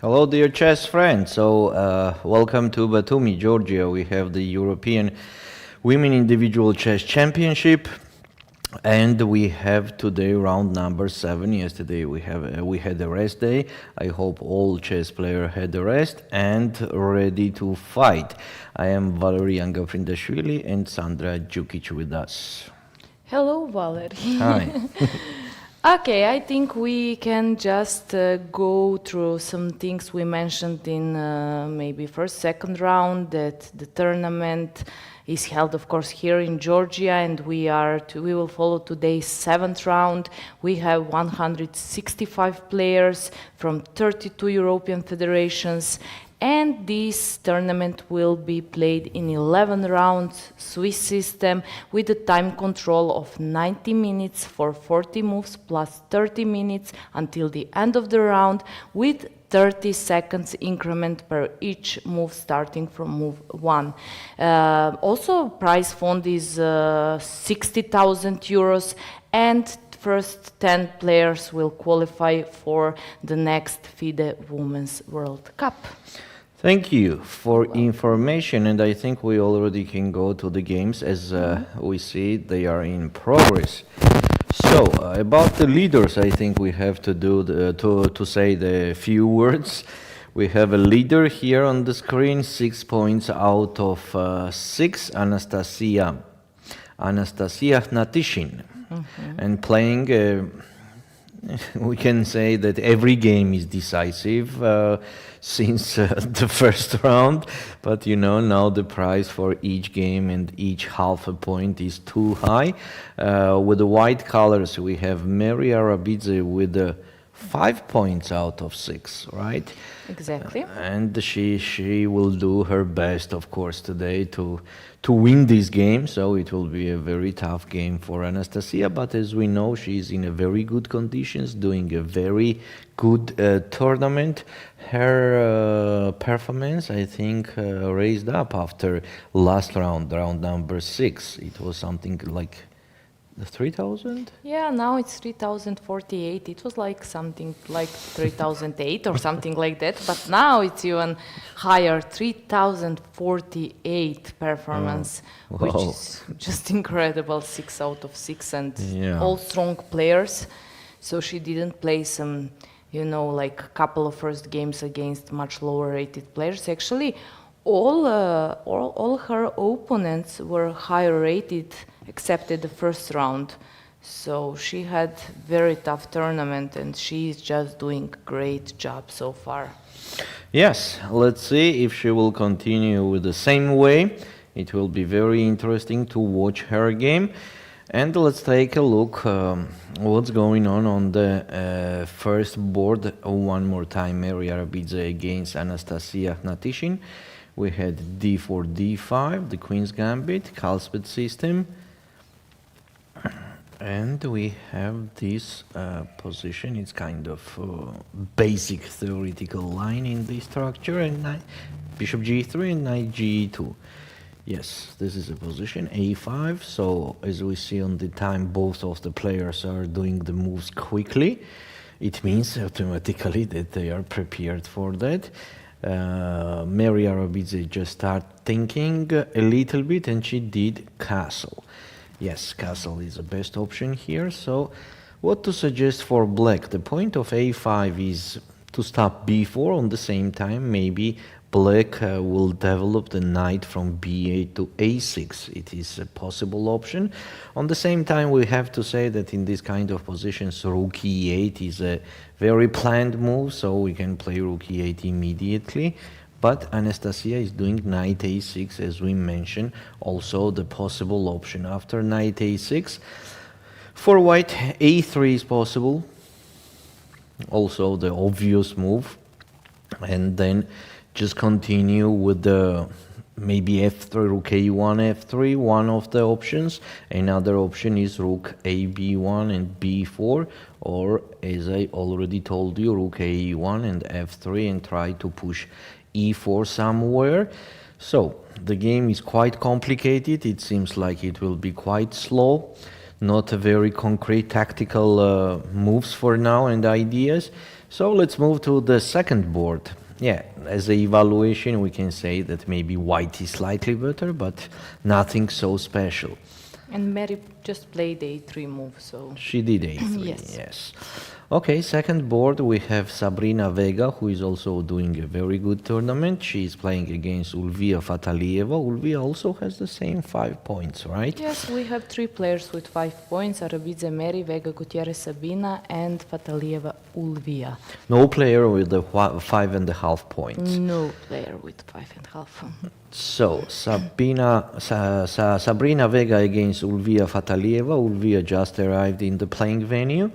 Hello, dear chess friends. Welcome to Batumi, Georgia. We have the European Women Individual Chess Championship, and we have today round number 7. Yesterday we had a rest day. I hope all chess players had a rest and ready to fight. I am Valerian Gaprindashvili and Sandra Djukic with us. Hello, Valerian. Hi. Okay, I think we can just go through some things we mentioned in maybe second round, that the tournament is held, of course, here in Georgia, and we will follow today's 7th round. We have 165 players from 32 European federations, and this tournament will be played in 11 rounds, Swiss system, with a time control of 90 minutes for 40 moves plus 30 minutes until the end of the round, with 30 seconds increment per each move starting from move 1. Also, prize fund is 60,000 euros, and first 10 players will qualify for the next FIDE Women's World Cup. Thank you for information, and I think we already can go to the games. As we see, they are in progress. So, about the leaders, I think we have to do to say the few words. We have a leader here on the screen, 6 points out of 6, Anastasia Hnatyshin, and playing. We can say that every game is decisive since the first round, but you know, now the price for each game and each half a point is too high. With the white colors, we have Meri Arabidze with 5 points out of 6, right? Exactly. And she will do her best, of course, today to win this game. So it will be a very tough game for Anastasia. But as we know, she's in a very good conditions, doing a very good tournament. Her performance, I think, raised up after last round number 6. It was something like 3,000? Yeah, now it's 3,048. It was like something like 3,008 or something like that, but now it's even higher, 3,048 performance, which is just incredible, 6 out of 6, and all strong players. So she didn't play some, like a couple of first games against much lower rated players. Actually, all her opponents were higher rated, except at the first round. So she had very tough tournament, and she's just doing a great job so far. Yes, let's see if she will continue with the same way. It will be very interesting to watch her game. And let's take a look what's going on the first board. One more time, Meri Arabidze against Anastasia Hnatyshin. We had d4, d5, the Queen's Gambit, Kalspet system. And we have this position. It's kind of basic theoretical line in this structure. And Bishop g3 and knight g2. Yes, this is a position, a5. So as we see on the time, both of the players are doing the moves quickly. It means automatically that they are prepared for that. Meri Arabidze just started thinking a little bit, and she did castle. Yes, castle is the best option here. So what to suggest for black? The point of a5 is to stop b4. On the same time, maybe black will develop the knight from b8 to a6. It is a possible option. On the same time, we have to say that in this kind of positions, rook e8 is a very planned move, so we can play rook e8 immediately. But Anastasia is doing knight a6, as we mentioned. Also the possible option after knight a6. For white, a3 is possible. Also the obvious move. And then just continue with the maybe f3, rook a1, f3, one of the options. Another option is rook a b1 and b4. Or, as I already told you, rook a1 and f3, and try to push e4 somewhere. So the game is quite complicated. It seems like it will be quite slow. not a very concrete tactical moves for now and ideas. So let's move to the second board. Yeah, as an evaluation, we can say that maybe white is slightly better, but nothing so special. And Meri just played a3 move, so... She did a3, Yes. yes. Okay, second board we have Sabrina Vega, who is also doing a very good tournament. She is playing against Ulviyya Fataliyeva. Ulviyya also has the same 5 points, right? Yes, we have 3 players with 5 points: Arabidze Meri, Vega Gutierrez Sabina, and Fataliyeva Ulviyya. No player with the 5.5 points. No player with 5.5. So, Sabrina Vega against Ulviyya Fataliyeva. Ulviyya just arrived in the playing venue,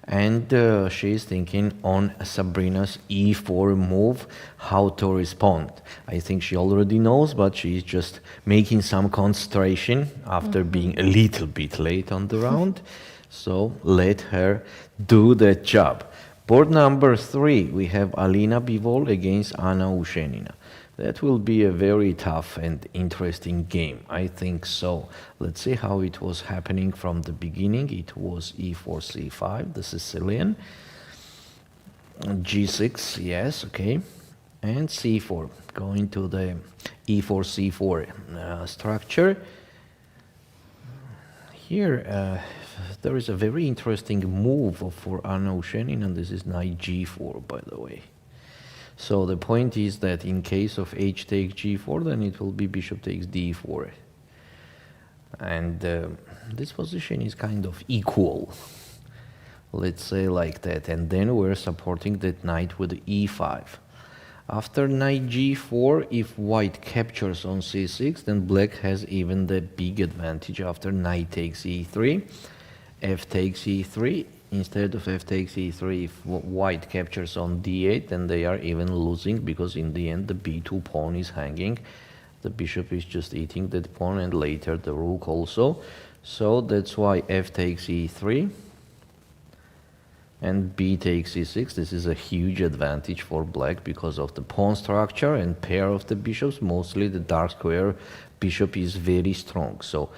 and she is thinking on Sabrina's e4 move, how to respond. I think she already knows, but she is just making some concentration after being a little bit late on the round. So, let her do that job. Board number 3, we have Alina Bivol against Anna Ushenina. That will be a very tough and interesting game, I think so. Let's see how it was happening from the beginning. It was e4, c5, the Sicilian. g6, yes, okay. And c4, going to the e4, c4 structure. Here, there is a very interesting move for Anna Ushenina, and this is knight g4, by the way. So the point is that in case of h takes g4, then it will be bishop takes d4. And this position is kind of equal, let's say like that. And then we're supporting that knight with e5. After knight g4, if white captures on c6, then black has even the big advantage after knight takes e3, f takes e3. Instead of f takes e3, if white captures on d8, then they are even losing, because in the end the b2 pawn is hanging. The bishop is just eating that pawn, and later the rook also. So that's why f takes e3 and b takes e6. This is a huge advantage for black because of the pawn structure and pair of the bishops. Mostly the dark square bishop is very strong. So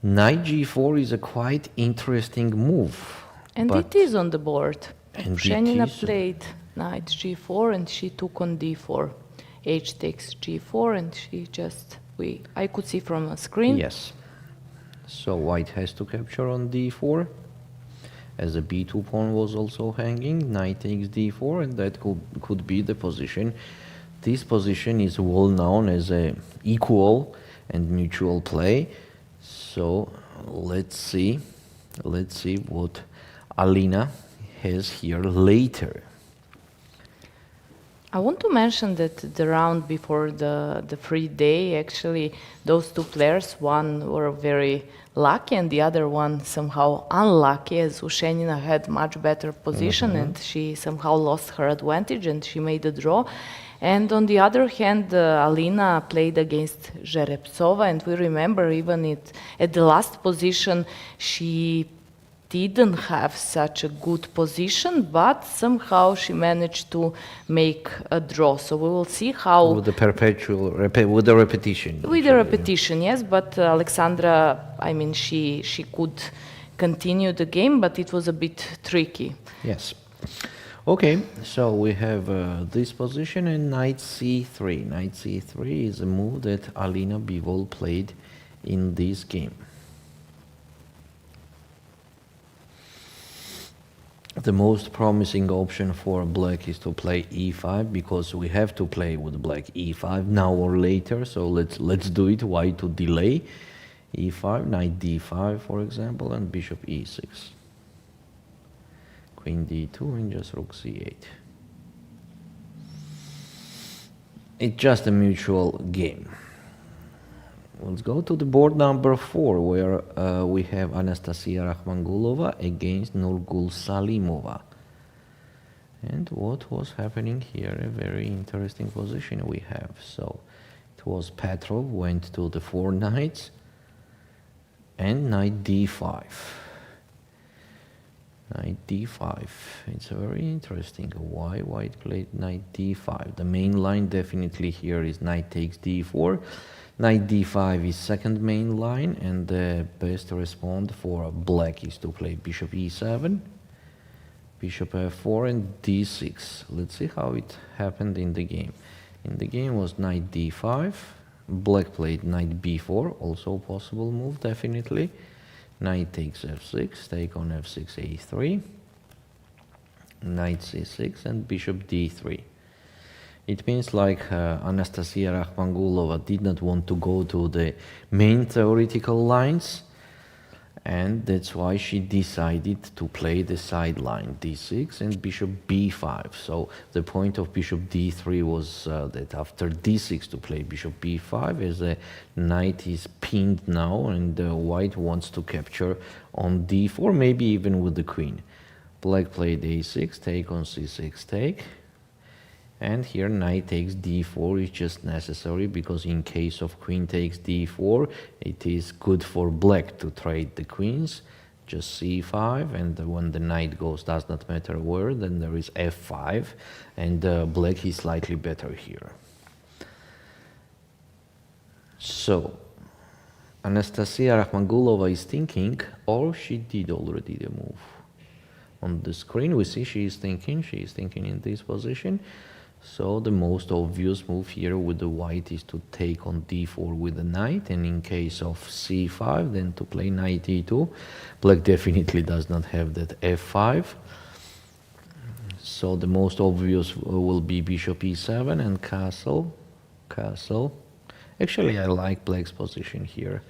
knight g4 is a quite interesting move. And it is on the board. And Ushenina played knight g4 and she took on d4. H takes g4 and she just... I could see from a screen. Yes. So white has to capture on d4. As a b2 pawn was also hanging, knight takes d4, and that could be the position. This position is well known as a equal and mutual play. So let's see what Alina has here later. I want to mention that the round before the free day, actually, those two players, one were very lucky and the other one somehow unlucky, as Ushenina had much better position and she somehow lost her advantage and she made a draw. And on the other hand, Alina played against Zhereptsova, and we remember even at the last position she didn't have such a good position, but somehow she managed to make a draw. So we will see how... With the perpetual, with the repetition. With the repetition, yes, but Alexandra, I mean, she could continue the game, but it was a bit tricky. Yes. Okay, so we have this position and knight c3. Knight c3 is a move that Alina Bivol played in this game. The most promising option for black is to play e5, because we have to play with black e5 now or later, so let's do it. Why to delay? e5, knight d5 for example, and bishop e6. Queen d2 and just rook c8. It's just a mutual game. Let's go to the board number 4, where we have Anastasia Rakhmangulova against Nurgyul Salimova. And what was happening here? A very interesting position we have. So it was Petrov went to the 4 knights and knight d5. Knight d5. It's very interesting. Why white played knight d5? The main line definitely here is knight takes d4. Knight d5 is second main line, and the best response for black is to play bishop e7, bishop f4, and d6. Let's see how it happened in the game. In the game was knight d5, black played knight b4, also possible move, definitely. Knight takes f6, take on f6, a3, knight c6, and bishop d3. It means like Anastasia Rakhmangulova did not want to go to the main theoretical lines, and that's why she decided to play the sideline d6 and bishop b5. So the point of bishop d3 was that after d6 to play bishop b5, as the knight is pinned now, and white wants to capture on d4, maybe even with the queen. Black played a6, take on c6, take. And here knight takes d4 is just necessary, because in case of queen takes d4, it is good for black to trade the queens. Just c5, and when the knight goes, does not matter where, then there is f5, and black is slightly better here. So Anastasia Rakhmangulova is thinking, or she did already the move. On the screen we see she is thinking in this position. So the most obvious move here with the white is to take on d4 with the knight, and in case of c5, then to play knight e2. Black definitely does not have that f5. So the most obvious will be bishop e7 and castle. Actually, I like black's position here.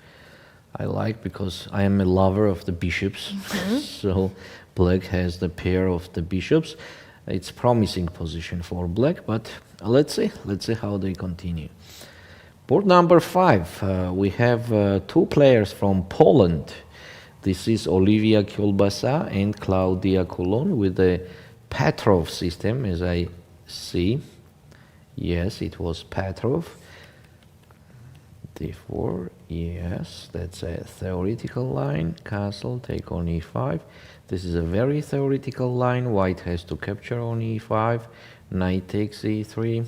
I like, because I am a lover of the bishops. So black has the pair of the bishops. It's promising position for black, but let's see how they continue. Board number 5, we have 2 players from Poland. This is Ulviyya Kielbasa and Klaudia Kulon with the Petrov system, as I see. Yes, it was Petrov. d4, yes, that's a theoretical line. Castle, take on e5. This is a very theoretical line. White has to capture on e5. Knight takes e3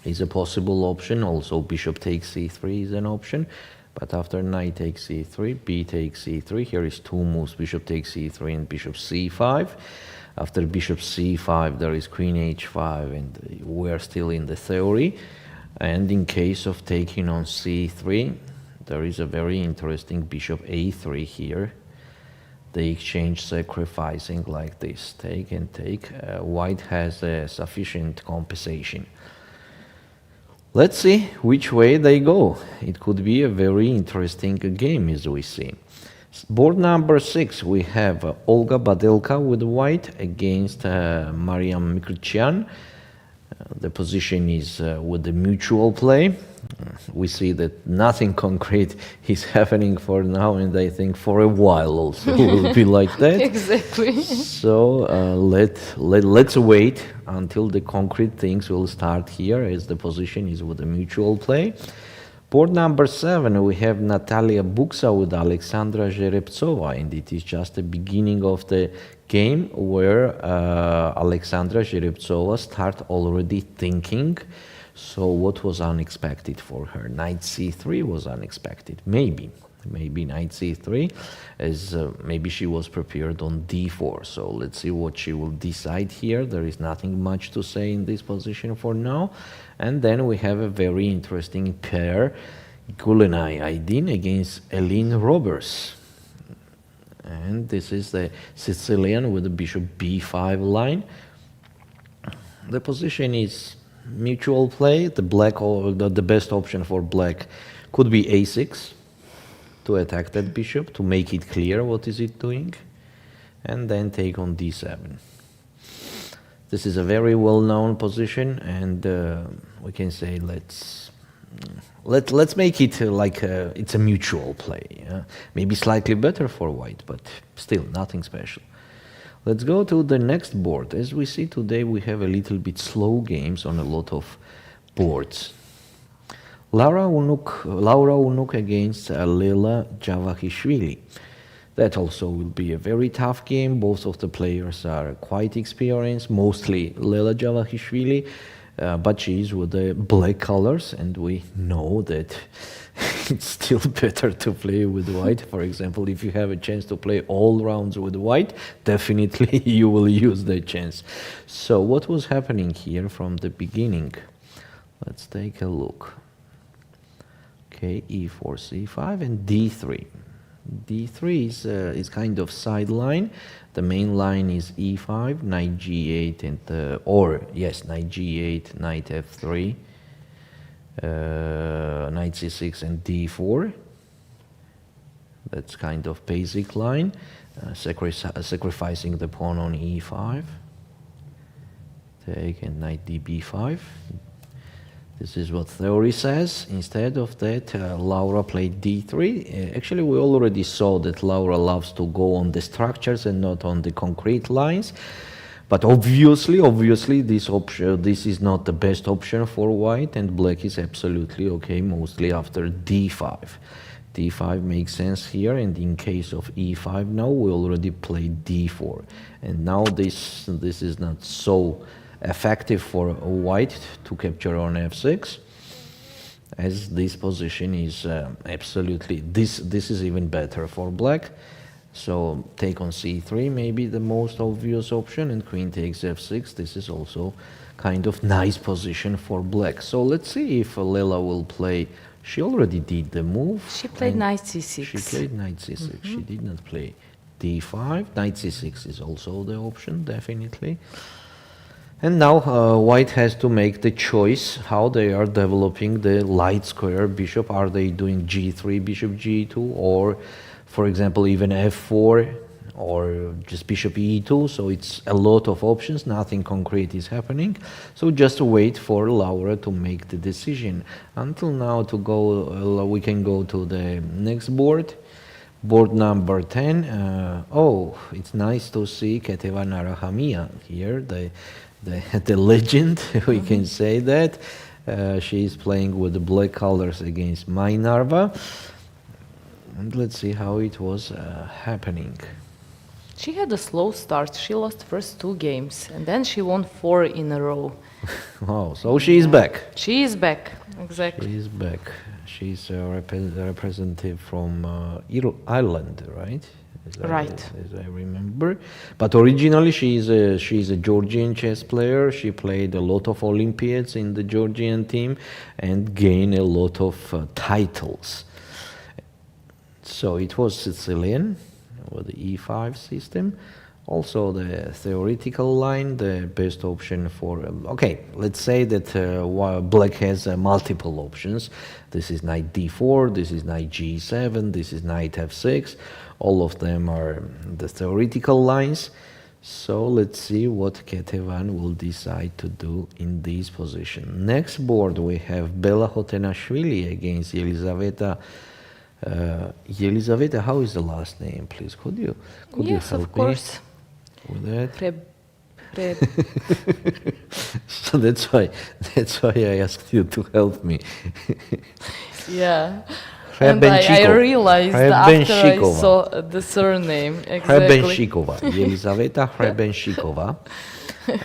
is a possible option. Also bishop takes c3 is an option. But after knight takes e3, b takes e3, here is 2 moves, bishop takes e3 and bishop c5. After bishop c5 there is queen h5, and we're still in the theory. And in case of taking on c3, there is a very interesting bishop a3 here. They exchange sacrificing like this, take and take. White has a sufficient compensation. Let's see which way they go. It could be a very interesting game, as we see. Board number 6, we have Olga Badelka with white against Mariam Mikricyan. The position is with the mutual play. We see that nothing concrete is happening for now, and I think for a while also will be like that. Exactly. So let's wait until the concrete things will start here, as the position is with the mutual play. Board number 7, we have Natalia Buksa with Alexandra Zhereptsova, and it is just the beginning of the game where Alexandra Zhereptsova start already thinking. So what was unexpected for her? Knight c3 was unexpected. Maybe knight c3, as maybe she was prepared on d4. So let's see what she will decide here. There is nothing much to say in this position for now. And then we have a very interesting pair, Gulenay Aydin against Eline Roberts. And this is the Sicilian with the bishop b5 line. The position is mutual play. The black, or the best option for black could be a6 to attack that bishop, to make it clear what is it doing, and then take on d7. This is a very well-known position, and we can say let's make it like it's a mutual play. Maybe slightly better for white, but still nothing special. Let's go to the next board. As we see today, we have a little bit slow games on a lot of boards. Laura Unuk against Lela Javakhishvili. That also will be a very tough game. Both of the players are quite experienced, mostly Lela Javakhishvili. but she is with the black colors, and we know that it's still better to play with white. For example, if you have a chance to play all rounds with white, definitely you will use that chance. So what was happening here from the beginning? Let's take a look. Okay, e4, c5, and d3. d3 is kind of sideline. The main line is e5, knight g8, and knight g8, knight f3, knight c6, and d4. That's kind of basic line, sacrificing the pawn on e5. Take and knight db5. This is what theory says. Instead of that, Laura played d3. Actually, we already saw that Laura loves to go on the structures and not on the concrete lines. But obviously, this is not the best option for white, and black is absolutely okay, mostly after d5. d5 makes sense here, and in case of e5 now, we already played d4. And now this is not so effective for white to capture on f6, as this position is absolutely, this is even better for black. So take on c3, maybe the most obvious option, and queen takes f6. This is also kind of nice position for black. So let's see if Lela will play. She already did the move. She played knight c6. She played knight c6. She did not play d5. Knight c6 is also the option, definitely. And now white has to make the choice how they are developing the light square bishop. Are they doing g3, bishop g2, or for example even f4, or just bishop e2? So it's a lot of options, nothing concrete is happening. So just wait for Laura to make the decision. Until now, we can go to the next board. Board number 10. Oh, it's nice to see Keteva Narahamia here, the legend, we can say that. She is playing with the black colors against Mai Narva. And let's see how it was happening. She had a slow start. She lost first 2 games, and then she won 4 in a row. Oh, so she is back. She is back, exactly. She is back. She's a representative from Ireland, right? As I remember. But originally she's a Georgian chess player. She played a lot of Olympiads in the Georgian team and gained a lot of titles. So it was Sicilian with the e5 system. Also the theoretical line, the best option for, okay, let's say that black has multiple options. This is knight d4, this is knight g7, this is knight f6. All of them are the theoretical lines. So let's see what Ketevan will decide to do in this position. Next board we have Bella Khotenashvili against Yelizaveta. Yelizaveta, how is the last name, please? Could you help of course. Me with that? So that's why I asked you to help me. Yeah. And I realized after I saw the surname, exactly. Hrebenshikova, Yelizaveta Hrebenshikova.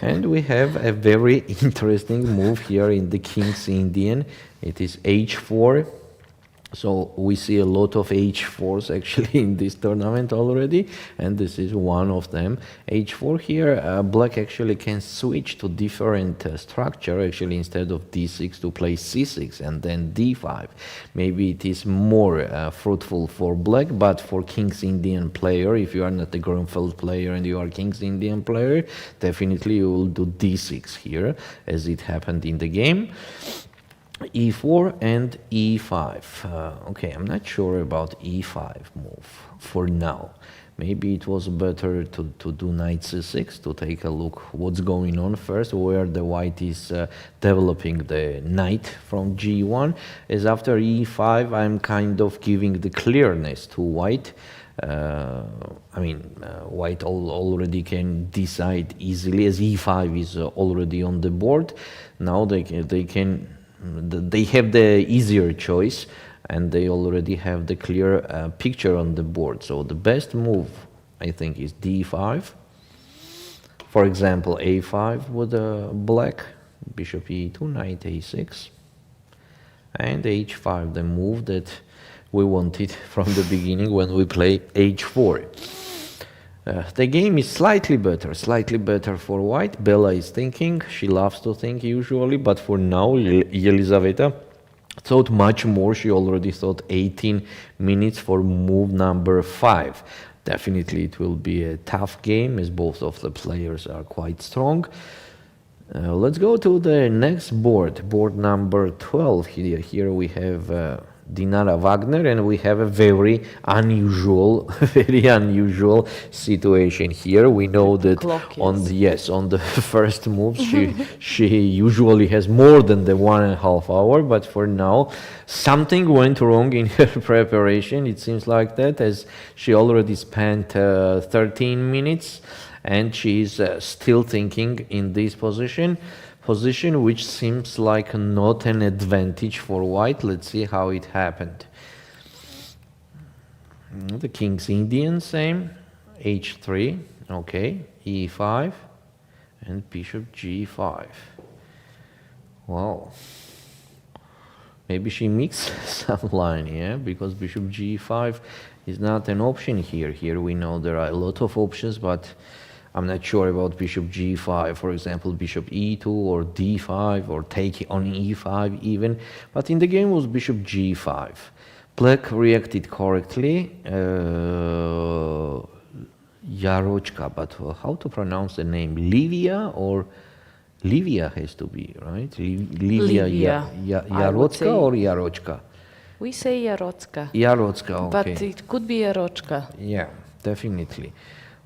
And we have a very interesting move here in the King's Indian. It is h4. So we see a lot of h4s actually in this tournament already, and this is one of them. h4 here, black actually can switch to different structure, actually instead of d6 to play c6 and then d5. Maybe it is more fruitful for black, but for King's Indian player, if you are not a Grunfeld player and you are King's Indian player, definitely you will do d6 here, as it happened in the game. e4 and e5. Okay, I'm not sure about e5 move for now. Maybe it was better to do knight c6 to take a look what's going on first, where the white is developing the knight from g1. As after e5, I'm kind of giving the clearness to white. White already can decide easily, as e5 is already on the board. Now they have the easier choice, and they already have the clear picture on the board. So the best move, I think, is d5. For example, a5 with black. Bishop e2, knight a6, and h5, the move that we wanted from the beginning when we play h4. The game is slightly better for white. Bella is thinking, she loves to think usually, but for now, Yelizaveta thought much more. She already thought 18 minutes for move number 5. Definitely it will be a tough game as both of the players are quite strong. Let's go to the next board, board number 12. Here we have Dinara Wagner, and we have a very unusual situation here. We know that on the first move she usually has more than the 1.5 hour, but for now something went wrong in her preparation. It seems like that, as she already spent 13 minutes and she's still thinking in this position, which seems like not an advantage for white. Let's see how it happened. The king's Indian, same, h3, okay, e5, and bishop g5. Wow, maybe she mixed some line, yeah, because bishop g5 is not an option here. Here we know there are a lot of options, but I'm not sure about bishop g5, for example, bishop e2 or d5 or take on e5 even. But in the game was bishop g5. Black reacted correctly. Yarochka, but how to pronounce the name? Livia or Livia has to be, right? Livia. Yarochka or Yarochka? We say Yarochka. Yarochka, okay. But it could be Yarochka. Yeah, definitely.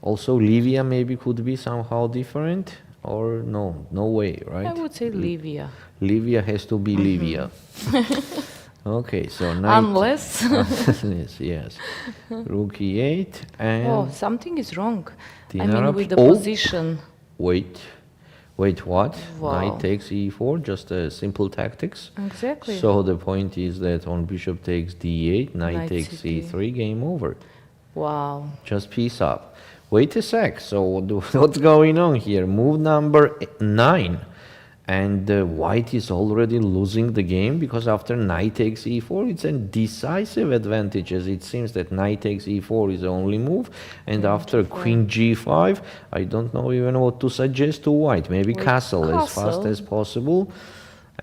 Also, Livia maybe could be somehow different, or no way, right? I would say Livia. Livia has to be Livia. Okay, so knight. Unless. yes. Rook e8 and. Oh, something is wrong. Dinara, I mean, with the position. Wait, what? Wow. Knight takes e4, just simple tactics. Exactly. So the point is that on bishop takes d8, knight takes c3, game over. Wow. Just piece up. Wait a sec, so what's going on here? Move number 9, and white is already losing the game, because after knight takes e4 it's a decisive advantage, as it seems that knight takes e4 is the only move, and after queen g5 I don't know even what to suggest to white. Maybe castle as fast as possible.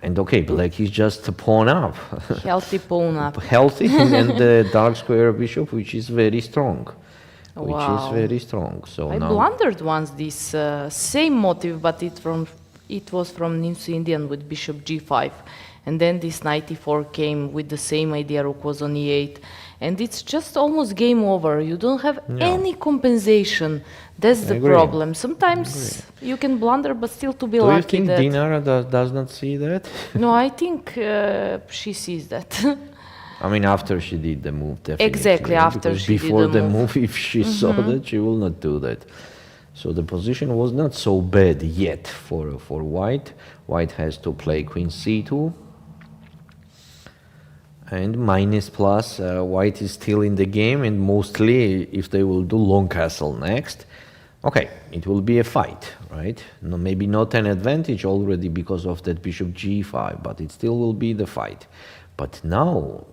And okay, black is just a pawn up. Healthy pawn up. Healthy, and the dark square bishop, which is very strong. Wow. Which is very strong. So I blundered once this same motive, but it was from New Indian with bishop g5, and then this knight e4 came with the same idea. Rook was on e8, and it's just almost game over. You don't have any compensation. That's the problem. Sometimes you can blunder, but still to be lucky. Do you think Dinara does not see that? No, I think she sees that. I mean, after she did the move, definitely. Exactly, after she did the move. Before the move, if she saw that, she will not do that. So the position was not so bad yet for white. White has to play queen c2. And minus plus, white is still in the game, and mostly if they will do long castle next, okay, it will be a fight, right? No, maybe not an advantage already because of that bishop g5, but it still will be the fight. But now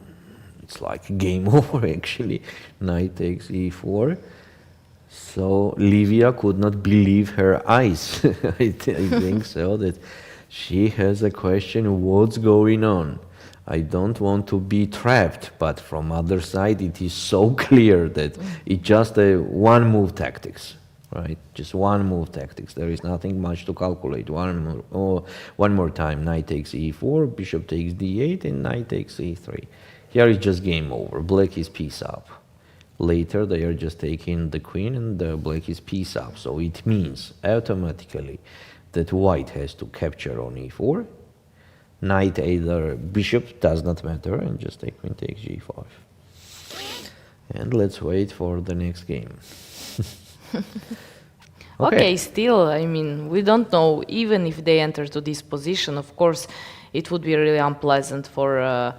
it's like game over, actually. Knight takes e4. So Livia could not believe her eyes. I think so, that she has a question, what's going on? I don't want to be trapped, but from other side it is so clear that it's just a one move tactics, right? Just one move tactics. There is nothing much to calculate. One more time, knight takes e4, bishop takes d8, and knight takes e3. Here is just game over. Black is piece up. Later they are just taking the queen, and the black is piece up. So it means automatically that white has to capture on e4. Knight, either bishop, does not matter, and just take queen takes g5. And let's wait for the next game. Okay, still, I mean, we don't know, even if they enter to this position, of course, it would be really unpleasant for...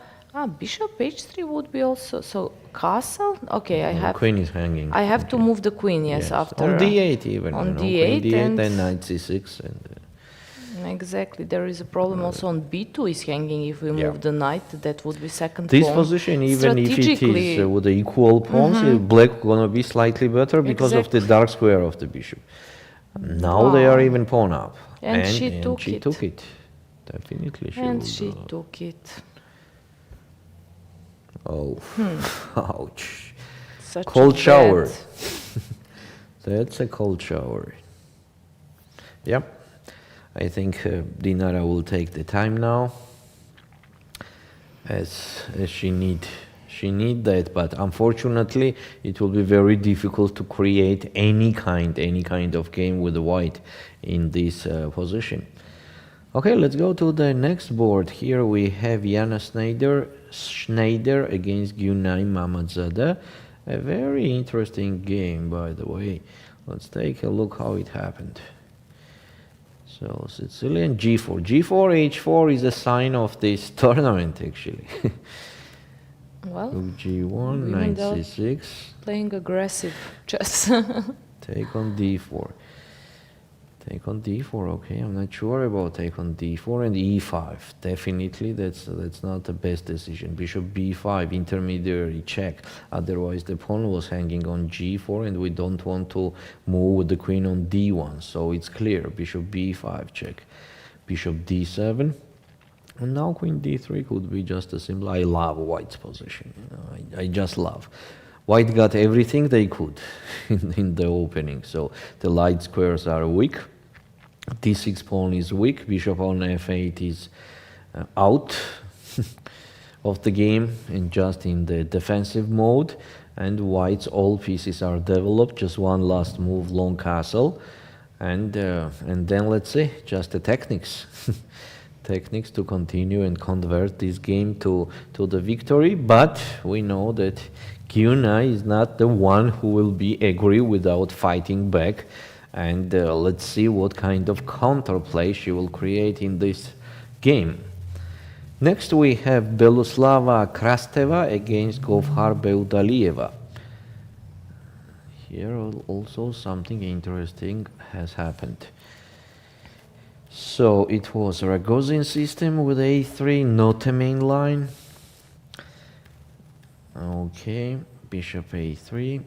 bishop h3 would be also... So, castle? Okay, I have... Queen is hanging. I have to move the queen, yes, after... On d8 even. On d8 and then knight c6. And, Exactly. There is a problem also on b2 is hanging. If we move the knight, that would be second This pawn. position, even if it Strategically, is with the equal pawns, black gonna be slightly better because of the dark square of the bishop. Now they are even pawn up. And she took it. Definitely she and will she do. took it. Oh, ouch. Such Cold a shower. bad- That's a cold shower. Yep. I think Dinara will take the time now, as she need that. But unfortunately, it will be very difficult to create any kind of game with the white in this position. Okay, let's go to the next board. Here we have Yana Schneider against Gyunay Mamadzada. A very interesting game, by the way. Let's take a look how it happened. So Sicilian g4. g4, h4 is a sign of this tournament, actually. Well, Rook g1, even knight though c6. playing aggressive chess. Take on d4. Take on d4, okay. I'm not sure about take on d4 and e5. Definitely, that's not the best decision. Bishop b5, intermediary check. Otherwise, the pawn was hanging on g4, and we don't want to move with the queen on d1. So it's clear. Bishop b5 check. Bishop d7. And now queen d3 could be just a simple. I love white's position. You know, I just love. White got everything they could in the opening. So the light squares are weak. d6 pawn is weak. Bishop on f8 is out of the game and just in the defensive mode. And white's all pieces are developed. Just one last move, long castle, and then let's see, just the techniques. Techniques to continue and convert this game to the victory. But we know that Gyunay is not the one who will be angry without fighting back. And let's see what kind of counterplay she will create in this game. Next we have Beloslava Krasteva against Govhar Beudalieva. Here also something interesting has happened. So it was Ragozin system with a3, not a main line. Okay, bishop a3.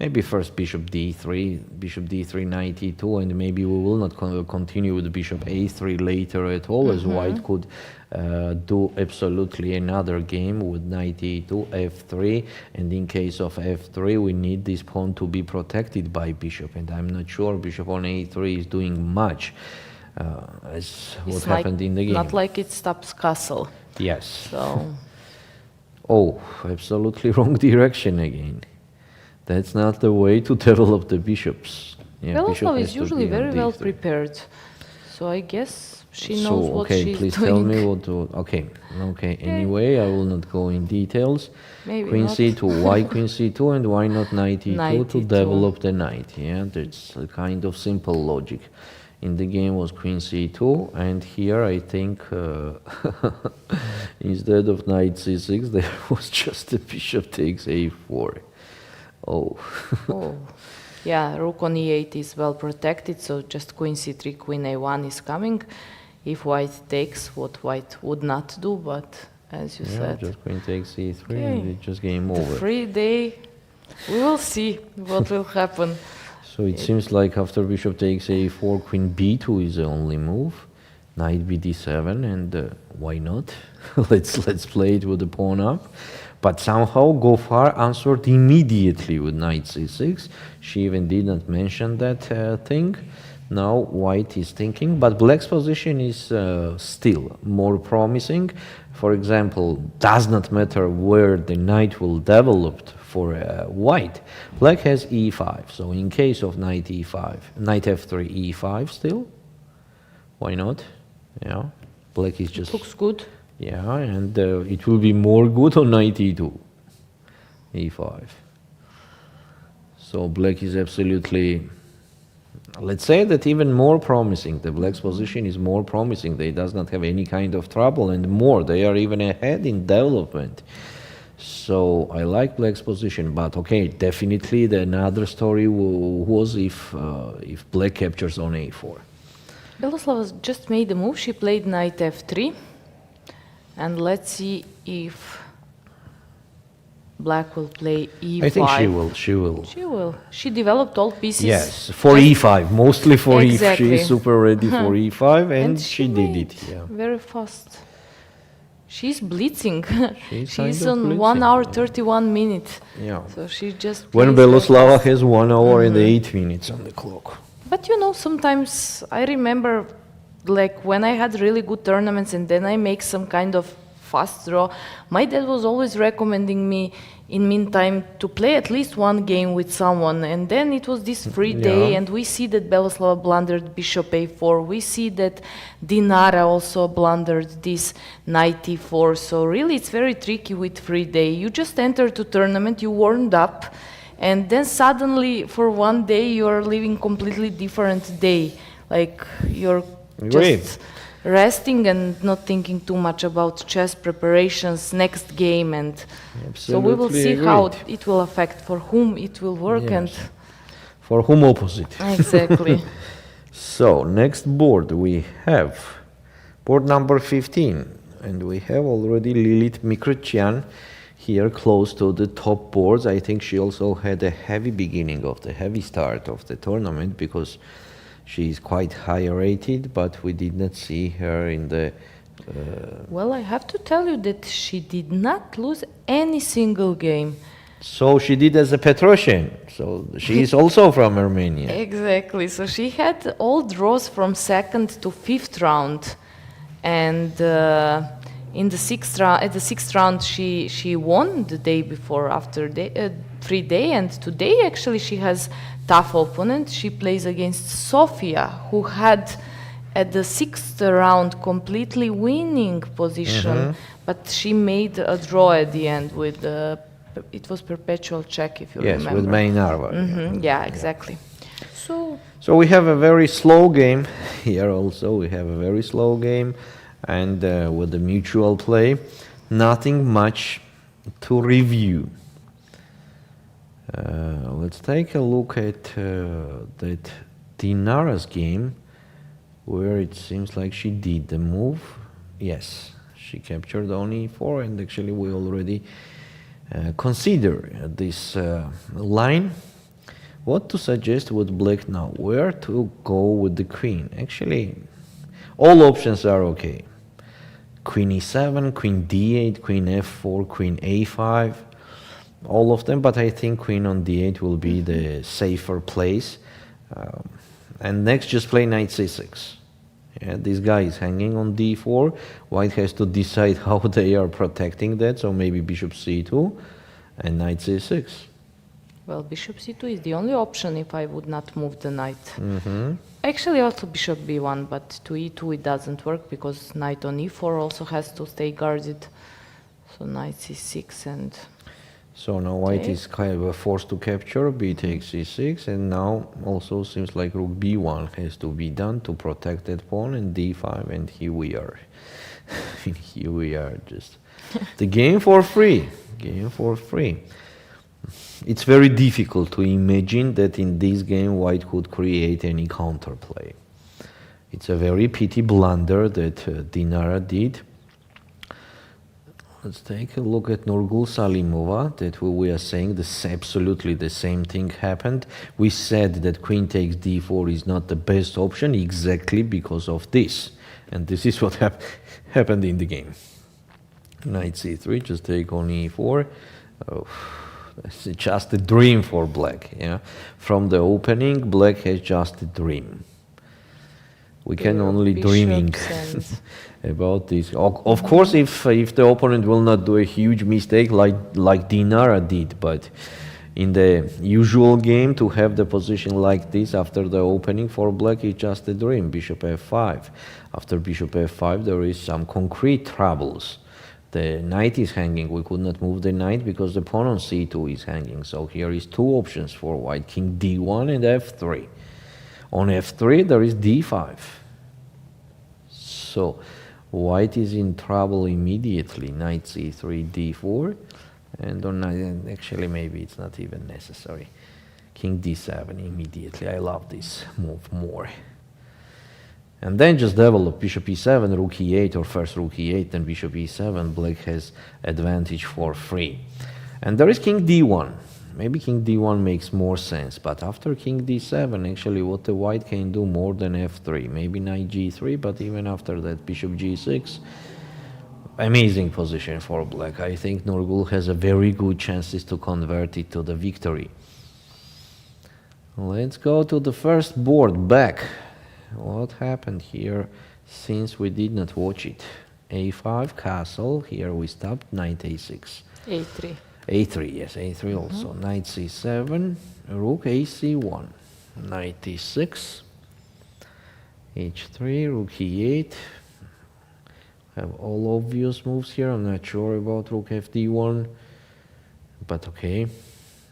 Maybe first bishop d3, knight e2, and maybe we will not continue with bishop a3 later at all, as white could do absolutely another game with knight e2, f3, and in case of f3 we need this pawn to be protected by bishop, and I'm not sure bishop on a3 is doing much as what It's happened in the game. Not like it stops castle. Yes. So Oh, absolutely wrong direction again. That's not the way to develop the bishops. Yeah, Beloslava has is to usually be on very well d3. prepared. So I guess she So, knows what okay, she's please doing. tell me what to. Okay. Anyway, I will not go in details. Maybe Queen not. c2. Why queen c2 and why not knight e2 Knight to e2. develop the knight? Yeah, that's a kind of simple logic. In the game was queen c2, and here I think instead of knight c6 there was just a bishop takes a4. Oh. Oh, yeah, rook on e8 is well protected, so just queen c3, queen a1 is coming. If white takes, what white would not do, but as you Yeah, said, just queen takes c3 Okay. and it's just game the over. free day, we will see what will happen. So it seems like after bishop takes a4, queen b2 is the only move. Knight bd7, and why not? let's play it with the pawn up. But somehow Govhar answered immediately with knight c6. She even did not mention that thing. Now white is thinking, but black's position is still more promising. For example, does not matter where the knight will develop for white. Black has e5, so in case of knight e5, knight f3, e5 still. Why not? Yeah, black is just... Looks good. Yeah, and it will be more good on knight e2, e5. So black is absolutely, let's say that even more promising. The black's position is more promising. They does not have any kind of trouble, and more. They are even ahead in development. So I like black's position, but okay, definitely the another story was if black captures on a4. Beloslava just made a move. She played knight f3. And let's see if Black will play e5. I think she will. She will. She developed all pieces. Yes, for e5, mostly for e5. Exactly. She is super ready for e5, and she did made it. Yeah. very fast. She's blitzing. She's She's kind of on blitzing, 1 hour yeah. 31 minutes. Yeah. So she just. When plays very Beloslava fast. has 1 hour and 8 minutes on the clock. But you know, sometimes I remember, like when I had really good tournaments and then I make some kind of fast draw, my dad was always recommending me in meantime to play at least one game with someone, and then it was this free day, Yeah. and we see that Beloslava blundered bishop a4, we see that Dinara also blundered this knight e4, so really it's very tricky with free day. You just enter to tournament, you warmed up, and then suddenly for one day you're living completely different day, like you're Great. just resting and not thinking too much about chess preparations, next game, and so we will see Absolutely how agreed. it will affect, for whom it will work, and Yes. For whom opposite? exactly. So, next board we have board number 15, and we have already Lilith Mikrotyan here close to the top boards. I think she also had a heavy beginning of the heavy start of the tournament because she is quite high rated, but we did not see her in the Well, I have to tell you that she did not lose any single game. so she did as a Petrosian, so she is also from Armenia. Exactly. So she had all draws from second to fifth round, and in the sixth round, at the sixth round, she won the day before after the free day, and today actually she has tough opponent. She plays against Sofia, who had at the sixth round completely winning position, but she made a draw at the end with it was perpetual check, if you Yes, remember. with Mai Narva. Yeah, exactly. So So we have a very slow game here also. We have a very slow game, and with the mutual play, nothing much to review. Let's take a look at that Dinara's game, where it seems like she did the move. Yes, she captured on e4, and actually we already consider this line. What to suggest with Black now? Where to go with the queen? Actually, all options are okay. Queen e7, queen d8, queen f4, queen a5, all of them, but I think queen on d8 will be the safer place. And next, just play knight c6. Yeah, this guy is hanging on d4. White has to decide how they are protecting that, so maybe bishop c2 and knight c6. well, bishop c2 is the only option if I would not move the knight. Actually, also bishop b1, but to e2 it doesn't work because knight on e4 also has to stay guarded. So knight c6 and So now white Okay. is kind of forced to capture, b takes c6, and now also seems like rook b1 has to be done to protect that pawn, and d5, and here we are. Here we are, just the game for free. Game for free. It's very difficult to imagine that in this game white could create any counterplay. It's a very petty blunder that Dinara did. Let's take a look at Nurgyul Salimova, that we are saying absolutely the same thing happened. We said that queen takes d4 is not the best option exactly because of this. And this is what happened in the game. Knight c3, just take on e4. Oh, it's just a dream for black. Yeah, from the opening, black has just a dream. We can only dreaming bishops about this. Of course, if the opponent will not do a huge mistake like Dinara did, but in the usual game, to have the position like this after the opening for black is just a dream. Bishop f5. After bishop f5, there is some concrete troubles. The knight is hanging. We could not move the knight because the pawn on c2 is hanging. So here is two options for white: king d1 and f3. On f3, there is d5. So white is in trouble immediately. Knight c3, d4, and on knight, actually maybe it's not even necessary. King d7 immediately. I love this move more. And then just develop bishop e7, rook e8, or first rook e8, then bishop e7. Black has advantage for free. And there is king d1. Maybe king d1 makes more sense, but after king d7, actually what the white can do more than f3. Maybe knight g3, but even after that, bishop g6. Amazing position for black. I think Nurgyul has a very good chances to convert it to the victory. Let's go to the first board back. What happened here since we did not watch it? a5, castle. Here we stopped. Knight a6. a3. a3, yes, a3 also. Knight c7, rook ac1. Knight e6. h3, rook e8. Have all obvious moves here. I'm not sure about rook fd1, but okay.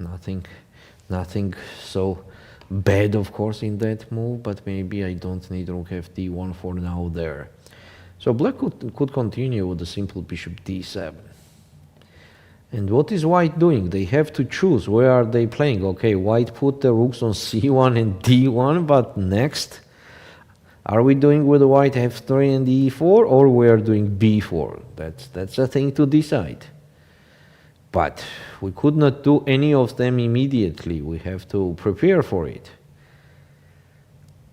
Nothing so bad, of course, in that move, but maybe I don't need rook fd1 for now there. So black could continue with the simple bishop d7. And what is white doing? They have to choose where are they playing. Okay, white put the rooks on c1 and d1, but next, are we doing with the white f3 and e4, or we are doing b4? That's a thing to decide. But we could not do any of them immediately. We have to prepare for it.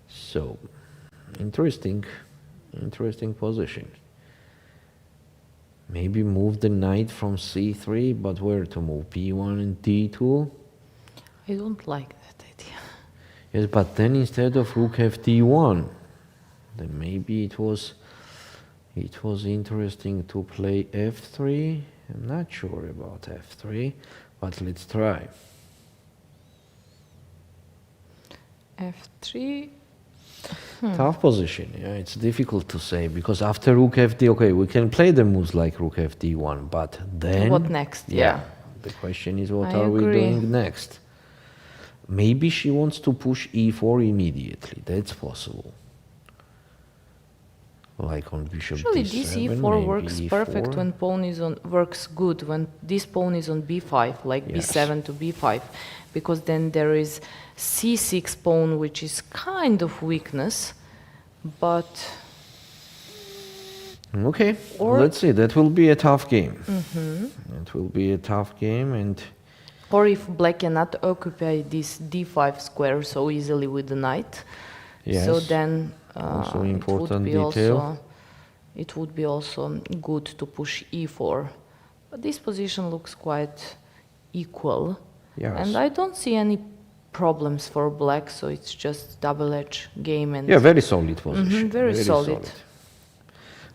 So, interesting position. Maybe move the knight from c3, but where to move? b1 and d2? I don't like that idea. Yes, but then instead of rook fd1, then maybe it was interesting to play f3. I'm not sure about f3, but let's try. f3. Tough position. Yeah, it's difficult to say because after rook fd, okay, we can play the moves like rook fd1, but then What next? Yeah. The question is, what I are we agree. doing next? Maybe she wants to push e4 immediately. That's possible. Like on bishop Actually, d7, this e4 maybe works e4. perfect when pawn is on, works good when this pawn is on b5, like Yes. b7 to b5, because then there is c6 pawn, which is kind of weakness, but Okay, Or- let's see. That will be a tough game. It will be a tough game, and or if black cannot occupy this d5 square so easily with the knight, so yes, then also it important would be detail. also it would be also good to push e4, but this position looks quite equal. Yes. And I don't see any problems for black, so it's just double-edged game. And Yeah, very solid position. very solid.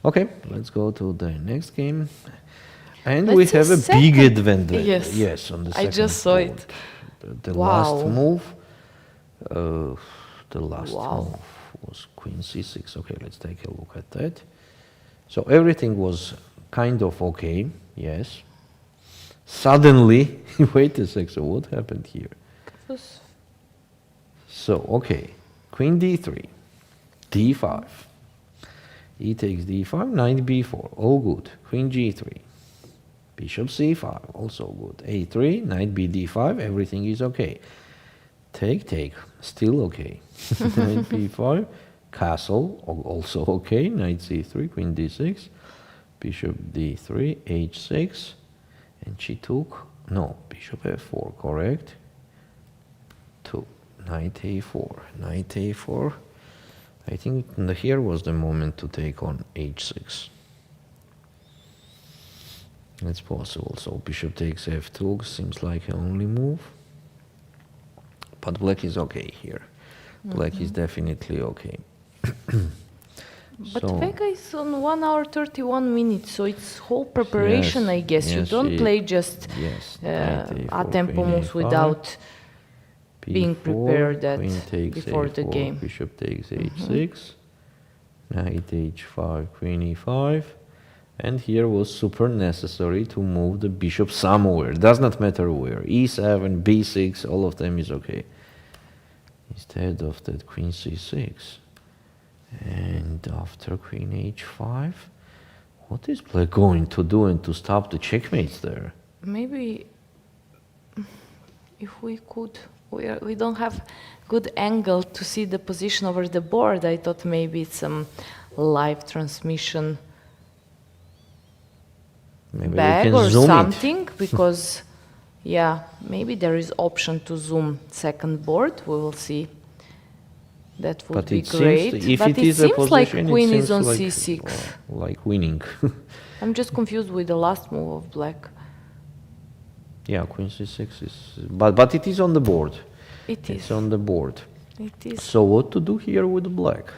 Okay, let's go to the next game. And Let's we see have a second- big advantage. Yes. Yes, on the I second just saw board. it. The Wow. last move. The last Wow. move was queen c6. Okay, let's take a look at that. So everything was kind of okay. Yes. Suddenly, wait a sec. So what happened here? So, okay, queen d3, d5, e takes d5, knight b4, all good. Queen g3, bishop c5, also good. a3, knight b d5, everything is okay. Take, still okay. Knight b5, castle, also okay. Knight c3, queen d6, bishop d3, h6, and she took, no, bishop f4, correct? 2. Knight a4, knight a4. I think here was the moment to take on h6. It's possible. So bishop takes f2 seems like an only move. But black is okay here. Black is definitely okay. But So- Vega is on 1 hour 31 minutes, so it's whole preparation, Yes, I guess. You yes, don't play just yes, knight a4, a tempo queen moves a5, without being b4, prepared that queen takes before the a4, game. Bishop takes h6, knight h5, queen e5, and here was super necessary to move the bishop somewhere. Does not matter where. e7, b6, all of them is okay. Instead of that, queen c6, and after queen h5, what is black going to do and to stop the checkmates there? Maybe if we could we don't have good angle to see the position over the board. I thought maybe it's some live transmission Maybe bag we can or zoom something, because yeah, maybe there is option to zoom second board. We will see. That would But be it great. seems, if but it it is a seems like position, queen it is on seems c6. like winning. I'm just confused with the last move of black. Yeah, queen c6 is, but it is on the board. It's on the board. It is. So what to do here with black?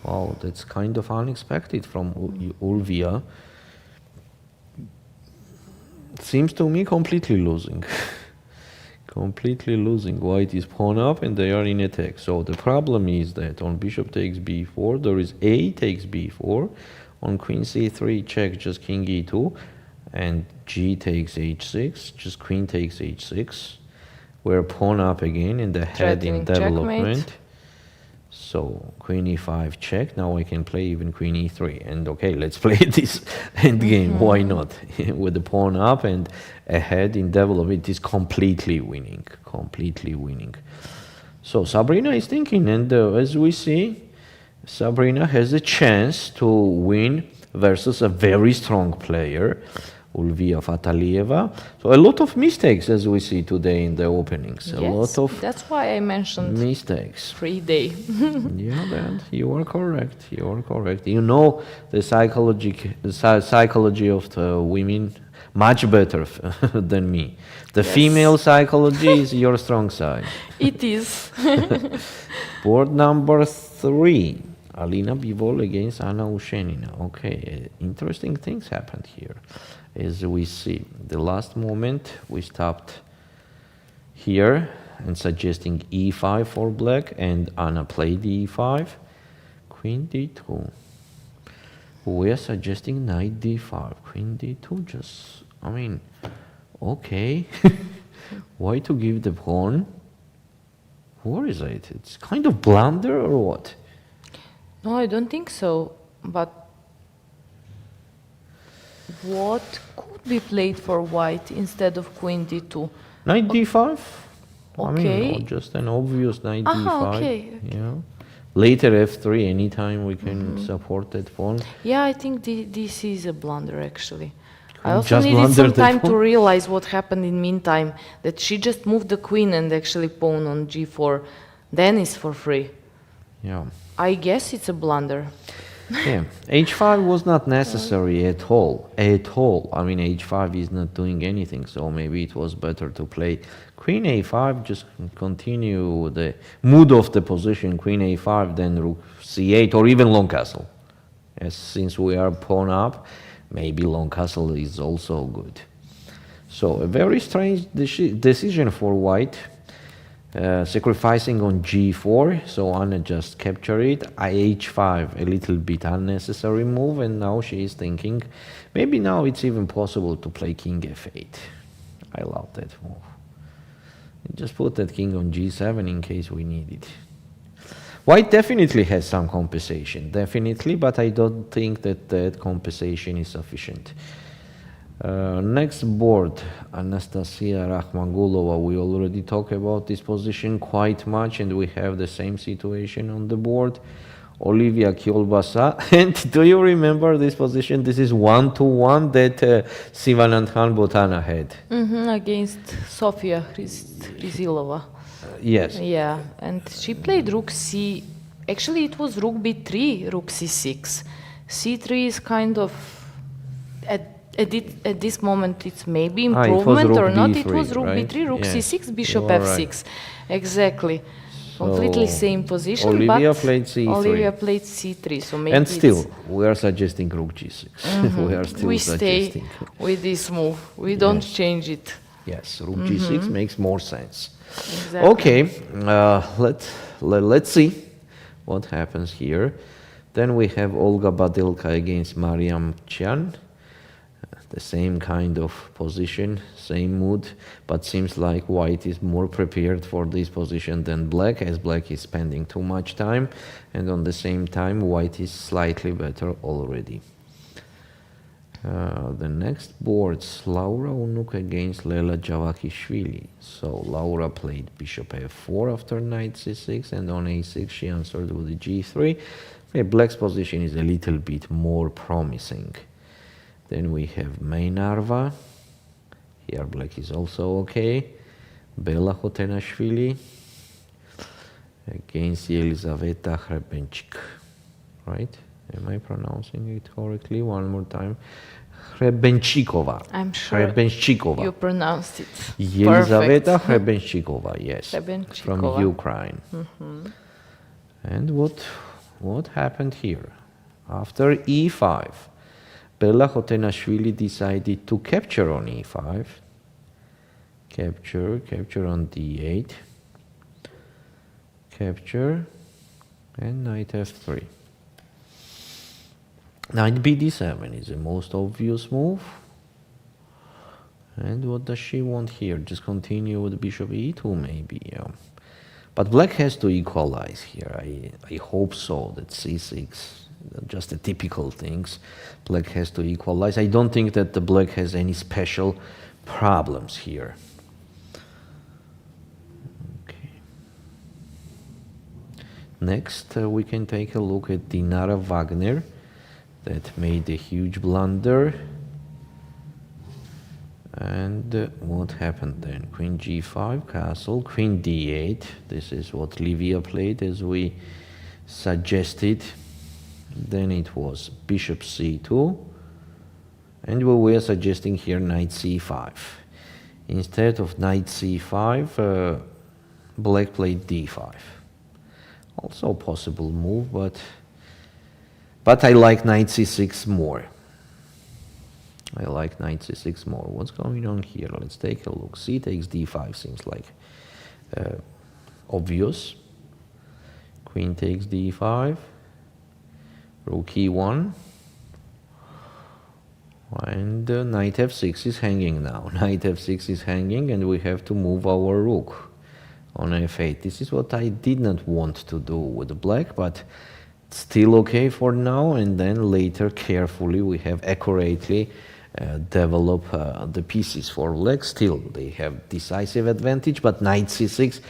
Wow, that's kind of unexpected from Ulviyya. Seems to me completely losing. Completely losing. White is pawn up and they are in attack. So the problem is that on bishop takes b4, there is a takes b4. On queen c3, check, just king e2. And g takes h6, just queen takes h6. We're pawn up again in the head in development. Checkmate. So queen e5 check. Now I can play even queen e3. And okay, let's play this end game. Why not? With the pawn up and ahead in development, it is completely winning. Completely winning. So Sabrina is thinking, and as we see, Sabrina has a chance to win versus a very strong player, Ulviyya Fataliyeva. So a lot of mistakes as we see today in the openings. A lot of that's why I mentioned mistakes. 3 day. Yeah, that you are correct. You are correct. You know the psychology of the women much better than me. The female psychology is your strong side. It is. Board number 3. Alina Bivol against Anna Ushenina. Okay, interesting things happened here. As we see, the last moment we stopped here and suggesting e5 for black, and Anna played e5, queen d2. We are suggesting knight d5, queen d2. Just, I mean, okay. Why to give the pawn? Where is it? It's kind of blunder or what? No, I don't think so. But what could be played for white instead of queen d2? Knight d5? Okay. I mean, or just an obvious knight d5. Okay. Yeah. Later f3, anytime we can support that pawn. Yeah, I think this is a blunder actually. I You also just needed some blundered the time to pawn? realize what happened in meantime, that she just moved the queen and actually pawn on g4. Then it's for free. Yeah. I guess it's a blunder. Yeah. h5 was not necessary at all. At all. I mean, h5 is not doing anything, so maybe it was better to play queen a5, just continue the mood of the position, queen a5, then rook c8, or even long castle. Yes, since we are pawn up, maybe long castle is also good. So a very strange decision for white, sacrificing on g4, so Anna just captured it. h5, a little bit unnecessary move, and now she is thinking, maybe now it's even possible to play king f8. I love that move. Just put that king on g7 in case we need it. White definitely has some compensation, definitely, but I don't think that that compensation is sufficient. Next board, Anastasia Rakhmagulova. We already talked about this position quite much, and we have the same situation on the board. Ulviyya Kyolbasa. And do you remember this position? This is 1-1 that Sivananthan Botana had. Against Sofia Rizilova. Yes. Yeah, and she played rook c. Actually, it was rook b3, rook c6. c3 is kind of at this moment it's maybe improvement or not. B3, it was rook right? b3, rook Yes. c6, bishop You are f6. right. Exactly. Completely same position, Ulviyya but played c3. Ulviyya played c3, so maybe And still, we are suggesting rook g6. We are still we suggesting. stay with this move. We don't change it. Yes, rook g6 makes more sense. Exactly. Okay, let's see what happens here. Then we have Olga Badilka against Mariam Chian. The same kind of position, same mood, but seems like white is more prepared for this position than black, as black is spending too much time, and on the same time white is slightly better already. The next boards, Laura Unuk against Lela Javakhishvili. So Laura played bishop f4 after knight c6, and on a6 she answered with the g3. Okay, black's position is a little bit more promising. Then we have Mai Narva. Here black is also okay. Bella Khotenashvili against Yelizaveta Hrebenchik. Right? Am I pronouncing it correctly? One more time. Hrebenchikova. I'm sure Hrebenchikova. you pronounced it Yelizaveta perfect. Hrebenchikova, yes. Hrebenchikova. From Ukraine. And what happened here? After e5, Bella Khotenashvili decided to capture on e5. Capture on d8. Capture, and knight f3. Knight bd7 is the most obvious move. And what does she want here? Just continue with bishop e2 maybe, yeah. But black has to equalize here. I hope so, that c6, just the typical things. Black has to equalize. I don't think that the black has any special problems here. Okay. Next, we can take a look at Dinara Wagner, that made a huge blunder. And what happened then? Queen g5, castle, queen d8. This is what Livia played, as we suggested. Then it was bishop c2, and we were suggesting here knight c5. Instead of knight c5, black played d5. Also a possible move, but I like knight c6 more. I like knight c6 more. What's going on here? Let's take a look. C takes d5 seems like obvious. Queen takes d5. Rook e1. And knight f6 is hanging now. Knight f6 is hanging, and we have to move our rook on f8. This is what I did not want to do with the black, but still okay for now. And then later, carefully, we have accurately develop the pieces for black. Still, they have decisive advantage, but knight c6.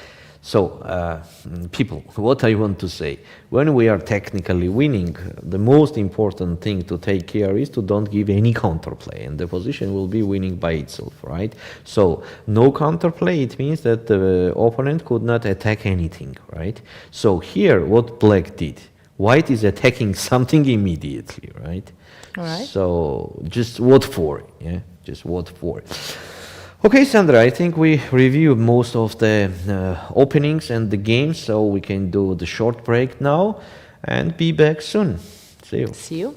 So, people, what I want to say, when we are technically winning, the most important thing to take care is to don't give any counterplay, and the position will be winning by itself, right? So, no counterplay, it means that the opponent could not attack anything, right? So here, what black did, white is attacking something immediately, right? All right. So, just what for, yeah? Just what for. Okay, Sandra, I think we reviewed most of the openings and the games, so we can do the short break now and be back soon. See you. See you.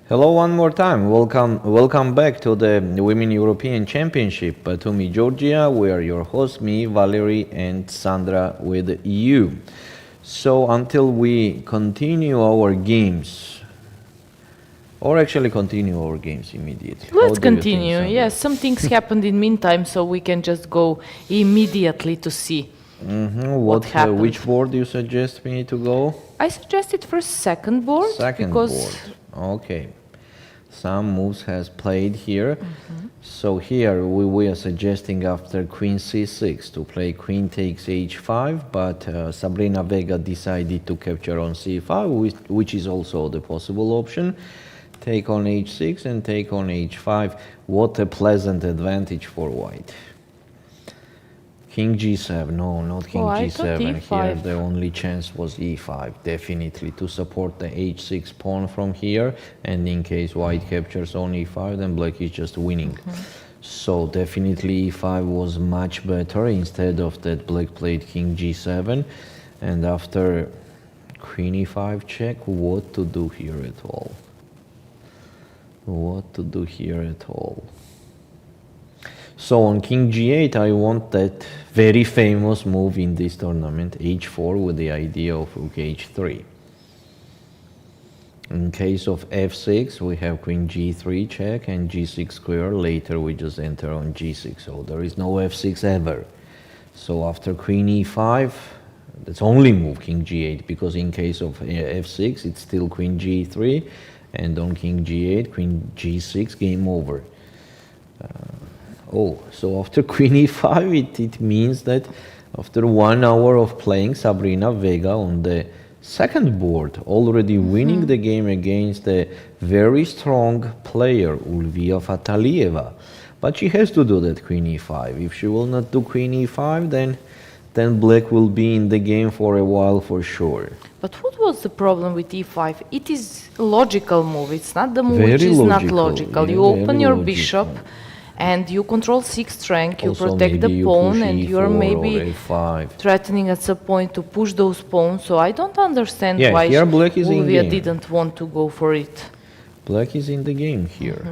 Hello one more time. Welcome back to the Women European Championship, Batumi, Georgia. We are your hosts, me, Valerie, and Sandra with you. So until we continue our games, or actually continue our games immediately. Let's continue. Yes, some things happened in meantime, so we can just go immediately to see what happened. Which board you suggest me to go? I suggested first second board. Second board. Okay. Some moves has played here. So here we are suggesting after queen c6 to play queen takes h5, but Sabrina Vega decided to capture on c5, which is also the possible option. Take on h6 and take on h5. What a pleasant advantage for white. King g7, no, not king g7. Here the only chance was e5, definitely to support the h6 pawn from here, and in case white captures on e5, then black is just winning. So definitely e5 was much better. Instead of that, black played king g7, and after queen e5 check, what to do here at all? What to do here at all? So on king g8, I want that very famous move in this tournament, h4, with the idea of rook h3. In case of f6, we have queen g3 check and g6 square. Later we just enter on g6, so there is no f6 ever. So after queen e5, that's only move, king g8, because in case of f6, it's still queen g3, and on king g8, queen g6, game over. Oh, so after queen e5, it means that after 1 hour of playing, Sabrina Vega on the second board, already winning the game against a very strong player, Ulviyya Fataliyeva. But she has to do that queen e5. If she will not do queen e5, then black will be in the game for a while for sure. But what was the problem with e5? It is a logical move. It's not the move Very which is not logical, logical. yeah, You open very your logical. bishop and you control sixth rank, you Also, protect maybe the you pawn, push and e4 you're or maybe a5. threatening at some point to push those pawns. So I don't understand Yeah, why here black is in Ulviyya game. didn't want to go for it. Black is in the game here.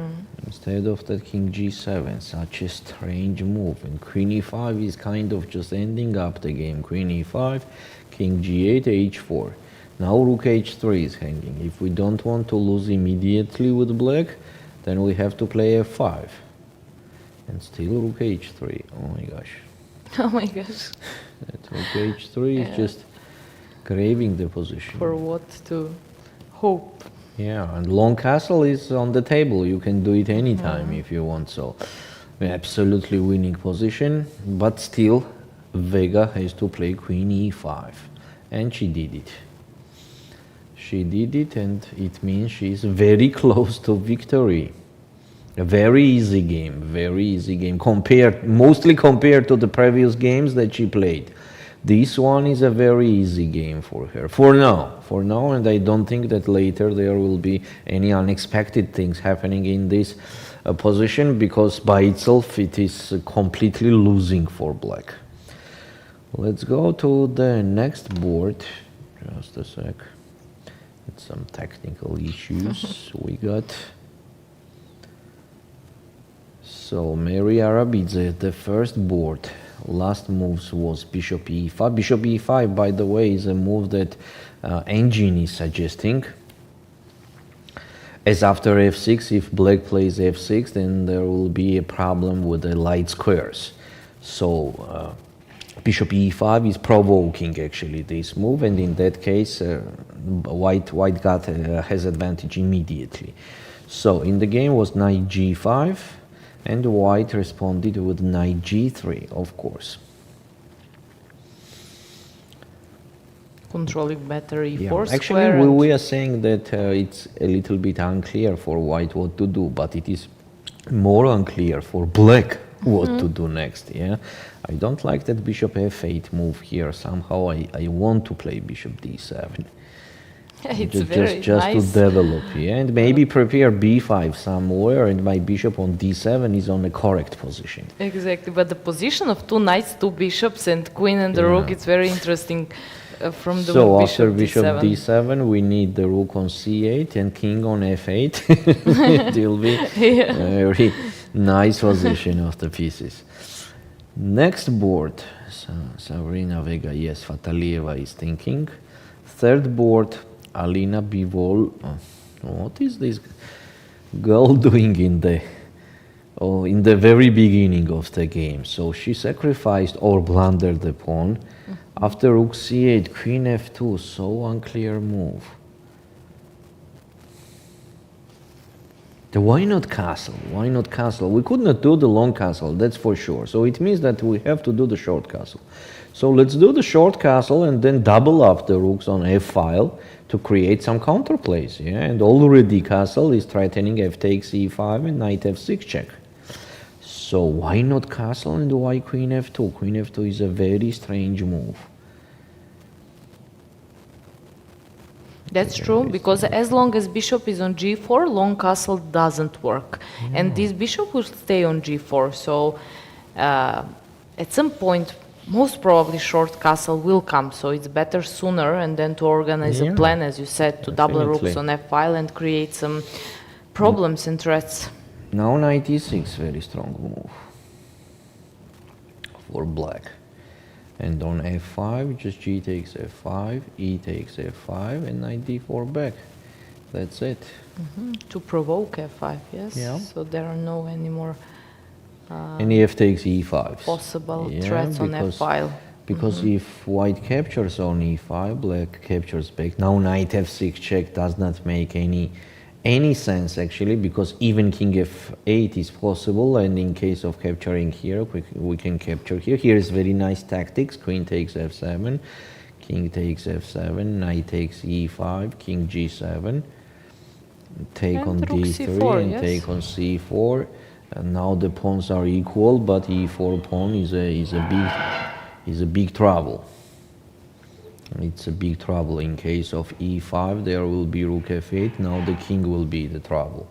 Instead of that king g7, such a strange move. And queen e5 is kind of just ending up the game. Queen e5, king g8, h4. Now rook h3 is hanging. If we don't want to lose immediately with black, then we have to play f5. And still rook h3. Oh my gosh. Oh my gosh. That rook h3 is just craving the position. For what to hope. Yeah, and long castle is on the table. You can do it anytime if you want. So, absolutely winning position, but still, Vega has to play queen e5, and she did it. She did it, and it means she's very close to victory. A very easy game, mostly compared to the previous games that she played. This one is a very easy game for her, for now, and I don't think that later there will be any unexpected things happening in this position, because by itself it is completely losing for black. Let's go to the next board, just a sec, it's some technical issues we got. So Meri Arabidze, the first board. Last moves was bishop e5. Bishop e5, by the way, is a move that Engine is suggesting. As after f6, if black plays f6, then there will be a problem with the light squares. So bishop e5 is provoking actually this move, and in that case, white has advantage immediately. So in the game was knight g5. And white responded with knight g3, of course. Controlling better e4 Yeah. Actually, square. we are saying that it's a little bit unclear for white what to do, but it is more unclear for black what to do next. Yeah, I don't like that bishop f8 move here. Somehow I want to play bishop d7. It's just nice. to develop, yeah, and maybe prepare b5 somewhere, and my bishop on d7 is on the correct position. Exactly, but the position of two knights, two bishops, and queen and the rook, it's very interesting from the So bishop after bishop d7. d7, we need the rook on c8 and king on f8. It will be a very nice position of the pieces. Next board, Sabrina Vega, yes, Fataliyeva is thinking. Third board, Alina Bivol. What is this girl doing in the very beginning of the game? So she sacrificed or blundered the pawn. After rook c8, queen f2, so unclear move. Why not castle? Why not castle? We could not do the long castle, that's for sure. So it means that we have to do the short castle. So let's do the short castle and then double up the rooks on f-file to create some counterplays. Yeah? And already castle is threatening f takes e5 and knight f6 check. So why not castle and why queen f2? Queen f2 is a very strange move. That's true, because as long as bishop is on g4, long castle doesn't work. And this bishop will stay on g4, so at some point, most probably short castle will come, so it's better sooner, and then to organize a plan, as you said, to double rooks on f-file and create some problems and threats. Now knight e6, very strong move for black. And on f5, just g takes f5, e takes f5, and knight d4 back. That's it. To provoke f5, yes? Yeah. So there are no any more and f takes e5. possible threats on f-file. because if white captures on e5, black captures back. Now knight f6 check does not make any sense actually, because even king f8 is possible, and in case of capturing here, we can capture here. Here is very nice tactics. Queen takes f7, king takes f7, knight takes e5, king g7, take And on rook d3 c4, and yes. take on c4. And now the pawns are equal, but e4 pawn is a big trouble. It's a big trouble. In case of e5, there will be rook f8. Now the king will be the trouble.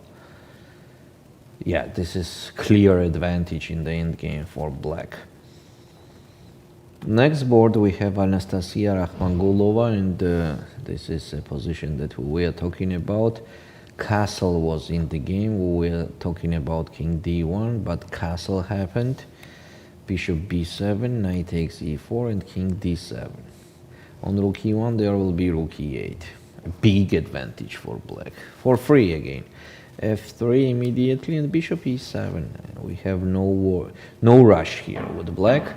Yeah, this is clear advantage in the endgame for black. Next board we have Anastasia Rakhmangulova, and this is a position that we are talking about. Castle was in the game. We were talking about king d1, but castle happened. Bishop b7, knight takes e4, and king d7. On rook e1 there will be rook e8. A big advantage for black. For free again. f3 immediately, and bishop e7. We have no rush here with black.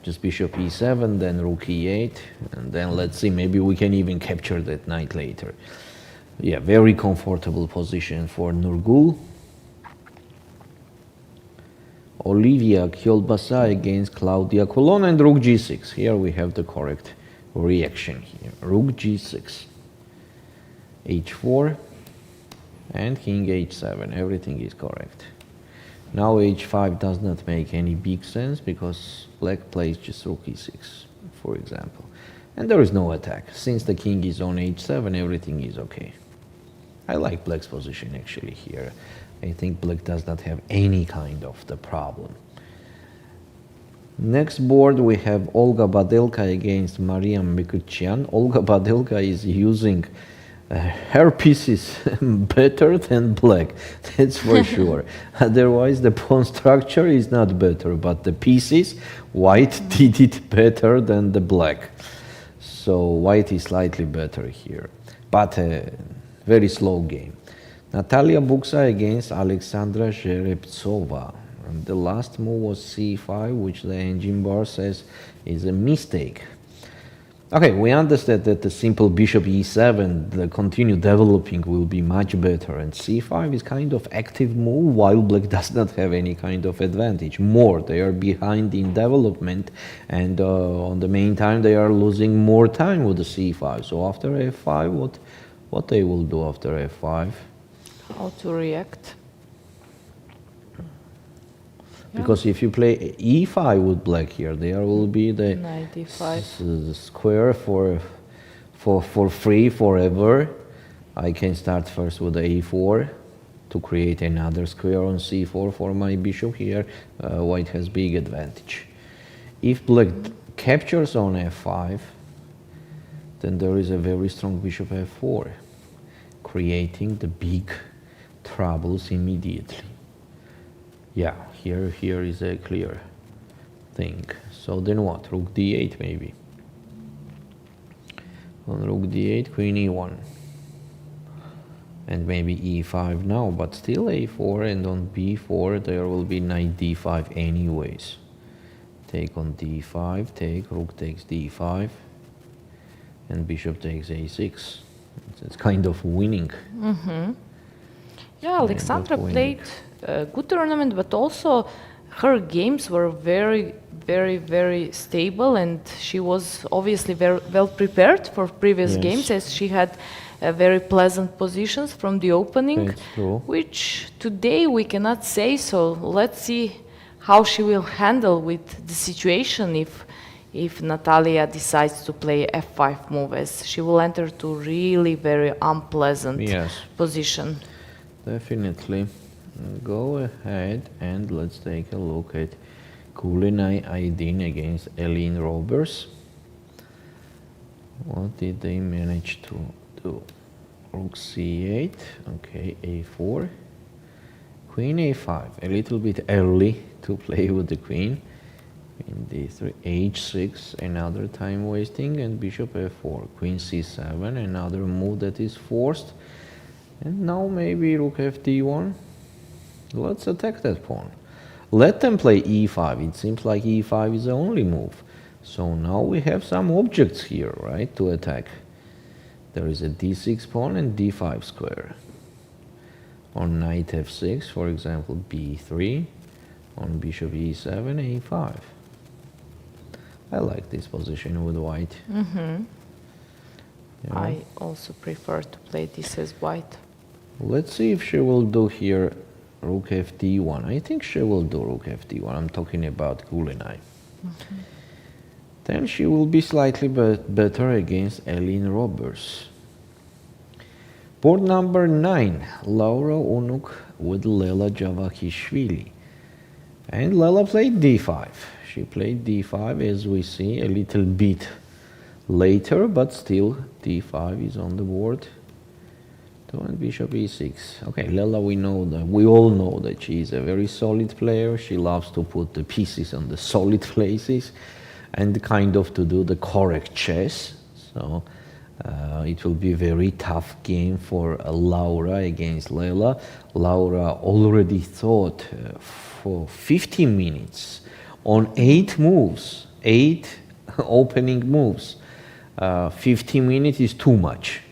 Just bishop e7, then rook e8, and then let's see, maybe we can even capture that knight later. Yeah, very comfortable position for Nurgyul. Ulviyya Fataliyeva against Claudia Colon, and rook g6. Here we have the correct reaction here. Rook g6, h4, and king h7. Everything is correct. Now h5 does not make any big sense, because black plays just rook e6, for example. And there is no attack. Since the king is on h7, everything is okay. I like black's position actually here. I think black does not have any kind of the problem. Next board we have Olga Badelka against Mariam Mikuchian. Olga Badelka is using her pieces better than black, that's for sure. Otherwise the pawn structure is not better, but the pieces, white did it better than the black. So white is slightly better here, but very slow game. Natalia Buksa against Alexandra Zhereptsova. And the last move was c5, which the engine bar says is a mistake. Okay, we understand that the simple bishop e7, the continued developing will be much better, and c5 is kind of active move, while black does not have any kind of advantage. More, they are behind in development, and on the main time they are losing more time with the c5. So after f5, what they will do after f5? How to react? Because if you play e5 with black here, there will be the Knight e5. Square for free forever. I can start first with the e4 to create another square on c4 for my bishop here. White has big advantage. If black captures on f5, then there is a very strong bishop f4, creating the big troubles immediately. Yeah, here is a clear thing. So then what? Rook d8 maybe. On rook d8, queen e1. And maybe e5 now, but still a4, and on b4 there will be knight d5 anyways. Take on d5, take, rook takes d5, and bishop takes a6. It's kind of winning. Yeah, Alexandra played a good tournament, but also her games were very, very, very stable, and she was obviously very well prepared for previous games, as she had very pleasant positions from the opening, That's true. which today we cannot say. So let's see how she will handle with the situation if Natalia decides to play f5 move, as she will enter to really very unpleasant position. Definitely. Go ahead and let's take a look at Kulinay Aydin against Elin Roberts. What did they manage to do? Rook c8, okay, a4, queen a5, a little bit early to play with the queen. In d3, h6, another time wasting, and bishop f4, queen c7, another move that is forced. And now maybe rook fd1. Let's attack that pawn. Let them play e5. It seems like e5 is the only move. So now we have some objects here, right, to attack. There is a d6 pawn and d5 square. On knight f6, for example, b3. On bishop e7, a5. I like this position with white. Mm-hmm. Yeah. I also prefer to play this as white. Let's see if she will do here rook fd1. I think she will do rook fd1. I'm talking about Gulenai. Mm-hmm. Then she will be slightly better against Elin Roberts. Board number 9, Laura Unuk with Lela Javakhishvili. And Lela played d5. She played d5, as we see, a little bit later, but still d5 is on the board. And bishop e6. Okay, Lela, we all know that she is a very solid player. She loves to put the pieces on the solid places and kind of to do the correct chess. So it will be a very tough game for Laura against Lela. Laura already thought for 50 minutes on 8 moves, 8 opening moves. 50 minutes is too much.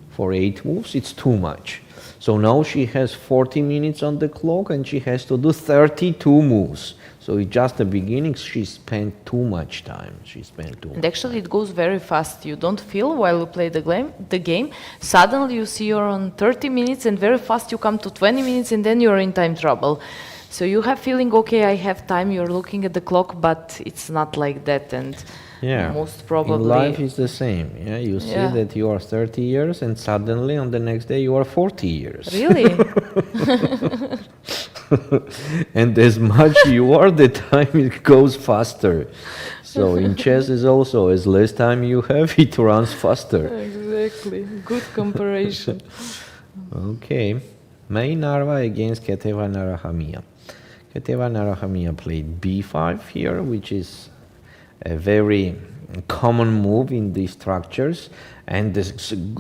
For 8 moves, it's too much. So now she has 40 minutes on the clock and she has to do 32 moves. So it's just the beginning, she spent too much time. And actually it goes very fast. You don't feel while you play the game. Suddenly you see you're on 30 minutes and very fast you come to 20 minutes and then you're in time trouble. So you have feeling, okay, I have time, you're looking at the clock, but it's not like that. And yeah, most probably in life is the same. Yeah, you see that you are 30 years and suddenly on the next day you are 40 years. Really? And as much you are, the time it goes faster. So in chess is also, as less time you have, it runs faster. Exactly. Good comparison. Okay. Mai Narva against Keteva Narahamia. Keteva Narahamia played b5 here, which is a very common move in these structures, and a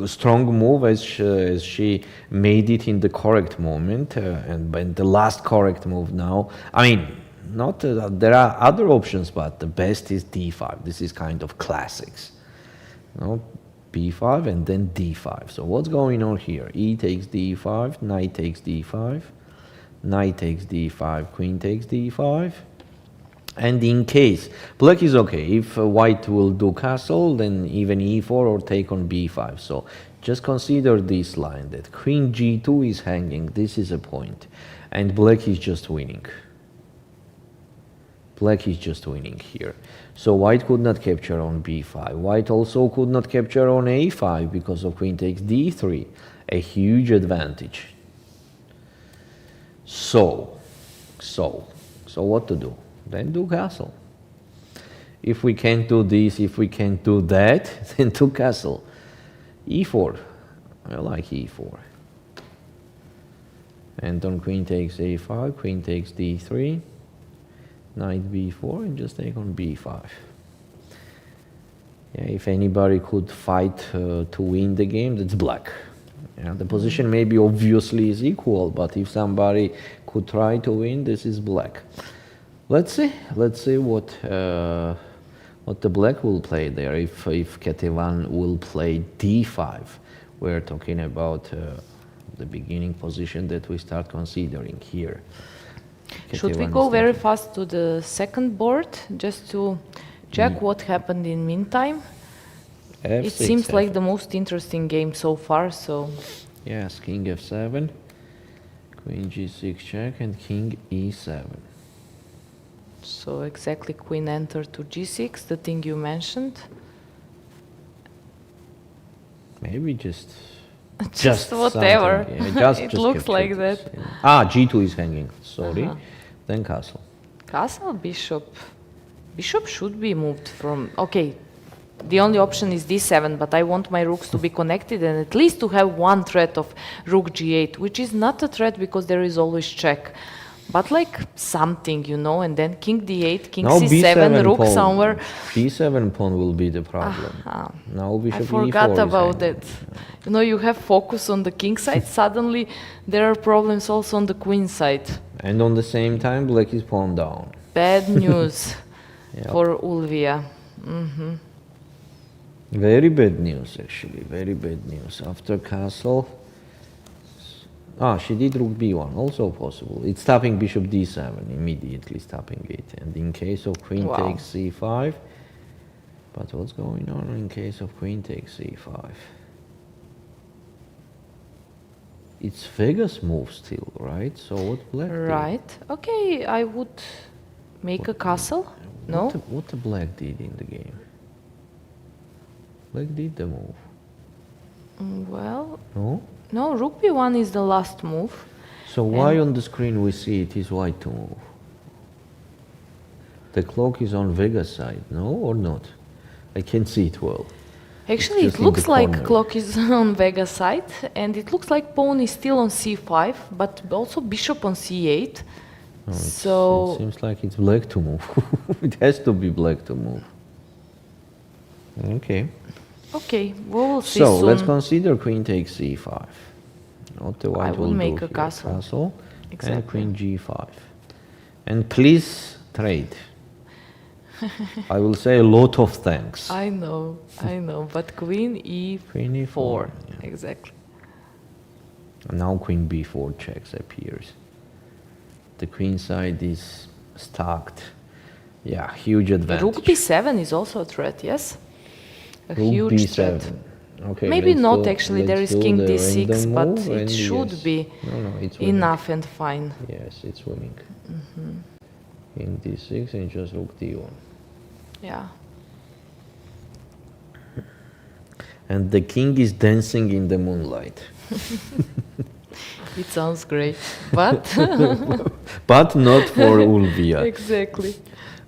strong move as she made it in the correct moment, and the last correct move now. I mean, not there are other options, but the best is d5. This is kind of classics. No, b5 and then d5. So what's going on here? E takes d5, knight takes d5, knight takes d5, queen takes d5. And in case black is okay, if white will do castle, then even e4 or take on b5. So just consider this line that queen g2 is hanging. This is a point, and black is just winning. Black is just winning here. So white could not capture on b5. White also could not capture on a5 because of queen takes d3. A huge advantage. So what to do? Then do castle. If we can't do this, if we can't do that, then do castle. e4. I like e4. And on queen takes a5, queen takes d3, knight b4, and just take on b5. Yeah, if anybody could fight to win the game, that's black. Yeah, the position maybe obviously is equal, but if somebody could try to win, this is black. Let's see what the black will play there. If Ketevan will play d5, we're talking about the beginning position that we start considering here. Should we go very fast to the second board just to check what happened in meantime? F6, it seems like the most interesting game so far. So yes, king f7, queen g6 check, and king e7. So exactly, queen entered to g6, the thing you mentioned. Maybe just whatever. Yeah, it looks like that. Yeah. Ah, g2 is hanging. Sorry. Then castle. Castle, bishop. Bishop should be moved from. Okay, the only option is d7, but I want my rooks to be connected and at least to have one threat of rook g8, which is not a threat because there is always check. But like something, you know, and then king d8, king now c7, rook pawn, somewhere. b7 pawn will be the problem. Now bishop I forgot e4 about that. You know, you have focus on the king side, suddenly there are problems also on the queen side. And on the same time, black is pawn down. Bad news for Ulviyya. Very bad news, actually. Very bad news. After castle. She did rook b1, also possible. It's stopping bishop d7, immediately stopping it. And in case of queen takes c5, but what's going on in case of queen takes c5? It's Vegas move still, right? So what black did? Right. Okay, I would make a castle. No? What the black did in the game? Black did the move. Well, No? no, rook b1 is the last move. So why on the screen we see it is white to move? The clock is on Vegas side, no or not? I can't see it well. Actually, just it in looks the like corner. clock is on Vega side, and it looks like pawn is still on c5, but also bishop on c8. No, it So, seems like it's black to move. It has to be black to move. Okay. okay, we will see So soon. let's consider queen takes c5. What the white will will make do a here. castle. And Exactly. queen g5. And please trade. I will say a lot of thanks. I know, but queen e4. Queen e4. Yeah. Exactly. And now queen b4 checks appears. The queen side is stacked. Yeah, huge advantage. Rook b7 is also a threat, yes? A Rook huge b7. threat. Okay, Maybe let's not do- actually, there let's is do king the d6, random but move, it and should yes. be No, it's winning. enough and fine. Yes, it's winning. King d6 and just rook d1. Yeah. And the king is dancing in the moonlight. It sounds great, but But not for Ulviyya. exactly.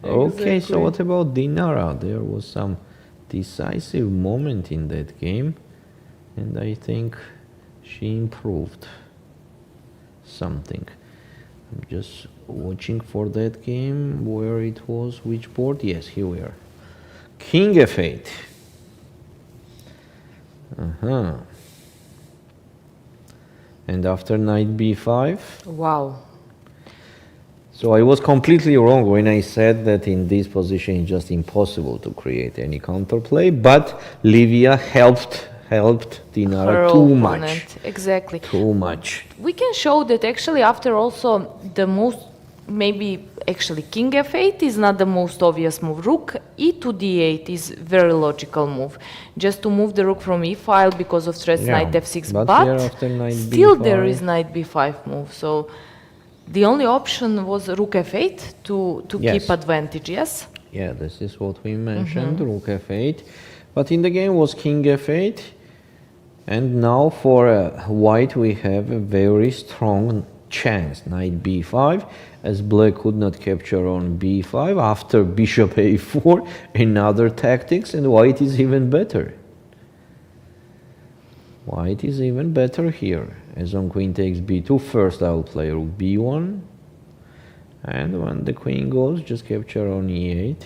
Okay, so Exactly. what about Dinara? There was some decisive moment in that game, and I think she improved something. I'm just watching for that game where it was, which board? Yes, here we are. King f8. And after knight b5. Wow. So I was completely wrong when I said that in this position it's just impossible to create any counterplay, but Livia helped Dinara Her too opponent, much. exactly. Too much. We can show that actually after also the most, maybe actually king f8 is not the most obvious move. Rook e to d8 is very logical move. Just to move the rook from e file because of threats Yeah, knight f6. but But here after knight still b5. there is knight b5 move. So the only option was rook f8 to Yes. keep advantage, yes? Yeah, this is what we mentioned, rook f8. But in the game was king f8. And now for white we have a very strong chance, knight b5, as black could not capture on b5 after bishop a4, another tactics, and white is even better. White is even better here, as on queen takes b2, first I'll play rook b1, and when the queen goes, just capture on e8,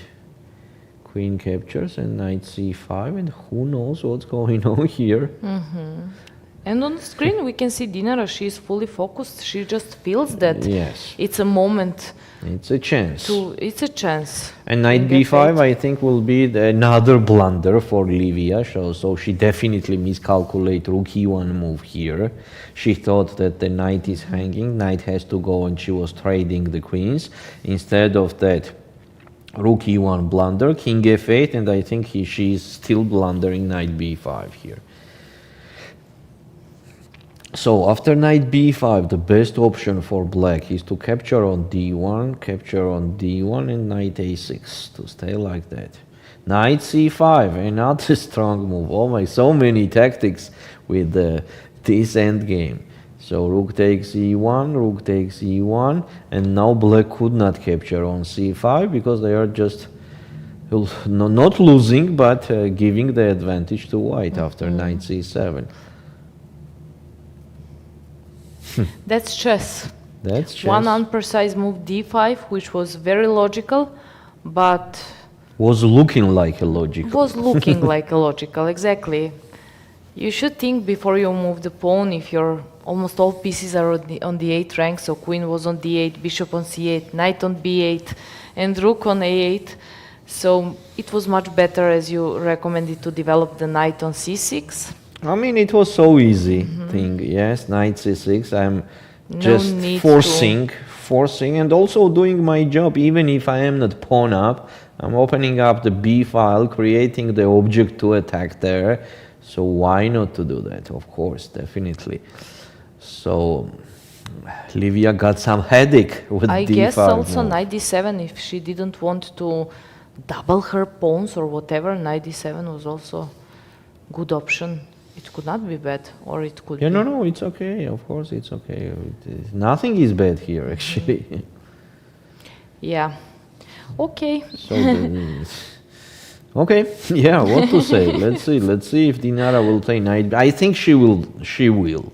queen captures and knight c5, and who knows what's going on here. And on the screen we can see Dinara, she is fully focused, she just feels that Yes, it's a moment it's a chance. it's a chance. And knight King b5 f8. I think will be another blunder for Livia, so she definitely miscalculate rook e1 move here. She thought that the knight is hanging, knight has to go, and she was trading the queens. Instead of that, rook e1 blunder, king f8, and I think she is still blundering knight b5 here. So after knight b5, the best option for black is to capture on d1, and knight a6, to stay like that. Knight c5, another strong move. Oh my, so many tactics with this endgame. So rook takes e1, rook takes e1, and now black could not capture on c5 because they are just not losing, but giving the advantage to white after knight c7. That's chess. That's chess. One unprecise move d5, which was very logical, but Was looking like a logical. was looking like a logical, exactly. You should think before you move the pawn if your almost all pieces are on the 8 rank, so queen was on d8, bishop on c8, knight on b8, and rook on a8. So it was much better, as you recommended, to develop the knight on c6. I mean, it was so easy thing. Yes, knight c6. I'm No just need forcing, and also doing my job. Even if I am not pawn up, I'm opening up the b file, creating the object to attack there. So why not to do that? Of course, definitely. So Livia got some headache with I d5 guess also move. knight d7, if she didn't want to double her pawns or whatever, knight d7 was also good option. It could not be bad, or it could Yeah, be. no, it's okay. Of course, it's okay. Nothing is bad here, actually. Yeah. Okay. So okay, yeah. What to say? Let's see. Let's see if Dinara will play knight. I think she will. She will,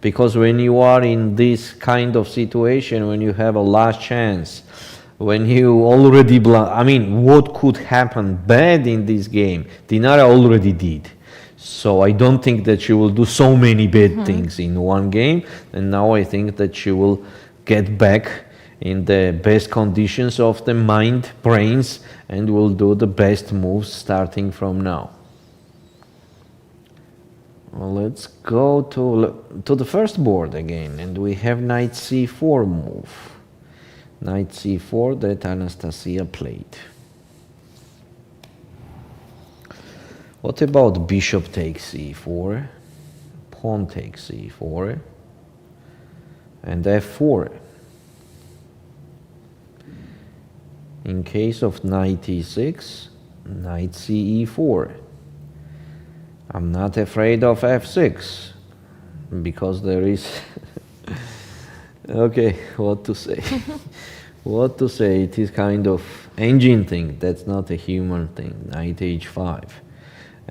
because when you are in this kind of situation, when you have a last chance, when you already I mean, what could happen bad in this game? Dinara already did. So I don't think that she will do so many bad things in one game. And now I think that she will get back in the best conditions of the mind, brains, and will do the best moves starting from now. Well, let's go to the first board again, and we have knight c4 move. Knight c4 that Anastasia played. What about bishop takes e4, pawn takes e4, and f4? In case of knight e6, knight ce4. I'm not afraid of f6, because there is... Okay, what to say? What to say? It is kind of engine thing, that's not a human thing. Knight h5.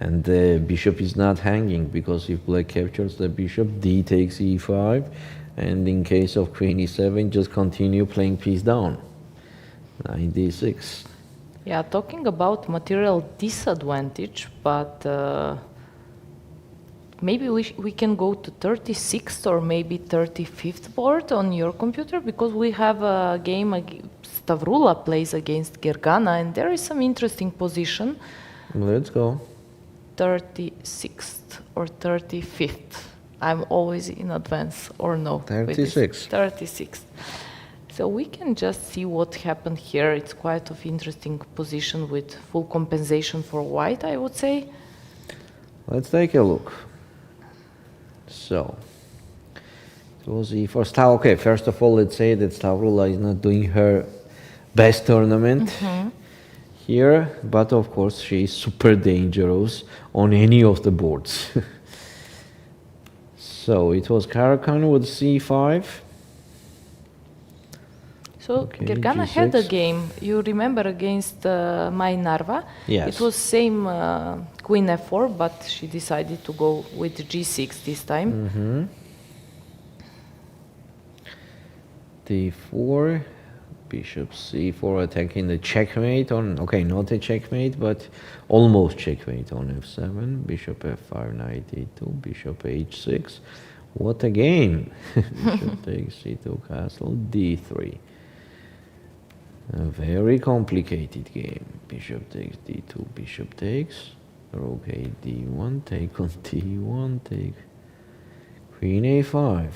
And the bishop is not hanging, because if black captures the bishop, d takes e5, and in case of queen e7, just continue playing piece down. Knight d6. Yeah, talking about material disadvantage, but maybe we can go to 36th or maybe 35th board on your computer, because we have a game, Stavroula plays against Gergana, and there is some interesting position. Let's go. 36th or 35th. I'm always in advance, or no? 36th. 36th. So we can just see what happened here. It's quite of interesting position with full compensation for white, I would say. Let's take a look. So, it was e4. Okay, first of all, let's say that Stavroula is not doing her best tournament here, but of course she is super dangerous on any of the boards. So it was Karakan with c5. So Okay, Gergana G6. had a game, you remember, against Mai Narva. Yes. It was same queen f4, but she decided to go with g6 this time. d4, bishop c4, attacking the checkmate on, okay, not a checkmate, but almost checkmate on f7, bishop f5, knight e2, bishop h6. What a game! Bishop takes c2, castle, d3. A very complicated game. Bishop takes d2, bishop takes, rook a d1, take on d1, take queen a5.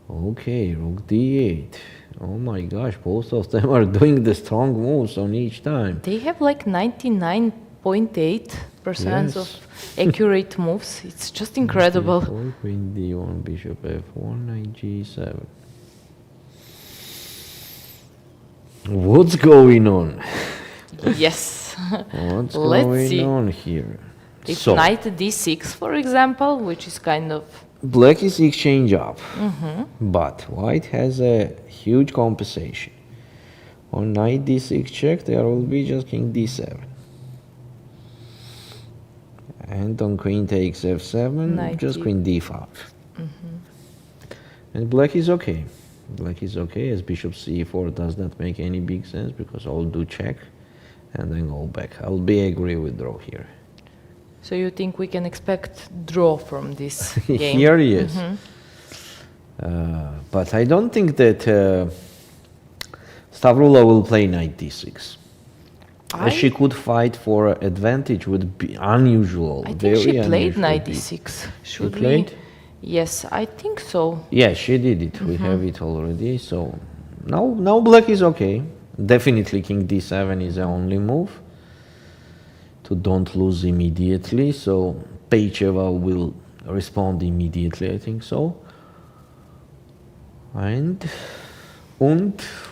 Okay, rook d8. Oh my gosh, both of them are doing the strong moves on each time. They have like 99.8% of accurate moves. It's just incredible. d4, queen d1, bishop f1, knight g7. What's going on? Yes. What's Let's going see. on here? If So, knight d6, for example, which is kind of... black is exchange up, but white has a huge compensation. On knight d6 check, there will be just king d7. And on queen takes f7, Knight just D- queen d5. And black is okay. Black is okay, as bishop c4 does not make any big sense, because I'll do check and then go back. I'll be agree with draw here. So you think we can expect draw from this game? Here, yes. But I don't think that Stavroula will play knight d6. She could fight for advantage would be unusual. I think very she played unusual knight bit. e6. Should we? Played? Yes, I think so. Yeah, she did it. We have it already. So now black is okay. Definitely king d7 is the only move to don't lose immediately. So Peicheva will respond immediately, I think so. And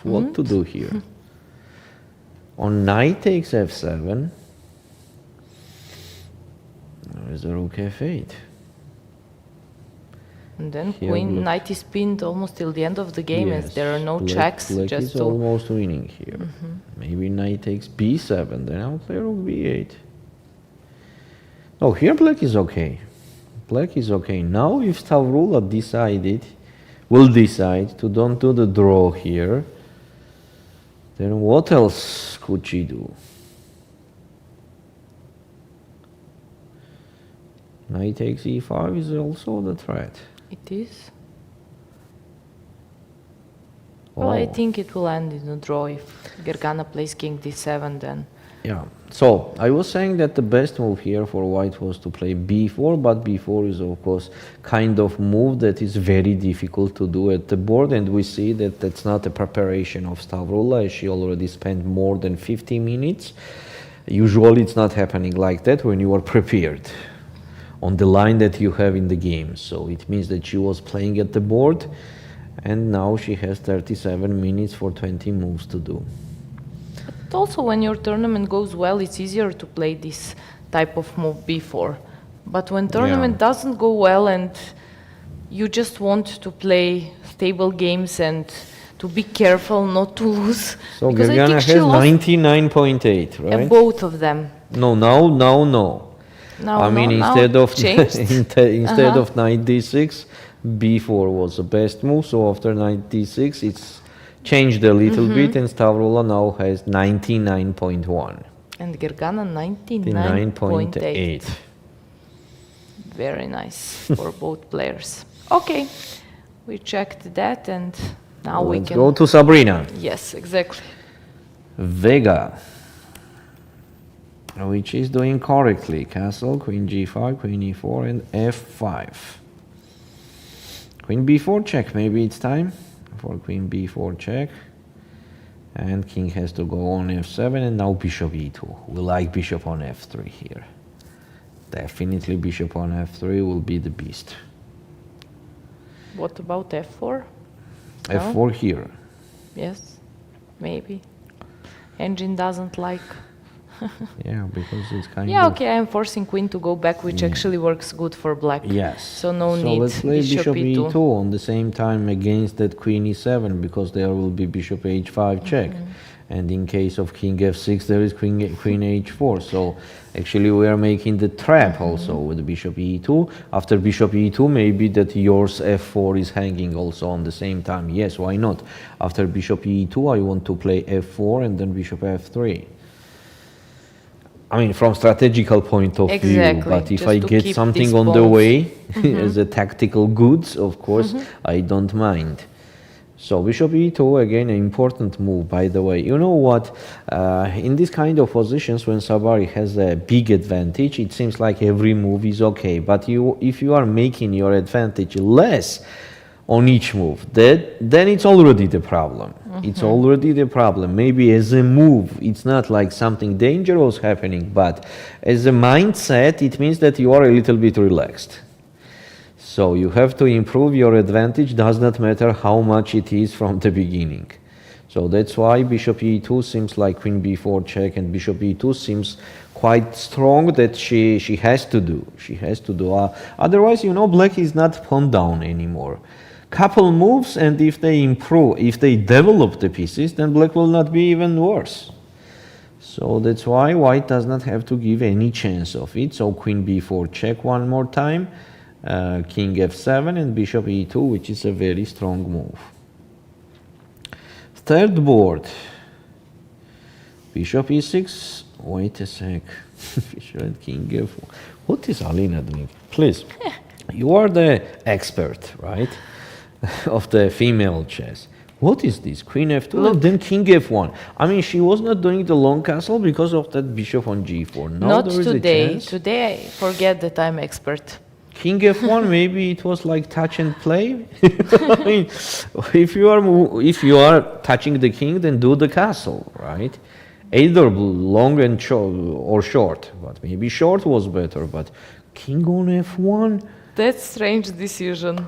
what to do here? On knight takes f7, there is a rook f8. And then Here queen, black- knight is pinned almost till the end of the game as Yes, there are no black- checks. Black Just is to almost winning here. Maybe knight takes b7, then I'll play rook b8. Oh, here black is okay. Black is okay. Now if Stavroula will decide to don't do the draw here, then what else could she do? Knight takes e5 is also the threat. it is. Well, I Oh. think it will end in a draw if Gergana plays king d7 then. Yeah. So I was saying that the best move here for white was to play b4, but b4 is of course kind of move that is very difficult to do at the board, and we see that that's not a preparation of Stavroula, as she already spent more than 50 minutes. Usually it's not happening like that when you are prepared on the line that you have in the game. So it means that she was playing at the board, and now she has 37 minutes for 20 moves to do. But also when your tournament goes well, it's easier to play this type of move b4. But when tournament doesn't go well and you just want to play stable games and to be careful not to lose. So because I Gergana think she has lost 99.8, right? both of them. No. Now, I mean, now instead of changed. instead of knight d6, b4 was the best move. So after knight d6, it's changed a little bit, and Stavroula now has 99.1. And Gergana 99.8. 9.8. Very nice for both players. Okay, we checked that and now we Let's can... go to Sabrina. Yes, exactly. Vega, which is doing correctly. Castle, queen g5, queen e4, and f5. Queen b4 check, maybe it's time for queen b4 check. And king has to go on f7, and now bishop e2. We like bishop on f3 here. Definitely bishop on f3 will be the beast. What about f4? No? f4 here. Yes, maybe. Engine doesn't like... Yeah, because it's kind Yeah, of... okay, I'm forcing queen to go back, which actually works good for black. Yes. So no need. Let's play bishop e2. e2 on the same time against that queen e7, because there will be bishop h5 check. And in case of king f6, there is queen h4. So actually we are making the trap also with bishop e2. After bishop e2, maybe that yours f4 is hanging also on the same time. Yes, why not? After bishop e2, I want to play f4 and then bishop f3. I mean, from strategical point of view, Exactly, but if just I to get keep something these on the pawns. way as a tactical goods, of course, I don't mind. So bishop e2, again, an important move, by the way. You know what? In this kind of positions, when Sabari has a big advantage, it seems like every move is okay. But if you are making your advantage less on each move, then it's already the problem. It's already the problem. Maybe as a move, it's not like something dangerous happening, but as a mindset, it means that you are a little bit relaxed. So you have to improve your advantage, does not matter how much it is from the beginning. So that's why bishop e2 seems like queen b4 check, and bishop e2 seems quite strong that she has to do. She has to do. Otherwise, you know, black is not pawn down anymore. Couple moves, and if they improve, if they develop the pieces, then black will not be even worse. So that's why white does not have to give any chance of it. So queen b4 check one more time, king f7 and bishop e2, which is a very strong move. Third board, bishop e6, wait a sec, bishop and king f1. What is Alina doing? Please, you are the expert, right, of the female chess. What is this? Queen f2 and then king f1. I mean, she was not doing the long castle because of that bishop on g4. Now Not there is today. a chance. Today I forget that I'm expert. King f1, maybe it was like touch and play. I mean, if you are touching the king, then do the castle, right? Either long and or short, but maybe short was better. But king on f1. That's strange decision.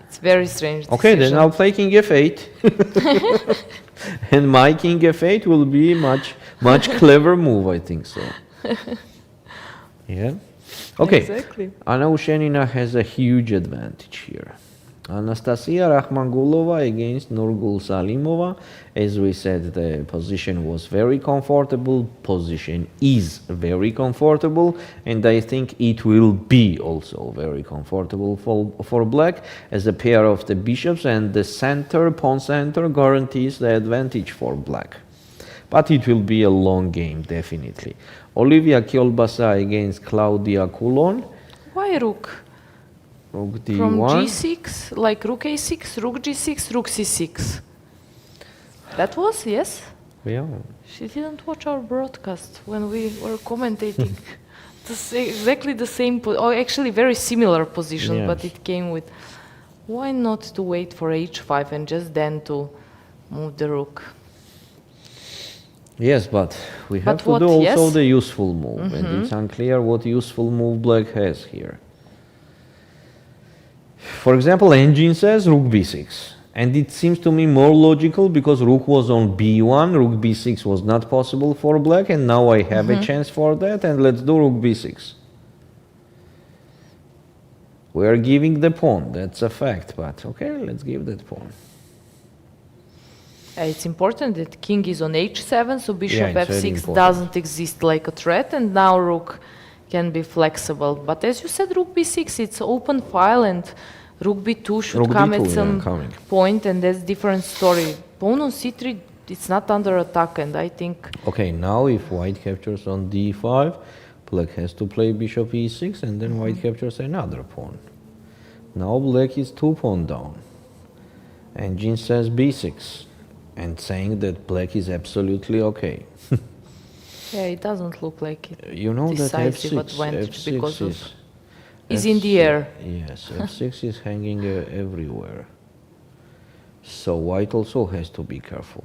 It's very strange Okay, decision. then I'll play king f8, and my king f8 will be much clever move. I think so. Yeah. Okay. Exactly. Anna Ushenina has a huge advantage here. Anastasia Rakhmangulova against Nurgyul Salimova. As we said, the position was very comfortable. Position is very comfortable, and I think it will be also very comfortable for black, as a pair of the bishops and the center, pawn center, guarantees the advantage for black. But it will be a long game, definitely. Ulviyya Kiolbasa against Claudia Coulon. Why rook? Rook d1. From g6, like rook a6, rook g6, rook c6. That was, yes? Yeah. She didn't watch our broadcast when we were commentating. Exactly the same, or actually very similar position, Yes. but it came with, why not to wait for h5 and just then to move the rook? Yes, but we have to what, do also yes? the useful move, and it's unclear what useful move black has here. For example, engine says rook b6, and it seems to me more logical because rook was on b1, rook b6 was not possible for black, and now I have a chance for that, and let's do rook b6. We are giving the pawn, that's a fact, but okay, let's give that pawn. It's important that king is on h7, so bishop Yeah, it's very f6 important. doesn't exist like a threat, and now rook can be flexible. But as you said, rook b6, it's open file, and rook b2 should Rook come d2, at yeah, some coming. point, and that's different story. Pawn on c3, it's not under attack, and I think Okay, now if white captures on d5, black has to play bishop e6, and then white captures another pawn. Now black is 2 pawn down. Engine says b6, and saying that black is absolutely okay. yeah, it doesn't look like it. You know that Decisive f6, advantage f6 because of is in the air. Yes, f6 is hanging everywhere. So white also has to be careful.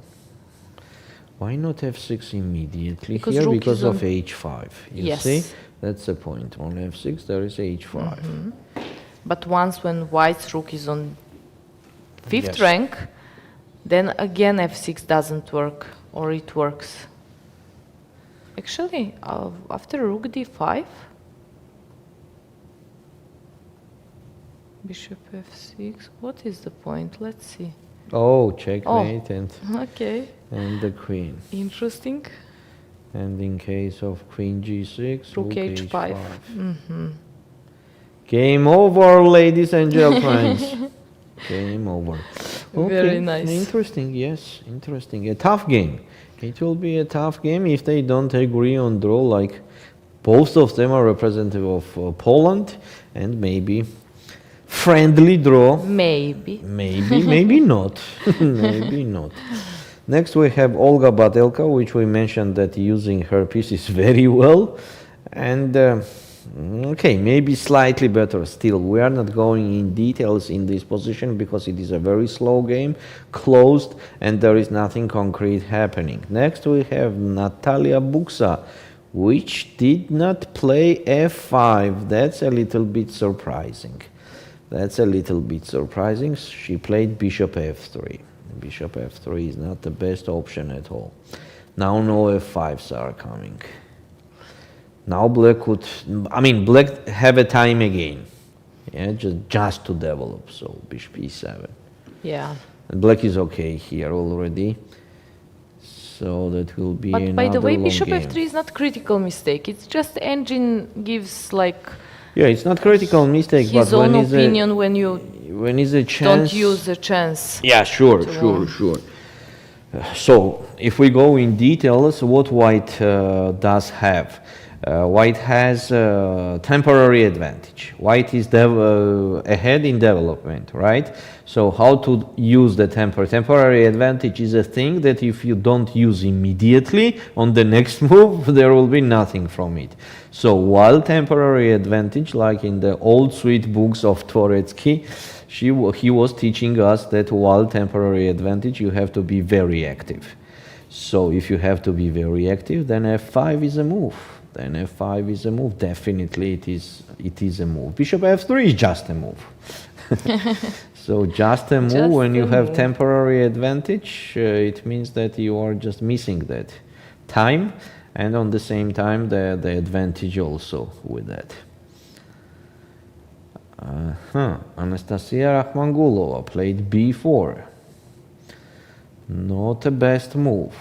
Why not f6 immediately Because here? rook Because is of on- h5. You Yes. see? That's the point. On f6 there is h5. But once when white's rook is on 5th Yes. rank, then again f6 doesn't work, or it works. Actually, after rook d5, bishop f6, what is the point? Let's see. Oh, checkmate Okay, and the queen. interesting. And in case of queen g6, Rook h5. Game over, ladies and gentlemen. Game over. Very nice. Interesting, yes, interesting. A tough game. It will be a tough game if they don't agree on draw, like both of them are representative of Poland, and maybe friendly draw. Maybe. Maybe not. Maybe not. Next we have Olga Batelka, which we mentioned that using her pieces very well. And okay, maybe slightly better still. We are not going in details in this position because it is a very slow game, closed, and there is nothing concrete happening. Next we have Natalia Buksa, which did not play f5. That's a little bit surprising. That's a little bit surprising. She played bishop f3. Bishop f3 is not the best option at all. Now no f5s are coming. Now black could, I mean, black have a time again. Yeah, just to develop. So bishop e7. Yeah. And black is okay here already. So that will be But by the way, long bishop game. f3 is not critical mistake. It's just engine gives like Yeah, it's not critical mistake, his but own when is opinion when you when is a chance? don't use a chance. Yeah, sure. So if we go in details, what white does have, White has temporary advantage. White is ahead in development, right? So how to use the temporary advantage is a thing that if you don't use immediately on the next move, there will be nothing from it. So while temporary advantage, like in the old sweet books of Dvoretsky, he was teaching us that while temporary advantage, you have to be very active. So if you have to be very active, then f5 is a move. Then f5 is a move. Definitely it is a move. Bishop f3 is just a move. So just a move when you have temporary advantage, it means that you are just missing that time, and on the same time the advantage also with that. Anastasia Rakhmangulova played b4. Not the best move.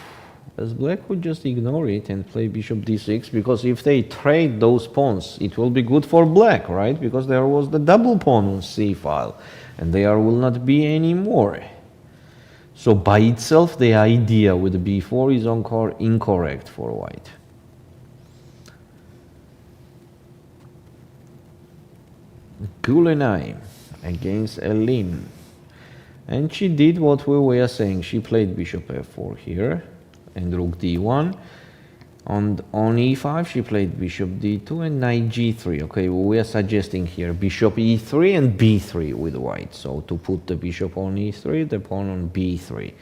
As black would just ignore it and play bishop d6, because if they trade those pawns, it will be good for black, right? Because there was the double pawn on c file, and there will not be any more. So by itself, the idea with b4 is incorrect for white. Gulenay against Elin. And she did what we were saying. She played bishop f4 here and rook d1. On e5, she played bishop d2 and knight g3. Okay, well, we are suggesting here bishop e3 and b3 with white. So to put the bishop on e3, the pawn on b3.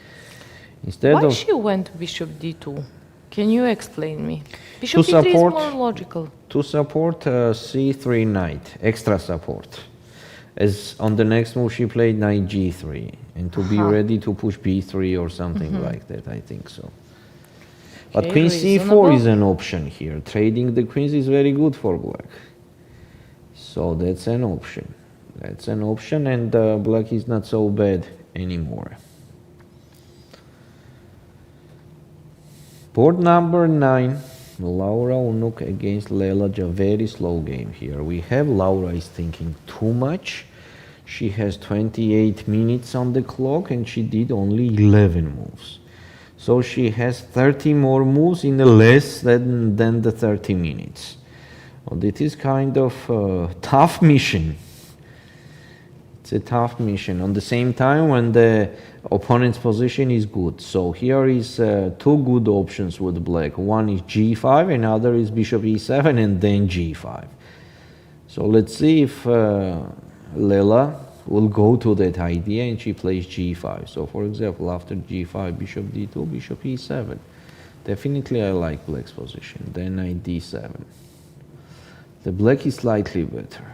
Why she went bishop d2? Can you explain me? Bishop d3 is more logical. To support c3 knight, extra support. As on the next move she played knight g3, and to be ready to push b3 or something like that, I think so. But queen c4 is an option here. Trading the queens is very good for black. So that's an option. That's an option, and black is not so bad anymore. Board number 9. Laura Unuk against Lela Javakhishvili. Very slow game here. We have Laura is thinking too much. She has 28 minutes on the clock and she did only 11 moves. So she has 30 more moves in less than the 30 minutes. Well, it is kind of a tough mission. It's a tough mission. On the same time, when the opponent's position is good. So here is two good options with black. One is g5, another is bishop e7 and then g5. So let's see if Lela will go to that idea and she plays g5. So for example, after g5, bishop d2, bishop e7. Definitely I like black's position. Then knight d7. The black is slightly better.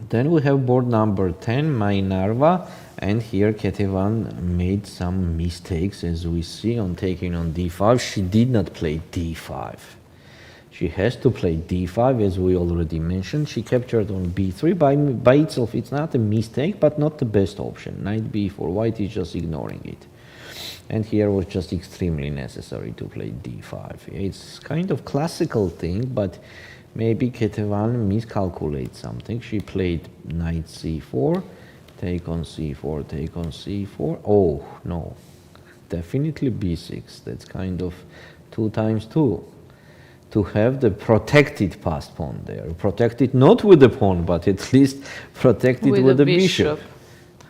Then we have board number 10, Mai Narva, and here Ketevan made some mistakes, as we see on taking on d5. She did not play d5. She has to play d5, as we already mentioned. She captured on b3. By itself, it's not a mistake, but not the best option. Knight b4, white is just ignoring it. And here was just extremely necessary to play d5. It's kind of classical thing, but maybe Ketevan miscalculates something. She played knight c4, take on c4, take on c4. Oh, no. Definitely b6. That's kind of 2 times 2. To have the protected passed pawn there. Protected not with the pawn, but at least protected with the bishop.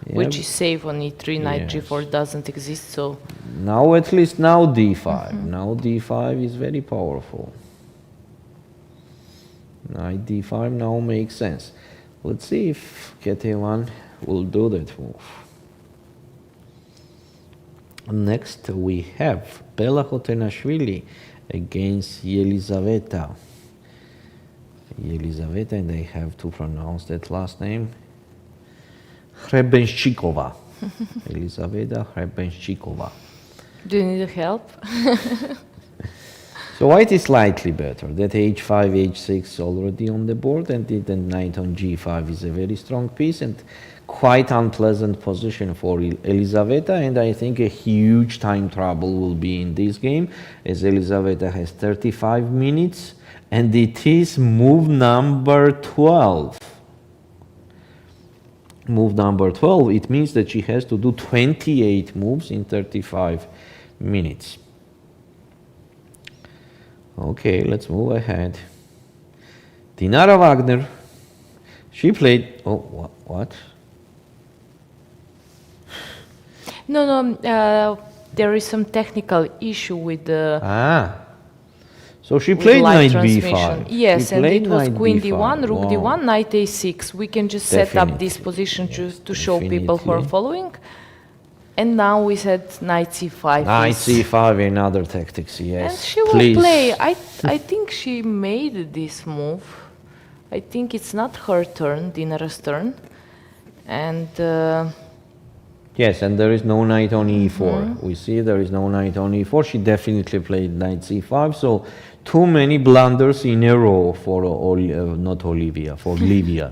Yeah. Which is safe on e3, knight g4 doesn't exist, so... Now at least now d5. Now d5 is very powerful. Knight d5 now makes sense. Let's see if Ketevan will do that move. Next we have Bella Khotenashvili against Yelizaveta. Yelizaveta, and I have to pronounce that last name. Hrebenshchikova. Elizaveta Hrebenshchikova. Do you need help? So white is slightly better. That h5, h6 already on the board, and the knight on g5 is a very strong piece and quite unpleasant position for Elizaveta, and I think a huge time trouble will be in this game, as Elizaveta has 35 minutes, and it is move number 12. Move number 12, it means that she has to do 28 moves in 35 minutes. Okay, let's move ahead. Dinara Wagner. She played. Oh, what? No, there is some technical issue with the So she with played live knight transmission. b5. Yes, She and played it was knight queen b5. d1, rook Wow. d1, knight a6. We can just set up this Definitely, position yes, to show people who are definitely. following. And now we said knight c5. Knight is- c5, another tactics, yes. And she will Please. play. I think she made this move. I think it's not her turn, Dinara's turn. And Yes, and there is no knight on e4. We see there is no knight on e4. She definitely played knight c5. So too many blunders in a row for not Olivia, for Livia.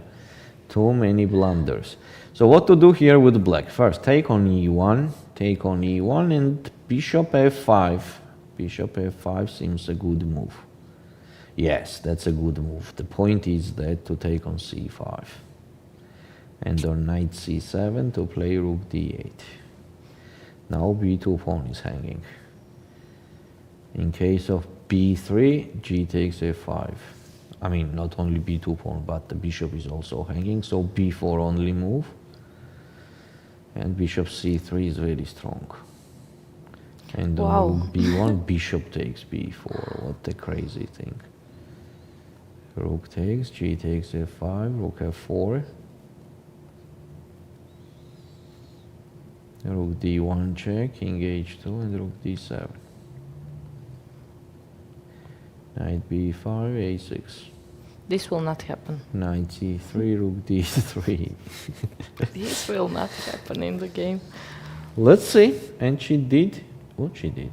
Too many blunders. So what to do here with black? First, take on e1, and bishop f5. Bishop f5 seems a good move. Yes, that's a good move. The point is that to take on c5. And on knight c7 to play rook d8. Now b2 pawn is hanging. In case of b3, g takes f5. I mean, not only b2 pawn, but the bishop is also hanging, so b4 only move. And bishop c3 is very strong. And on rook b1, bishop takes b4. What a crazy thing. Rook takes, g takes f5, rook f4. Rook d1 check, king h2, and rook d7. Knight b5, a6. this will not happen. Knight c3, rook d3. This will not happen in the game. Let's see. And she did what she did.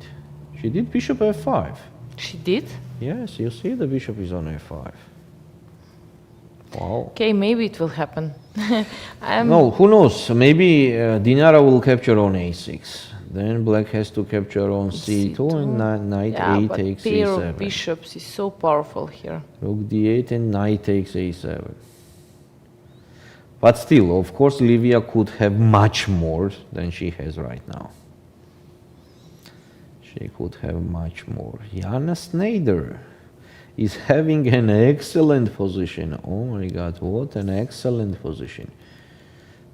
She did bishop f5. She did? Yes, you see the bishop is on f5. Wow. Okay, maybe it will happen. No, who knows? Maybe Dinara will capture on a6. Then black has to capture on c2, and knight a but takes pair a7. of bishops is so powerful here. Rook d8 and knight takes a7. But still, of course, Livia could have much more than she has right now. She could have much more. Jana Snyder is having an excellent position. Oh my God, what an excellent position.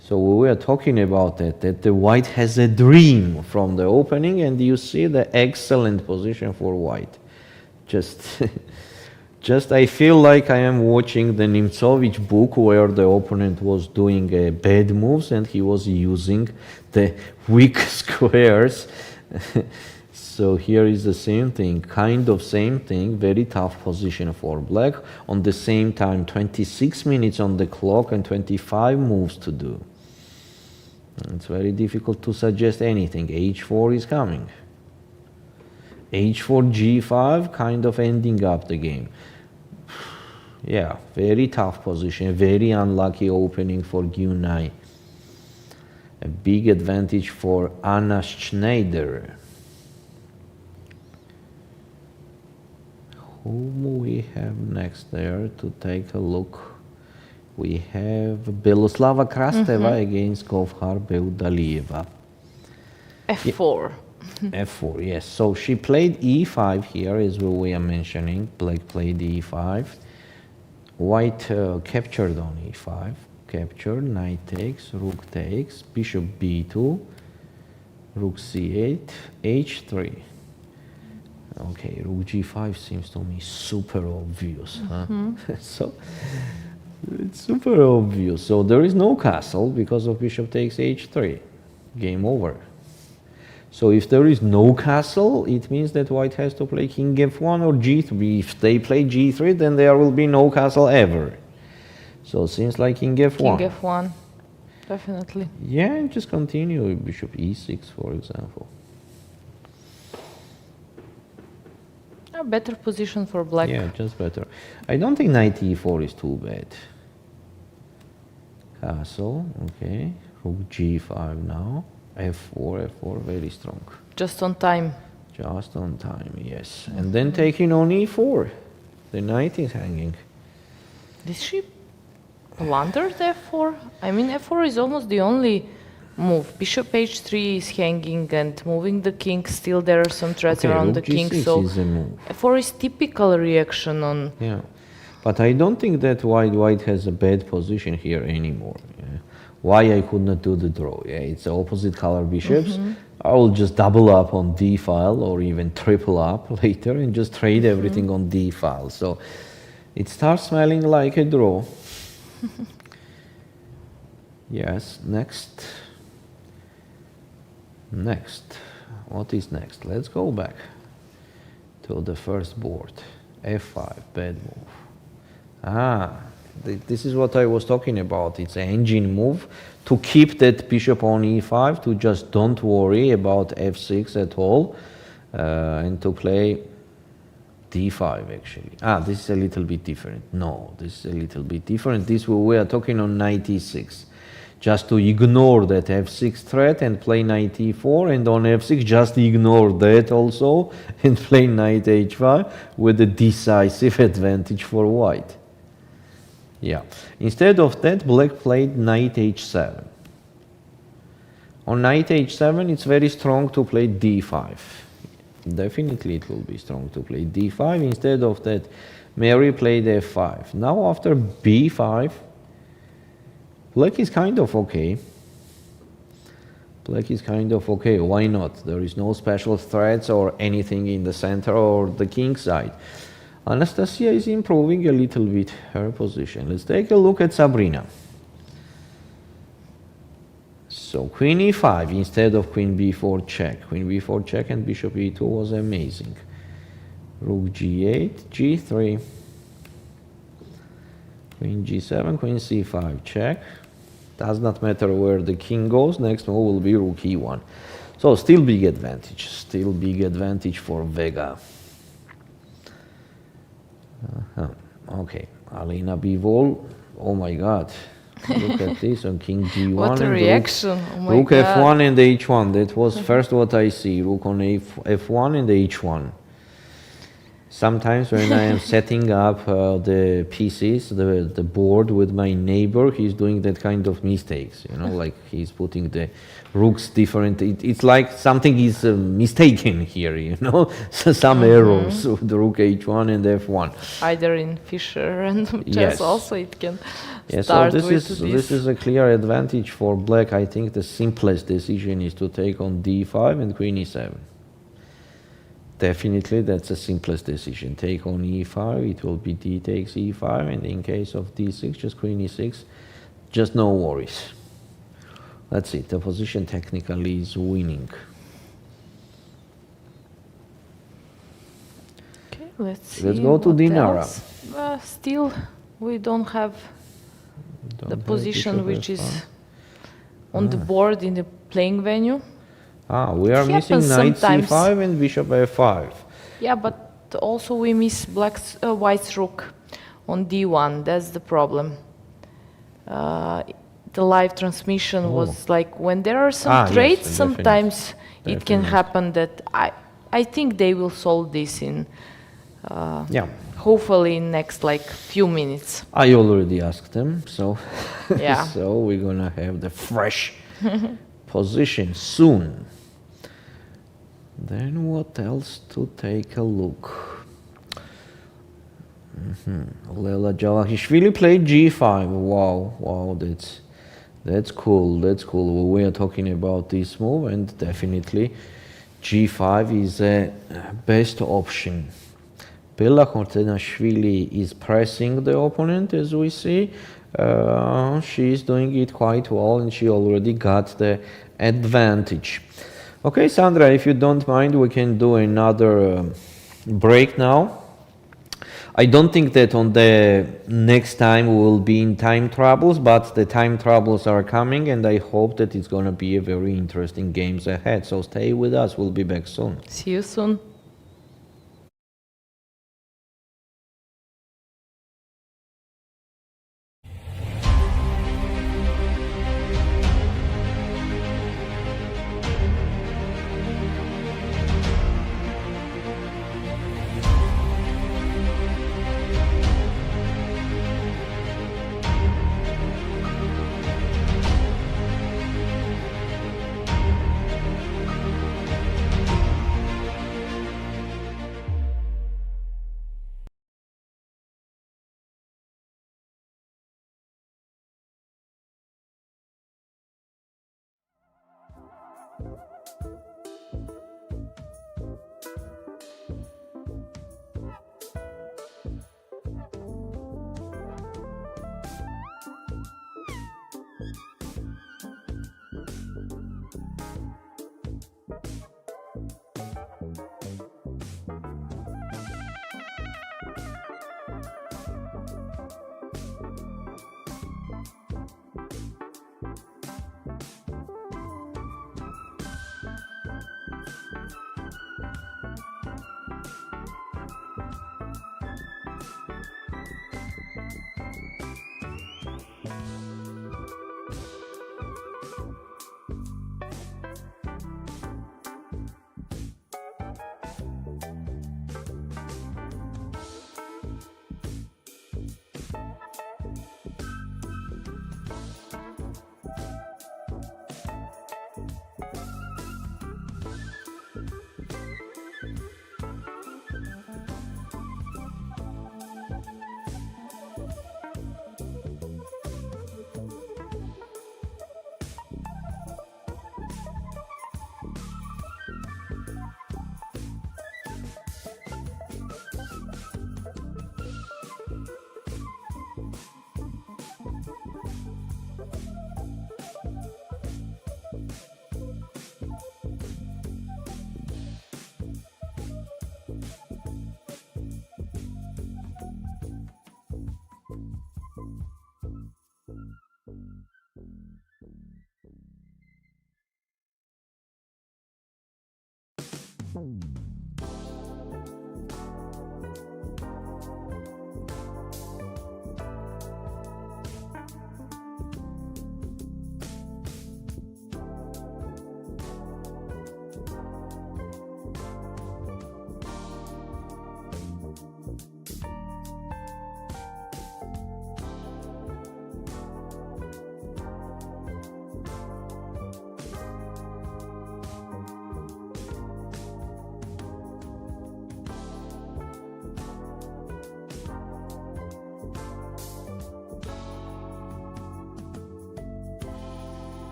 So we were talking about that the white has a dream from the opening, and you see the excellent position for white. Just I feel like I am watching the Nimtsovich book where the opponent was doing bad moves and he was using the weak squares. So here is the same thing, kind of same thing, very tough position for black. On the same time, 26 minutes on the clock and 25 moves to do. It's very difficult to suggest anything. h4 is coming. h4, g5, kind of ending up the game. Yeah, very tough position, very unlucky opening for Gyunai. A big advantage for Anna Schneider. Whom we have next there to take a look? We have Beloslava Krasteva against Govhar Beudalieva. f4. f4, yes. So she played e5 here, as we are mentioning. Black played e5. White captured on e5. Captured, knight takes, rook takes, bishop b2, rook c8, h3. Okay, rook g5 seems to me super obvious. Huh? So it's super obvious. So there is no castle because of bishop takes h3. Game over. So if there is no castle, it means that white has to play king f1 or g3. If they play g3, then there will be no castle ever. So it seems like king f1. King f1, definitely. Yeah, and just continue with bishop e6, for example. A better position for black. Yeah, just better. I don't think knight e4 is too bad. Castle, okay. Rook g5 now. f4, very strong. Just on time. Just on time, yes. And then taking on e4. The knight is hanging. Did she blunder the f4? I mean, f4 is almost the only move. Bishop h3 is hanging and moving the king. Still, there are some threats Okay, around the rook king. g6 So, is a move. for his typical reaction on. Yeah, but I don't think that white has a bad position here anymore. Yeah. Why I could not do the draw? Yeah, it's opposite color bishops. I will just double up on d file or even triple up later and just trade everything on d file. So it starts smelling like a draw. Yes, next. What is next? Let's go back to the first board. f5, bad move. This is what I was talking about. It's an engine move to keep that bishop on e5, to just don't worry about f6 at all, and to play d5 actually. This is a little bit different. No, this is a little bit different. We are talking on knight e6. Just to ignore that f6 threat and play knight e4, and on f6 just ignore that also and play knight h5 with a decisive advantage for white. Yeah. Instead of that, black played knight h7. On knight h7, it's very strong to play d5. Definitely it will be strong to play d5. Instead of that, Meri played f5. Now after b5, black is kind of okay. Black is kind of okay. Why not? There is no special threats or anything in the center or the king side. Anastasia is improving a little bit her position. Let's take a look at Sabrina. So queen e5 instead of queen b4 check. Queen b4 check and bishop e2 was amazing. Rook g8, g3. Queen g7, queen c5 check. Does not matter where the king goes. Next move will be rook e1. So still big advantage. Still big advantage for Vega. Okay, Alina Bivol. Oh my God! Look at this on king g1. What a reaction! Oh my rook God. f1 and h1. That was first what I see. Rook on f1 and h1. Sometimes when I am setting up the pieces, the board with my neighbor, he's doing that kind of mistakes, you know, like he's putting the rooks different. It's like something is mistaken here, you know, some errors with the rook h1 and f1. Either in Fischer and chess Yes. also it can Yeah, start so this with is a clear advantage for black. I think the simplest decision is to take on d5 and queen e7. Definitely, that's the simplest decision. Take on e5, it will be d takes e5, and in case of d6, just queen e6, just no worries. That's it, the position technically is winning. Okay, let's go to what Dinara. else. Still, we don't have the position which is on the board in the playing venue. We are missing knight c5 and bishop f5. Yeah, but also we miss white's rook on d1. That's the problem. The live transmission was like when there are some traits, yes, sometimes it can Definitely. happen that I think they will solve this in Yeah, hopefully in next like few minutes. I already asked them, so Yeah. so we're gonna have the fresh position soon. Then what else to take a look? Lela Javakhishvili played g5. Wow, that's cool. That's cool. We are talking about this move, and definitely g5 is a best option. Bella Khotenashvili is pressing the opponent, as we see. She is doing it quite well, and she already got the advantage. Okay, Sandra, if you don't mind, we can do another break now. I don't think that on the next time we will be in time troubles, but the time troubles are coming, and I hope that it's going to be a very interesting games ahead. So stay with us. We'll be back soon. See you soon.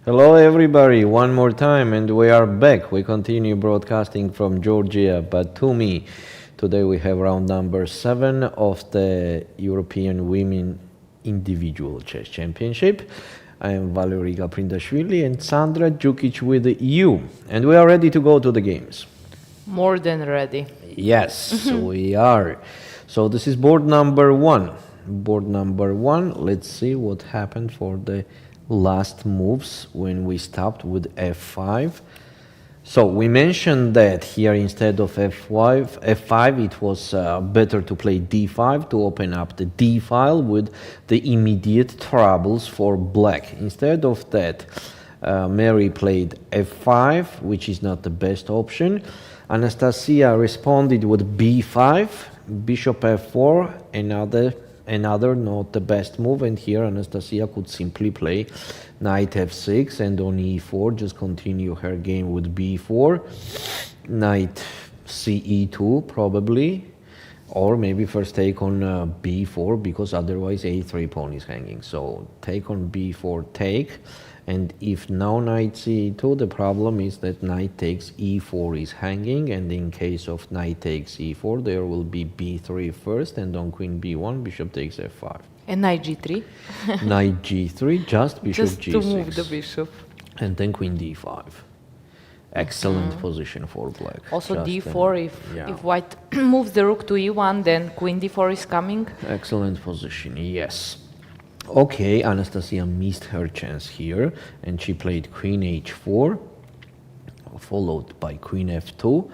Hello everybody, one more time, and we are back. We continue broadcasting from Georgia, Batumi. Today we have round number 7 of the European Women Individual Chess Championship. I am Valerian Gaprindashvili and Sandra Djukic with you, and we are ready to go to the games. More than ready. Yes, we are. So this is board number 1. Board number 1, let's see what happened for the last moves when we stopped with f5. So we mentioned that here instead of f5 it was better to play d5 to open up the d file with the immediate troubles for black. Instead of that, Meri played f5, which is not the best option. Anastasia responded with b5, bishop f4, another not the best move, and here Anastasia could simply play knight f6 and on e4 just continue her game with b4, knight ce2 probably, Or maybe first take on b4, because otherwise a3 pawn is hanging. So take on b4, take. And if now knight c2, the problem is that knight takes e4 is hanging, and in case of knight takes e4, there will be b3 first, and on queen b1, bishop takes f5. And knight g3. Knight g3, just bishop Just g6. to move the bishop. And then queen d5. Excellent position for black. Also Just d4, if white moves the rook to e1, then queen d4 is coming. Excellent position, yes. Okay, Anastasia missed her chance here, and she played queen h4, followed by queen f2,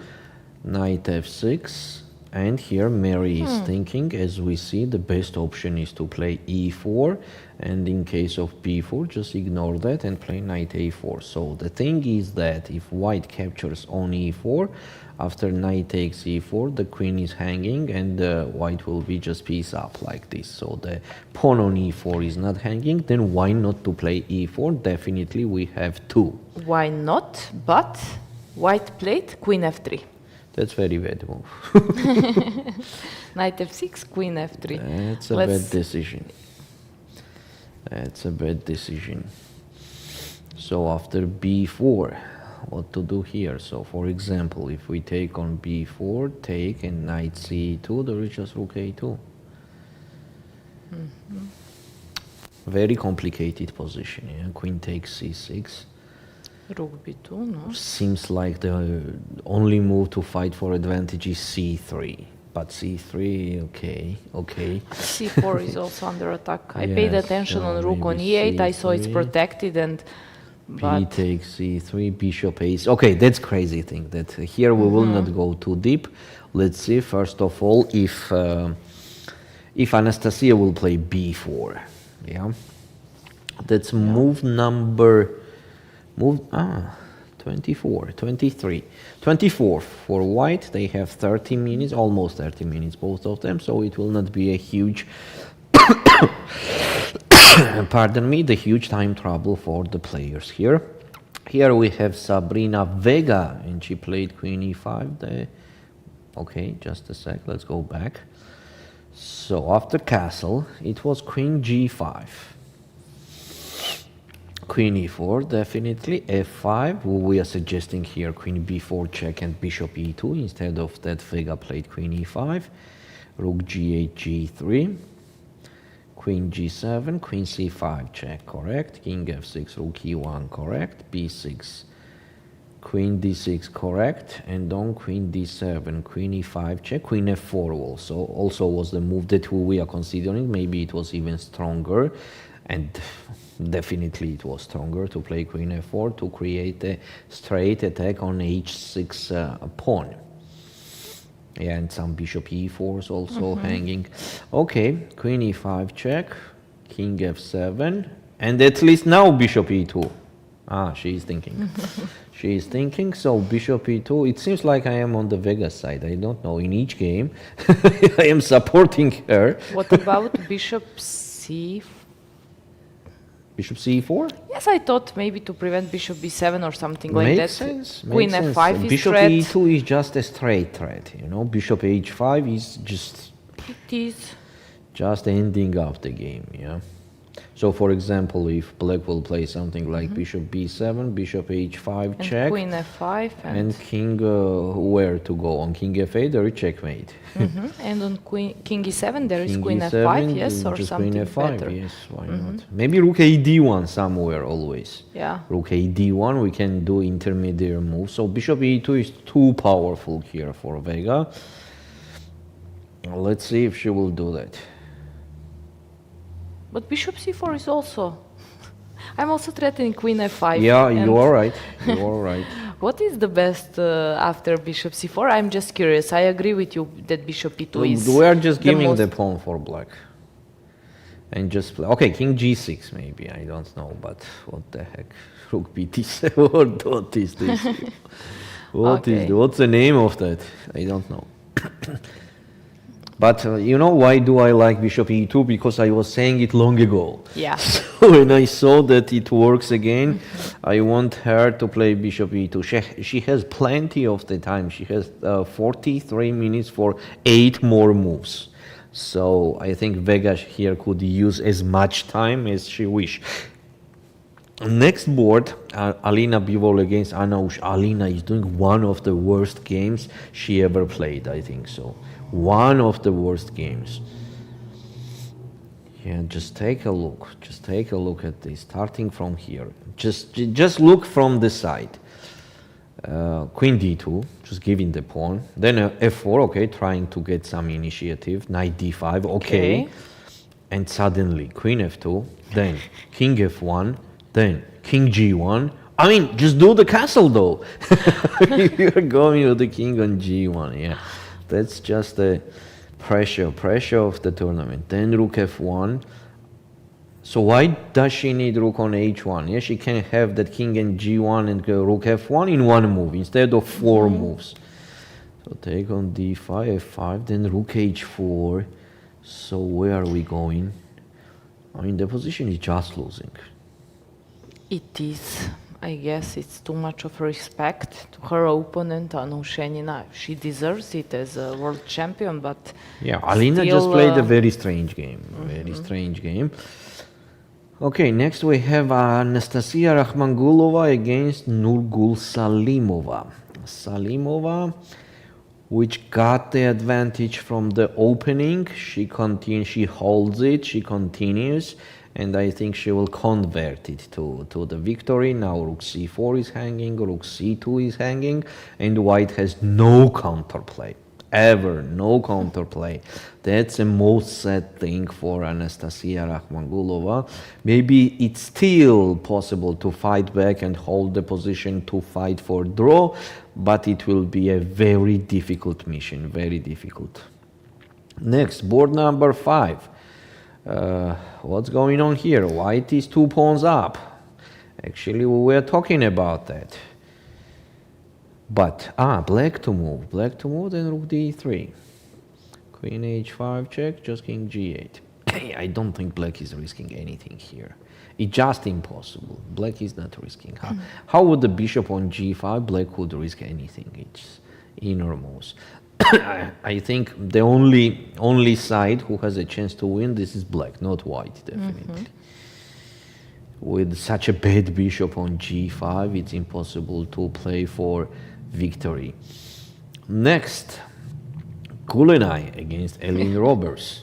knight f6, and here Meri is thinking, as we see, the best option is to play e4, and in case of b4, just ignore that and play knight a4. So the thing is that if white captures on e4, after knight takes e4, the queen is hanging, and white will be just piece up like this. So the pawn on e4 is not hanging, then why not to play e4? Definitely we have two. Why not? But white played queen f3. That's very bad move. Knight f6, queen f3. That's a bad decision. That's a bad decision. So after b4, what to do here? So for example, if we take on b4, take, and knight c2, there is just rook a2. Very complicated position. Yeah? Queen takes c6. Rook b2, no? Seems like the only move to fight for advantage is c3. But c3, okay. c4 is also under attack. I paid attention on rook on e8. I saw it's protected, and b takes c3, bishop ace. Okay, that's crazy thing. That here we will not go too deep. Let's see first of all if Anastasia will play b4. Yeah, that's move number 24, 23, 24 for white. They have 30 minutes, almost 30 minutes, both of them. So it will not be a huge, pardon me, the huge time trouble for the players here. Here we have Sabrina Vega, and she played queen e5. Okay, just a sec, let's go back. So after castle, it was queen g5. Queen e4, definitely, f5. We are suggesting here queen b4 check and bishop e2. Instead of that, Vega played queen e5. Rook g8, g3. Queen g7, queen c5 check, correct. King f6, rook e1, correct. b6, queen d6, correct. And on queen d7, queen e5 check. Queen f4 also was the move that we are considering. Maybe it was even stronger, and definitely it was stronger to play queen f4 to create a straight attack on h6 pawn. Yeah, and some bishop e4s also hanging. Okay, queen e5 check, king f7, and at least now bishop e2. She is thinking. She is thinking, so bishop e2. It seems like I am on the Vega side. I don't know. In each game, I am supporting her. What about bishop c4? Bishop c4? Yes, I thought maybe to prevent bishop b7 or something like Makes that. sense. Queen Makes f5 sense. is Bishop threat. e2 is just a straight threat, you know. Bishop h5 is It is. just ending up the game, yeah. So for example, if black will play something like bishop b7, bishop h5 And check, queen f5 and king where to go? On king f8 there is checkmate. and on king e7 there is King queen e7, f5, yes, or just something queen f5, better. yes, why not? Maybe rook ad1 somewhere always. Yeah. Rook ad1, we can do intermediate move. So bishop e2 is too powerful here for Vega. Let's see if she will do that. But bishop c4 is also... I'm also threatening queen f5. Yeah, and you are right. You are right. What is the best after bishop c4? I'm just curious. I agree with you that bishop e2 is We are just giving most... the pawn for black. And just play. Okay, king g6 maybe. I don't know, but what the heck? Rook bt7. What is this? What's the name of that? I don't know. But you know why do I like bishop e2? Because I was saying it long ago. Yeah. So when I saw that it works again, I want her to play bishop e2. She has plenty of the time. She has 43 minutes for 8 more moves. So I think Vega here could use as much time as she wish. Next board, Alina Bivol against Anna Ushenina. Alina is doing one of the worst games she ever played, I think so. One of the worst games. Yeah, just take a look. Just take a look at this, starting from here. Just look from the side. Queen d2, just giving the pawn. Then f4, okay, trying to get some initiative. Knight d5, okay. And suddenly queen f2, then king f1, then king g1. I mean, just do the castle though. You're going with the king on g1, yeah. That's just the pressure of the tournament. Then rook f1. So why does she need rook on h1? Yeah, she can have that king and g1 and rook f1 in one move instead of 4 moves. So take on d5, f5, then rook h4. So where are we going? I mean, the position is just losing. It is. I guess it's too much of respect to her opponent, Anna Ushenina. She deserves it as a world champion, but yeah, Alina just played a very strange game. Very strange game. Okay, next we have Anastasia Rakhmangulova against Nurgyul Salimova. Salimova, which got the advantage from the opening. She holds it, she continues, and I think she will convert it to the victory. Now rook c4 is hanging, rook c2 is hanging, and white has no counterplay. Ever, no counterplay. That's the most sad thing for Anastasia Rakhmangulova. Maybe it's still possible to fight back and hold the position to fight for draw, but it will be a very difficult mission, very difficult. Next, board number 5. What's going on here? White is 2 pawns up. Actually, we were talking about that. But, black to move, then rook d3. Queen h5 check, just king g8. I don't think black is risking anything here. It's just impossible. Black is not risking. How would the bishop on g5, black would risk anything? It's enormous. I think the only side who has a chance to win, this is black, not white, definitely. With such a bad bishop on g5, it's impossible to play for victory. Next, Kulenai against Elin Roberts.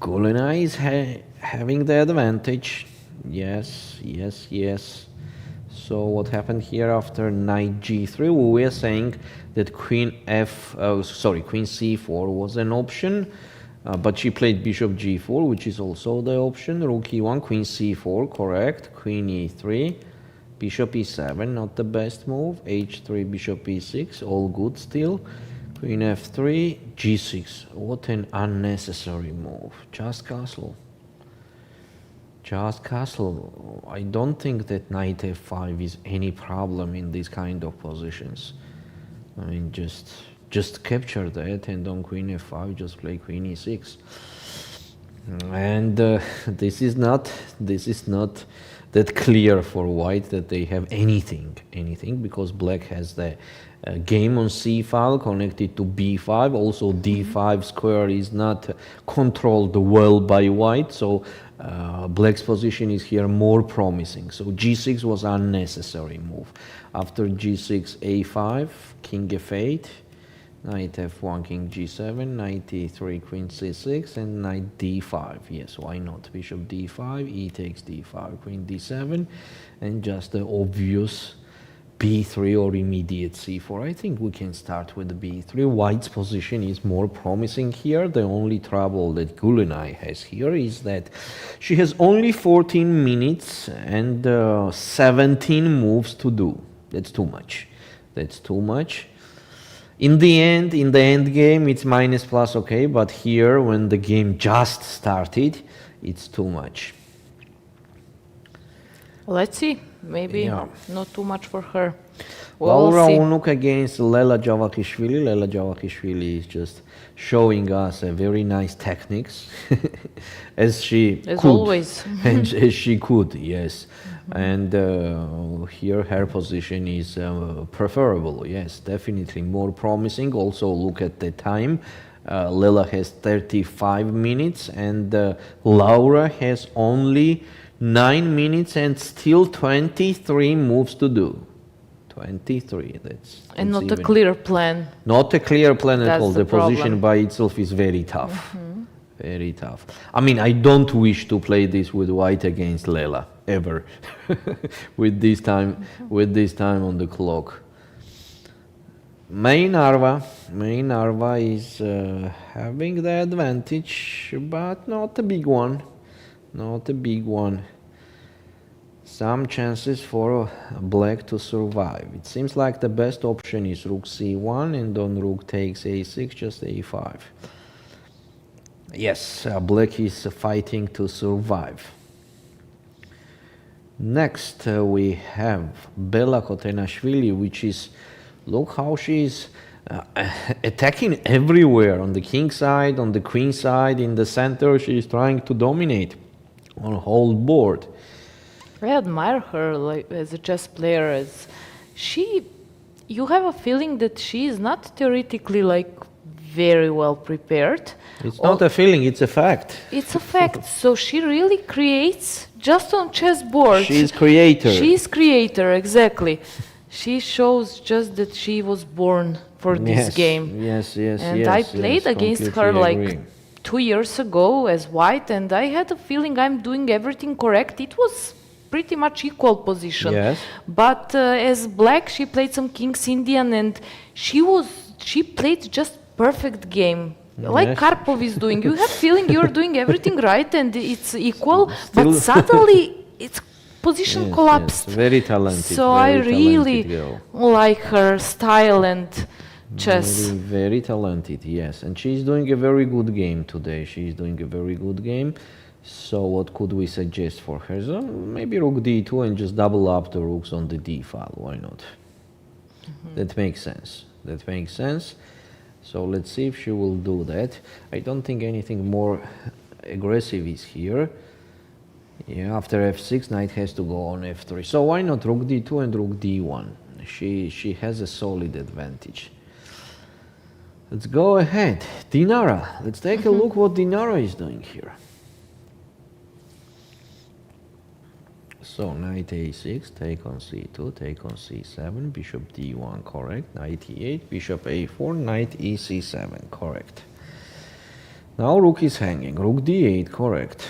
Kulenai is having the advantage. Yes. So what happened here after knight g3? We were saying that queen c4 was an option, but she played bishop g4, which is also the option. Rook e1, queen c4, correct. Queen e3, bishop e7, not the best move. h3, bishop e6, all good still. Queen f3, g6. What an unnecessary move. Just castle. Just castle. I don't think that knight f5 is any problem in these kind of positions. I mean, just capture that, and on queen f5 just play queen e6. And this is not that clear for white that they have anything, because black has the game on c file connected to b5. Also d5 square is not controlled well by white, so black's position is here more promising. So g6 was unnecessary move. After g6, a5, king f8, knight f1, king g7, knight e3, queen c6, and knight d5. Yes, why not? Bishop d5, e takes d5, queen d7, and just the obvious b3 or immediate c4. I think we can start with the b3. White's position is more promising here. The only trouble that Kulenai has here is that she has only 14 minutes and 17 moves to do. That's too much. That's too much. In the end game, it's minus plus, okay, but here, when the game just started, it's too much. Let's see. maybe Yeah. not too much for her. Laura We'll see. Unuk against Lela Javakhishvili. Lela Javakhishvili is just showing us a very nice techniques, as she As could, always. and as she could, yes. And here her position is preferable, yes, definitely more promising. Also, look at the time. Lela has 35 minutes, and Laura has only 9 minutes and still 23 moves to do. 23. And not a even clear plan. not a clear plan at That's all. the The position problem. by itself is very tough. Very tough. I mean, I don't wish to play this with white against Lela ever. with this time on the clock. Mai Narva is having the advantage, but not a big one. Not a big one. Some chances for black to survive. It seems like the best option is rook c1, and on rook takes a6, just a5. Yes, black is fighting to survive. Next we have Bella Khotenashvili, which is, look how she is attacking everywhere, on the king side, on the queen side, in the center. She is trying to dominate on the whole board. I admire her like as a chess player. As you have a feeling that she is not theoretically like very well prepared. It's not a feeling, it's a fact. It's a fact. So she really creates just on chessboard. She is creator. She is creator, exactly. She shows just that she was born for this game. Yes. And I played against her like 2 years ago as white, and I had a feeling I'm doing everything correct. It was pretty much equal position. Yes. But as black, she played some King's Indian, and she played just perfect game. Like Yes. Karpov is doing. You have feeling you're doing everything right and it's equal, Still- but suddenly its position collapsed. Yes, very talented. So I very really talented girl. like her style and chess. Very, very talented, yes. And she's doing a very good game today. She's doing a very good game. So what could we suggest for her? So maybe rook d2 and just double up the rooks on the d file. Why not? That makes sense. That makes sense. So let's see if she will do that. I don't think anything more aggressive is here. Yeah, after f6, knight has to go on f3. So why not rook d2 and rook d1? She has a solid advantage. Let's go ahead. Dinara. Let's take a look what Dinara is doing here. So knight a6, take on c2, take on c7, bishop d1, correct. Knight e8, bishop a4, knight ec7, correct. Now rook is hanging, rook d8, correct.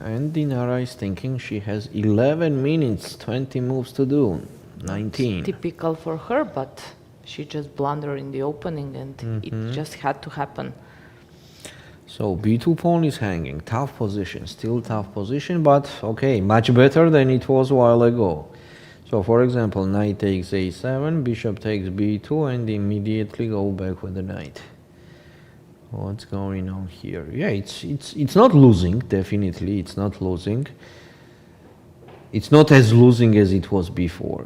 And Dinara is thinking she has 11 minutes, 20 moves to do, 19. Typical for her, but she just blundered in the opening and it just had to happen. So b2 pawn is hanging, tough position, still tough position, but okay, much better than it was a while ago. So for example, knight takes a7, bishop takes b2, and immediately go back with the knight. What's going on here? Yeah, it's not losing, definitely it's not losing. It's not as losing as it was before.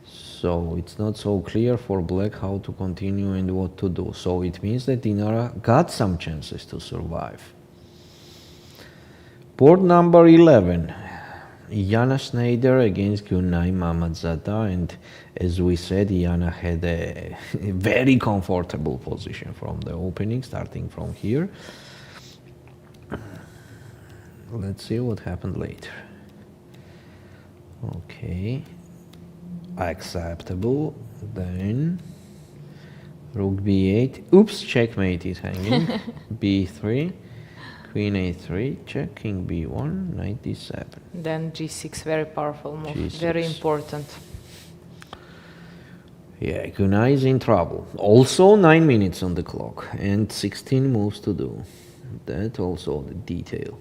So it's not so clear for black how to continue and what to do. So it means that Dinara got some chances to survive. Board number 11. Yana Schneider against Gunay Mamadzada, and as we said, Yana had a very comfortable position from the opening, starting from here. Let's see what happened later. Okay. Acceptable. Then rook b8. Oops, checkmate is hanging. b3, queen a3, check, king b1, knight d7. Then g6, very powerful move, G6. very important. Yeah, Gunay is in trouble. Also 9 minutes on the clock and 16 moves to do. That also the detail.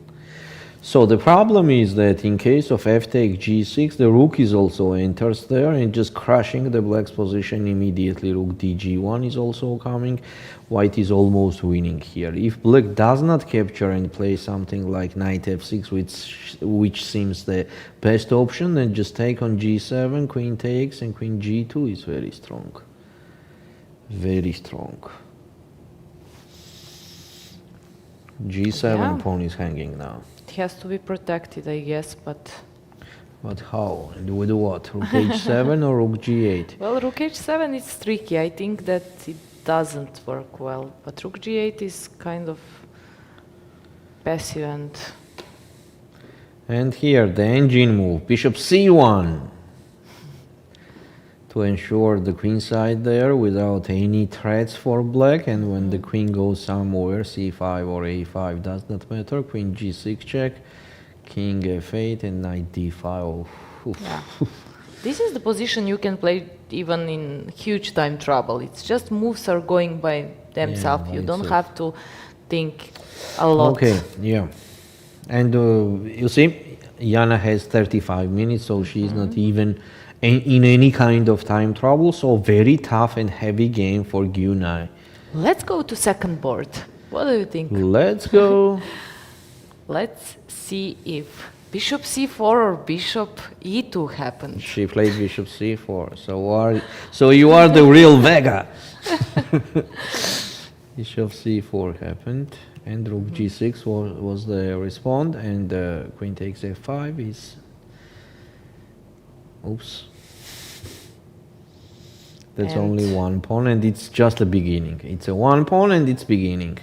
So the problem is that in case of f take g6, the rook is also enters there and just crushing the black's position immediately. Rook dg1 is also coming. White is almost winning here. If black does not capture and play something like knight f6, which seems the best option, then just take on g7, queen takes, and queen g2 is very strong. Very strong. g7 Yeah. pawn is hanging now. It has to be protected, I guess, but... But how? And with what? Rook h7 or rook g8? Well, rook h7 is tricky. I think that it doesn't work well. But rook g8 is kind of passive And here, the engine move, bishop c1. To ensure the queen side there without any threats for black. And when the queen goes somewhere, c5 or a5 does not matter. Queen g6 check, king f8 and knight d5. yeah. This is the position you can play even in huge time trouble. It's just moves are going by themselves. You don't have to think a lot. Okay, yeah. And you see, Jana has 35 minutes, so she's not even in any kind of time trouble. So very tough and heavy game for Gyunai. Let's go to second board. What do you think? Let's go. Let's see if bishop c4 or bishop e2 happens. She played bishop c4. So you are the real Vega. Bishop c4 happened, and rook g6 was the response, and queen takes f5 is. Oops. That's And only one pawn, and it's just the beginning. It's a one pawn, and it's beginning.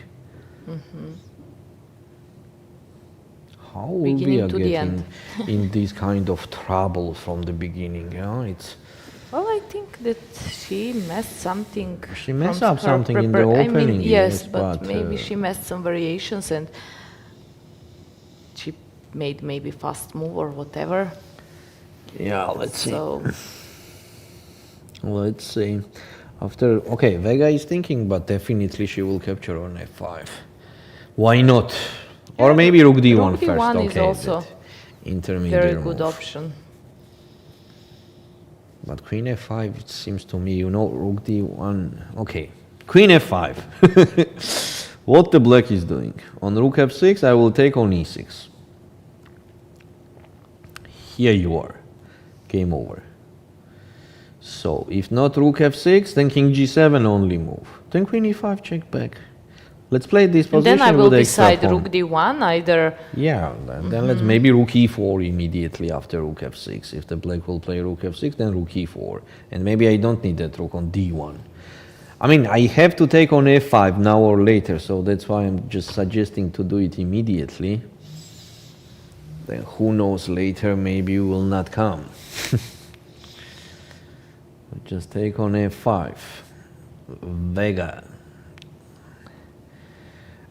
How will we Beginning to the get end. in this kind of trouble from the beginning? Yeah, it's. Well, I think that she messed something. She messed from up her something in the I opening, mean, yes, yes, but but, maybe she messed some variations and she made maybe fast move or whatever. Yeah, let's see. So Let's see. After, okay, Vega is thinking, but definitely she will capture on f5. Why not? Or maybe rook d1 rook first. d1 is Okay, also that intermediate very good move. option. But queen f5, it seems to me, you know, rook d1. Okay, queen f5. What the black is doing. On rook f6, I will take on e6. Here you are. Game over. So, if not rook f6, then king g7 only move. Then queen e5, check back. Let's play this And position then I will with extra decide pawn. rook d1 either. Yeah, then let's maybe rook e4 immediately after rook f6. If the black will play rook f6, then rook e4. And maybe I don't need that rook on d1. I mean, I have to take on f5 now or later, so that's why I'm just suggesting to do it immediately. Then who knows, later maybe you will not come. Just take on f5. Vega.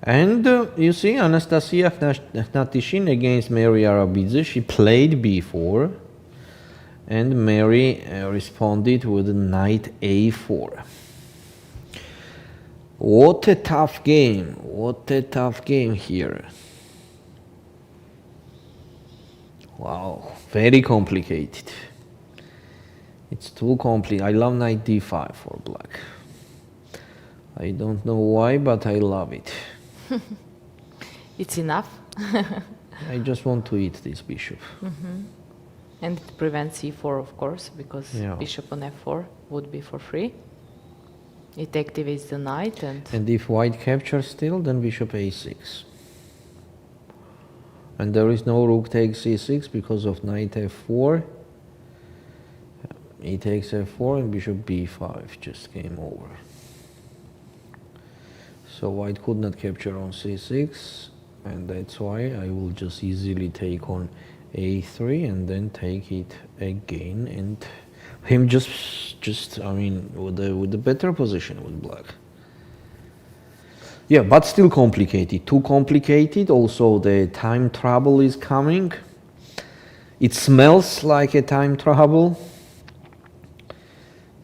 And you see, Anastasia Khnatishin against Meri Arabidze, she played b4, and Meri responded with knight a4. What a tough game! What a tough game here! Wow, very complicated. It's too complicated. I love knight d5 for black. I don't know why, but I love it. It's enough. I just want to eat this bishop. And it prevents e4, of course, because Yeah. bishop on f4 would be for free. It activates the knight And if white captures still, then bishop a6. And there is no rook takes c6 because of knight f4. He takes f4 and bishop b5 just came over. So white could not capture on c6, and that's why I will just easily take on a3 and then take it again, and him just I mean with the better position with black. Yeah, but still complicated, too complicated. Also the time trouble is coming. It smells like a time trouble.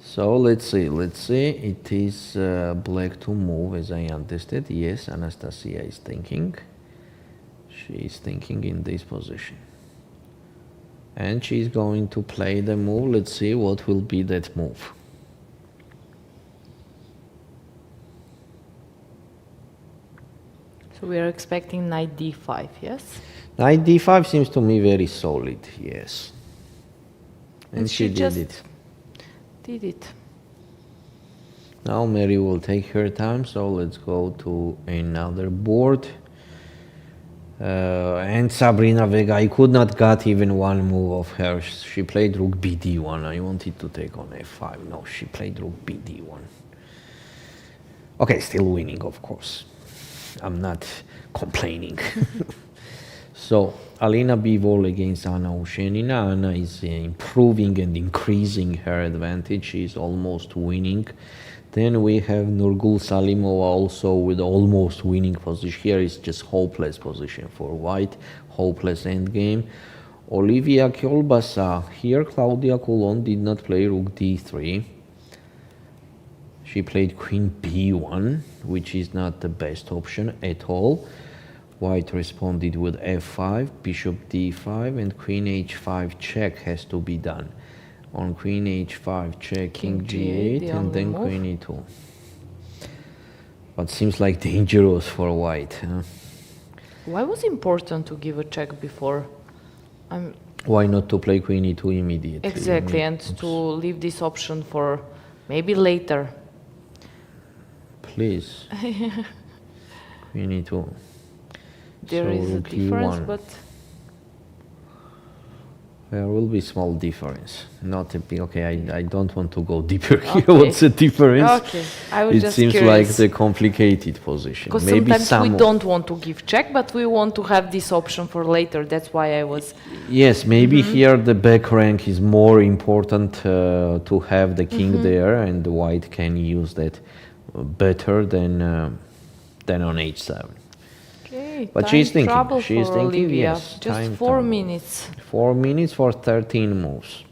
So let's see. It is black to move, as I understood. Yes, Anastasia is thinking. She is thinking in this position. And she's going to play the move. Let's see what will be that move. So we are expecting knight d5, yes? Knight d5 seems to me very solid, yes. And she did it. Did it. Now Meri will take her time, so let's go to another board. And Sabrina Vega, I could not get even one move of her. She played rook bd1. I wanted to take on f5. No, she played rook bd1. Okay, still winning, of course. I'm not complaining. So, Alina Bivol against Anna Ushenina. Anna is improving and increasing her advantage. She is almost winning. Then we have Nurgyul Salimova also with almost winning position. Here is just hopeless position for white, hopeless endgame. Ulviyya Fataliyeva. Here Claudia Coulon did not play rook d3. She played queen b1, which is not the best option at all. White responded with f5, bishop d5, and queen h5 check has to be done. On queen h5 check, king g8, and then queen e2. But seems like dangerous for white. Huh? Why was it important to give a check before? Why not to play queen e2 immediately? Exactly, and to leave this option for maybe later. Please. Queen e2. There is a difference, but... There will be small difference, not a big. Okay, I don't want to go deeper here. What's the difference? Okay, I was just seems curious. like the complicated position. Because maybe sometimes we don't want to give check, but we want to have this option for later. That's why I was... Yes, maybe here the back rank is more important to have the king there, and the white can use that better than on h7. Okay, But she's thinking. She's thinking. Ulviyya. Yes. Just 4 minutes. 4 minutes for 13 moves.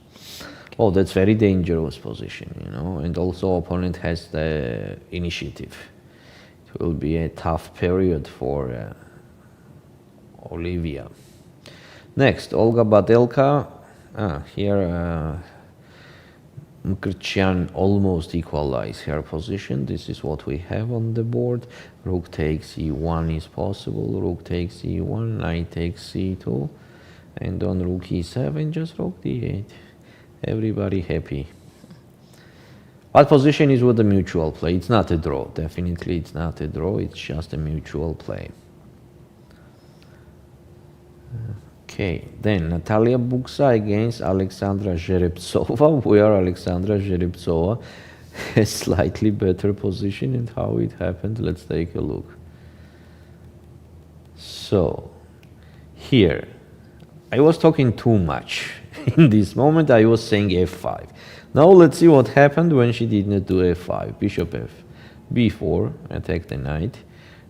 Oh, that's very dangerous position, you know. And also, opponent has the initiative. It will be a tough period for Ulviyya. Next, Olga Badelka. Here, Mkrtchyan almost equalized her position. This is what we have on the board. Rook takes e1 is possible. Rook takes e1, knight takes c2, and on rook e7, just rook d8. Everybody happy. What position is with a mutual play? It's not a draw. Definitely, it's not a draw. It's just a mutual play. Okay, then Natalia Buksa against Alexandra Zhereptsova, where Alexandra Zhereptsova has slightly better position, and how it happened, let's take a look. So, here, I was talking too much. In this moment, I was saying f5. Now let's see what happened when she did not do f5. Bishop f, b4, attack the knight.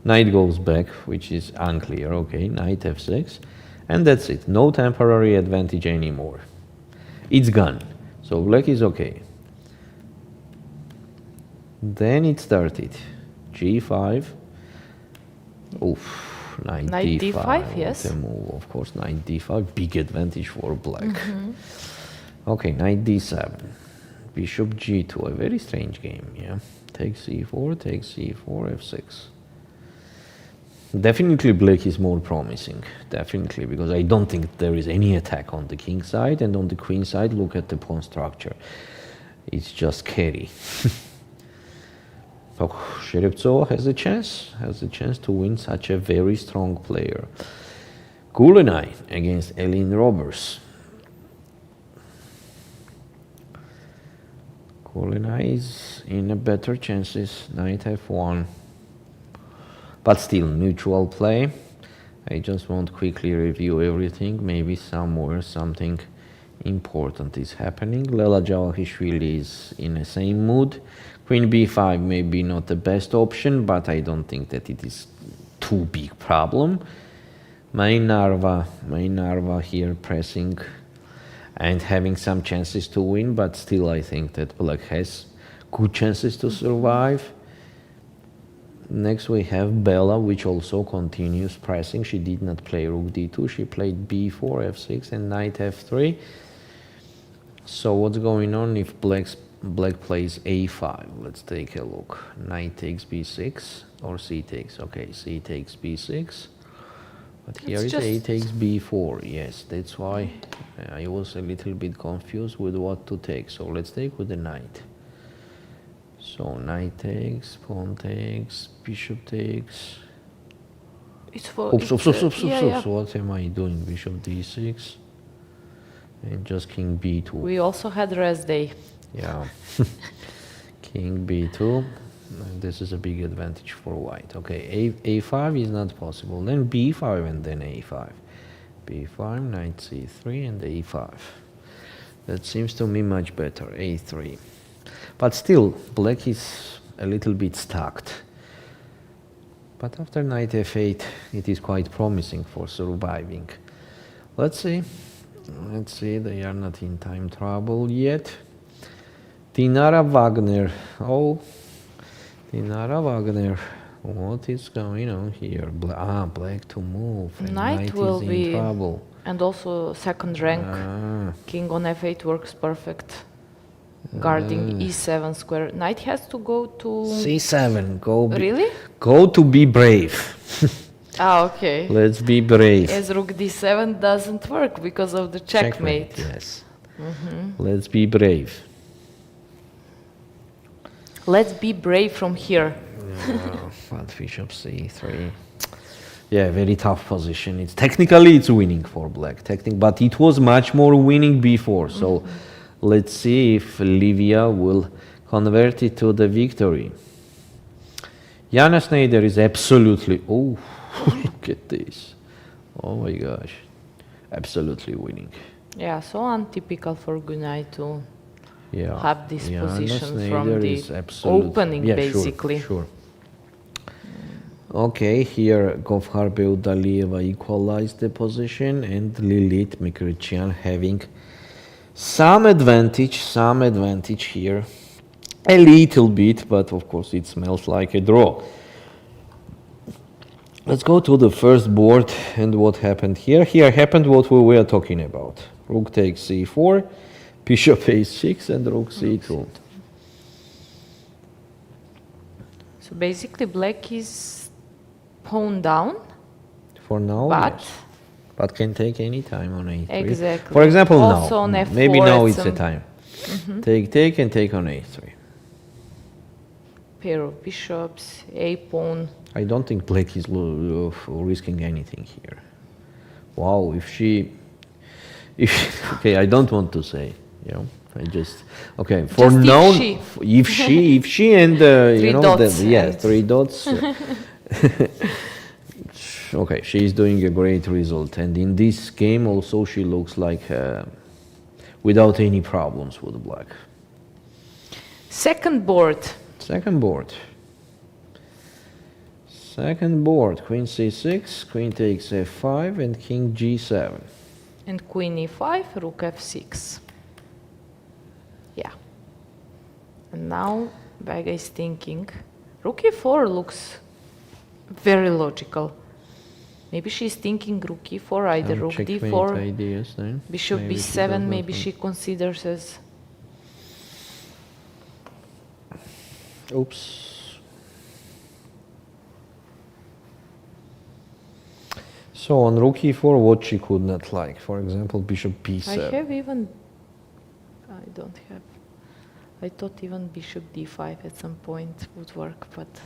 Knight goes back, which is unclear. Okay, knight f6. And that's it. No temporary advantage anymore. It's gone. So black is okay. Then it started. G5. Oof. Knight d5. Yes. What a move. Of course, knight d5. Big advantage for black. Okay, knight d7. Bishop g2. A very strange game, yeah. Take c4, take c4, f6. Definitely black is more promising, definitely, because I don't think there is any attack on the king side, and on the queen side, look at the pawn structure. It's just scary. So Zhereptsova has a chance to win such a very strong player. Kulenai against Elin Roberts. Kulenai is in a better chances, knight f1. But still, mutual play. I just want to quickly review everything. Maybe somewhere something important is happening. Lela Javakhishvili is in the same mood. Queen b5 may be not the best option, but I don't think that it is too big problem. Mai Narva here pressing and having some chances to win, but still I think that black has good chances to survive. Next we have Bella, which also continues pressing. She did not play rook d2. She played b4, f6, and knight f3. So what's going on if black plays a5? Let's take a look. Knight takes b6 or c takes. Okay, c takes b6. But here is a takes b4. Yes, that's why I was a little bit confused with what to take. So let's take with the knight. So knight takes, pawn takes, bishop takes. It's for Oops. What am I doing? Bishop d6 and just king b2. We also had rest day. Yeah. King b2. This is a big advantage for white. Okay, a5 is not possible. Then b5 and then a5. b5, knight c3 and a5. That seems to me much better. a3. But still, black is a little bit stuck. But after knight f8, it is quite promising for surviving. Let's see. Let's see, they are not in time trouble yet. Dinara Wagner. Oh, Dinara Wagner. What is going on here? Black to move. And Knight will is be in trouble. And also second rank. King on f8 works perfect. Guarding e7 square. Knight has to go to c7. Really? Go to be brave. Okay. Let's be brave. As rook d7 doesn't work because of the checkmate. Yes. Let's be brave. Let's be brave from here. But bishop c3. Yeah, very tough position. It's technically it's winning for black, but it was much more winning before. So let's see if Ulviyya will convert it to the victory. Jana Schneider is absolutely. Oh, look at this! Oh my gosh, absolutely winning. Yeah, so untypical for Gunay to have this position from the opening, basically. Sure. Okay, here Govhar Beudalieva equalized the position, and Lilith Mikrichian having some advantage here. A little bit, but of course it smells like a draw. Let's go to the first board and what happened here. Here happened what we were talking about. Rook takes c4, bishop a6 and rook c2. So basically black is pawn down. For now, but, yes. But can take any time on a3. Exactly. For example, also now. On f4, maybe now it's the time. Take and take on a3. Pair of bishops, a pawn. I don't think black is risking anything here. Wow, okay, I don't want to say, I just, okay, for just now, if she and, three dots three dots. Okay, she is doing a great result, and in this game also she looks like without any problems with black. Second board, queen c6, queen takes f5 and king g7. And queen e5, rook f6. Yeah. And now Vega is thinking, rook e4 looks very logical. Maybe she's thinking rook e4, either rook d4, ideas, then. bishop b7, maybe she considers as... Oops. So on rook e4, what she could not like? For example, bishop b7. I don't have. I thought even bishop d5 at some point would work, but...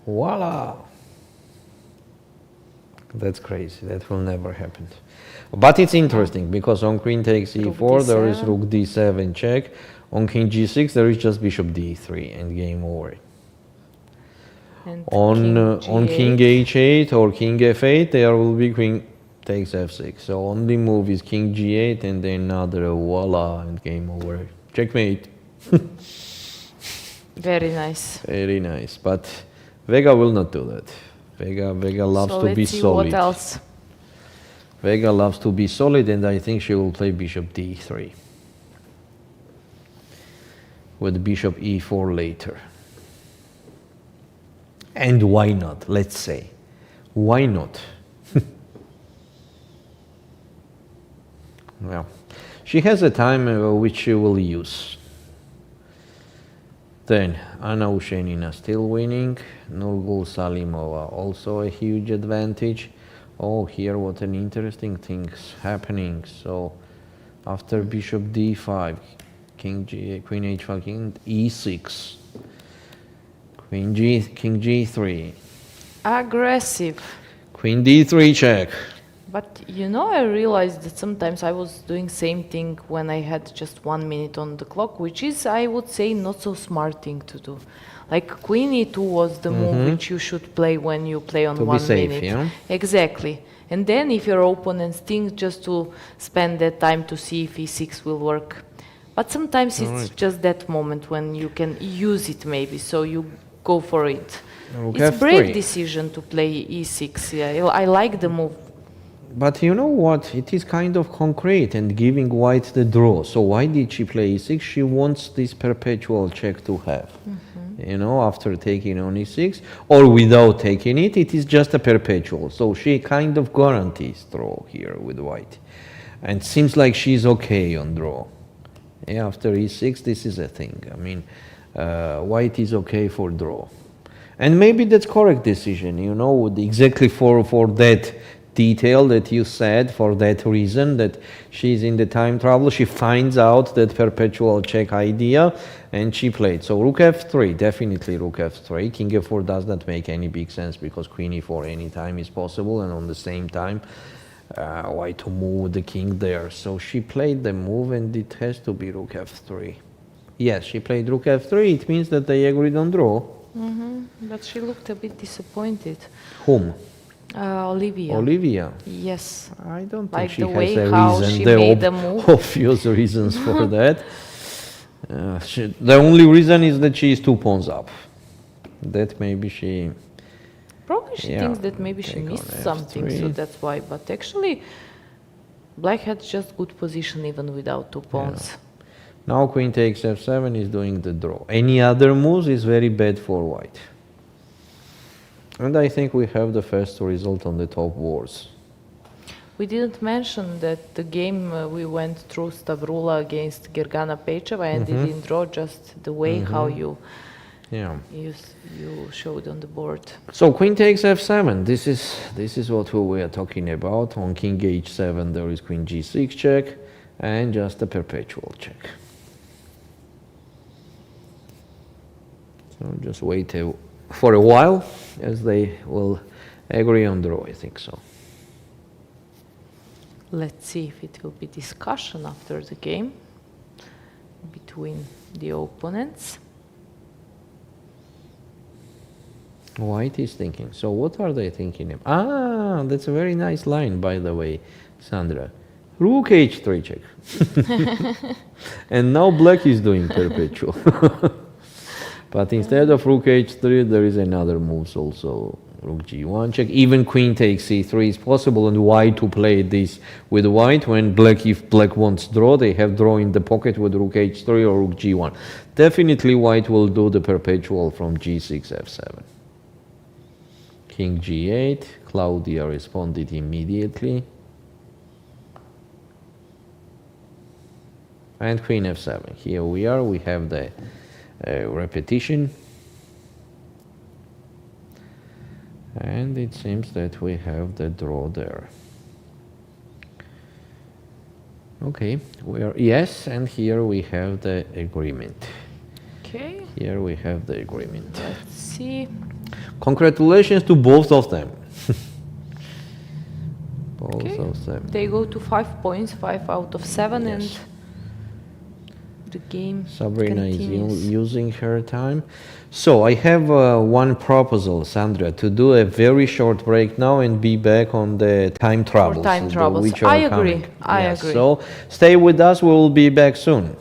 Voila! That's crazy. That will never happen. But it's interesting because on queen takes e4, there is rook d7 check. On king g6, there is just bishop d3 and game over. And on king h8 or king f8, there will be queen takes f6. So only move is king g8 and then another voila and game over. Checkmate. Very nice. Very nice. But Vega will not do that. Vega loves to be solid. Let's see what else. Vega loves to be solid, and I think she will play bishop d3 with bishop e4 later. And why not? Let's say, why not? Well, she has a time which she will use. Then Anna Ushenina still winning. Nurgyul Salimova also a huge advantage. Oh, here what an interesting things happening. So after bishop d5, queen h5, king e6, king g3, Aggressive. queen d3 check. But you know, I realized that sometimes I was doing same thing when I had just 1 minute on the clock, which is, I would say, not so smart thing to do. Like queen e2 was the move which you should play when you play on To be 1 safe, minute. yeah? Exactly. And then if your opponents think, just to spend that time to see if e6 will work. But sometimes it's just that moment when you can use it maybe, so you go for it. Rook It's f3. brave decision to play e6. Yeah, I like the move. But you know what? It is kind of concrete and giving white the draw. So why did she play e6? She wants this perpetual check to have. You know, after taking on e6 or without taking it, it is just a perpetual. So she kind of guarantees draw here with white. And seems like she's okay on draw. Yeah, after e6, this is a thing. I mean, white is okay for draw. And maybe that's correct decision, you know, exactly for that detail that you said, for that reason that she's in the time trouble, she finds out that perpetual check idea and she played. So rook f3, definitely rook f3. King f4 does not make any big sense because queen e4 anytime is possible, and on the same time why to move the king there? So she played the move and it has to be rook f3. Yes, she played rook f3. It means that they agreed on draw. But she looked a bit disappointed. Whom? Ulviyya. Ulviyya. Yes. I don't think Like she the has way a how reason. she The made the move. obvious reasons for that. The only reason is that she is 2 pawns up. That maybe she... Probably she thinks that maybe she take on missed something, so f3. that's why. But actually, black had just good position even without 2 pawns. Now queen takes f7 is doing the draw. Any other moves is very bad for white. And I think we have the first result on the top wars. We didn't mention that the game we went through Stavroula against Gergana Pecheva ended in draw, just the way how you showed on the board. So queen takes f7. This is what we are talking about. On king h7 there is queen g6 check and just a perpetual check. So just wait for a while as they will agree on draw, I think so. Let's see if it will be discussion after the game between the opponents. White is thinking. So what are they thinking? Ah, that's a very nice line, by the way, Sandra. Rook h3 check. And now black is doing perpetual. But instead of rook h3, there is another move also. Rook g1 check. Even queen takes c3 is possible, and why to play this with white when black, if black wants draw, they have draw in the pocket with rook h3 or rook g1. Definitely white will do the perpetual from g6 f7. King g8. Claudia responded immediately. And queen f7. Here we are. We have the repetition. And it seems that we have the draw there. Okay, yes, and here we have the agreement. Okay. Here we have the agreement. Let's see. Congratulations to both of them. Both of them. They go to 5 points, 5 out of 7, and the game Sabrina continues. is using her time. So I have one proposal, Sandra, to do a very short break now and be back on the time troubles. time troubles. Which are I agree. coming. I Yes, agree. So stay with us. We will be back soon.